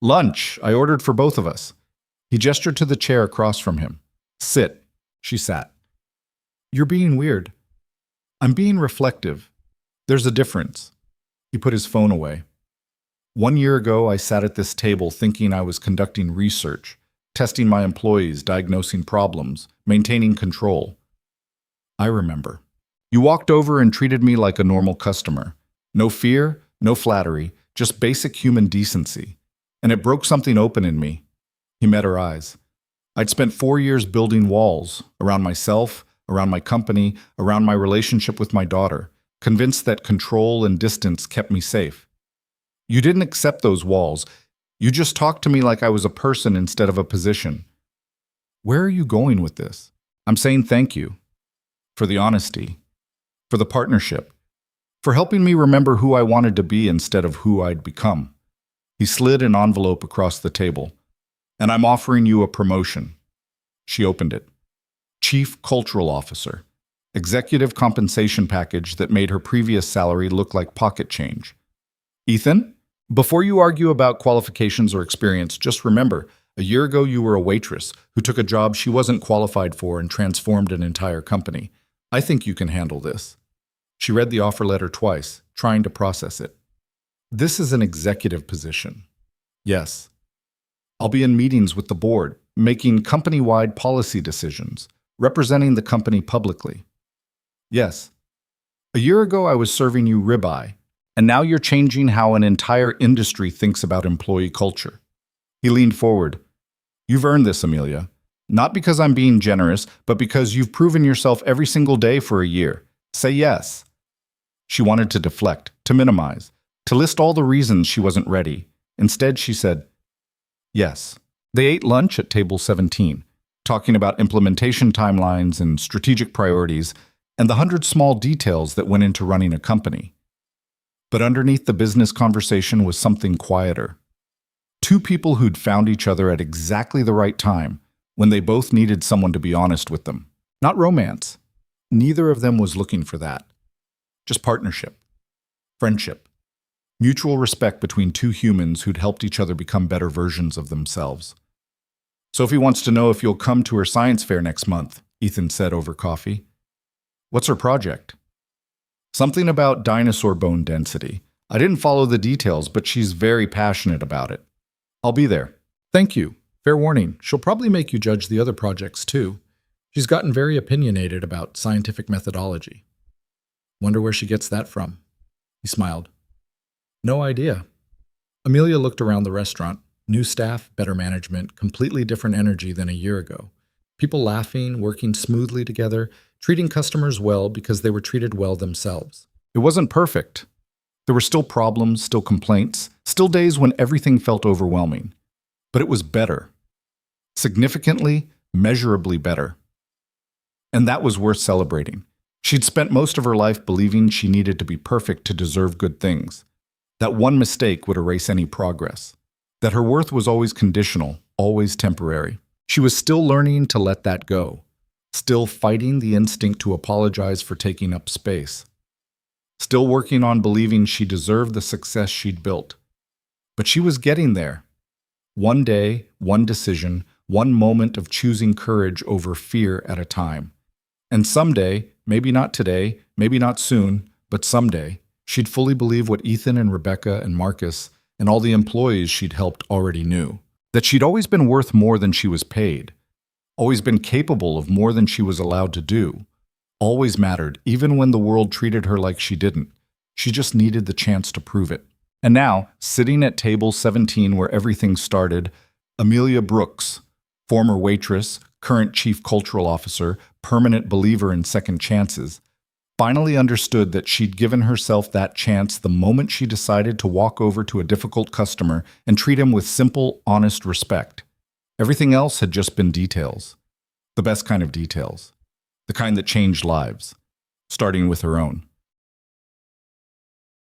"Lunch. I ordered for both of us." He gestured to the chair across from him. "Sit." She sat. "You're being weird." "I'm being reflective. There's a difference." He put his phone away. 1 year ago, I sat at this table thinking I was conducting research, testing my employees, diagnosing problems, maintaining control. I remember. You walked over and treated me like a normal customer. No fear, no flattery, just basic human decency. And it broke something open in me. He met her eyes. I'd spent 4 years building walls around myself, around my company, around my relationship with my daughter, convinced that control and distance kept me safe. You didn't accept those walls. You just talked to me like I was a person instead of a position. Where are you going with this? I'm saying thank you for the honesty, for the partnership, for helping me remember who I wanted to be instead of who I'd become. He slid an envelope across the table. And I'm offering you a promotion. She opened it. Chief Cultural Officer. Executive compensation package that made her previous salary look like pocket change. Ethan, before you argue about qualifications or experience, just remember, a year ago you were a waitress who took a job she wasn't qualified for and transformed an entire company. I think you can handle this. She read the offer letter twice, trying to process it. This is an executive position. Yes. I'll be in meetings with the board, making company-wide policy decisions, representing the company publicly. Yes. A year ago I was serving you ribeye, and now you're changing how an entire industry thinks about employee culture. He leaned forward. You've earned this, Amelia. Not because I'm being generous, but because you've proven yourself every single day for a year. Say yes. She wanted to deflect, to minimize, to list all the reasons she wasn't ready. Instead, she said, yes. They ate lunch at table 17, talking about implementation timelines and strategic priorities and the 100 small details that went into running a company. But underneath the business conversation was something quieter. Two people who'd found each other at exactly the right time, when they both needed someone to be honest with them. Not romance. Neither of them was looking for that. Just partnership, friendship, mutual respect between two humans who'd helped each other become better versions of themselves. Sophie wants to know if you'll come to her science fair next month, Ethan said over coffee. What's her project? Something about dinosaur bone density. I didn't follow the details, but she's very passionate about it. I'll be there. Thank you. Fair warning, she'll probably make you judge the other projects too. She's gotten very opinionated about scientific methodology. Wonder where she gets that from. He smiled. No idea. Amelia looked around the restaurant. New staff, better management, completely different energy than a year ago. People laughing, working smoothly together, treating customers well because they were treated well themselves. It wasn't perfect. There were still problems, still complaints, still days when everything felt overwhelming. But it was better. Significantly, measurably better. And that was worth celebrating. She'd spent most of her life believing she needed to be perfect to deserve good things. That one mistake would erase any progress. That her worth was always conditional, always temporary. She was still learning to let that go. Still fighting the instinct to apologize for taking up space. Still working on believing she deserved the success she'd built. But she was getting there. One day, one decision, one moment of choosing courage over fear at a time. And someday, maybe not today, maybe not soon, but someday, she'd fully believe what Ethan and Rebecca and Marcus and all the employees she'd helped already knew. That she'd always been worth more than she was paid. Always been capable of more than she was allowed to do. Always mattered, even when the world treated her like she didn't. She just needed the chance to prove it. And now, sitting at table 17 where everything started, Amelia Brooks, former waitress, current chief cultural officer, permanent believer in second chances, finally understood that she'd given herself that chance the moment she decided to walk over to a difficult customer and treat him with simple, honest respect. Everything else had just been details. The best kind of details. The kind that changed lives, starting with her own.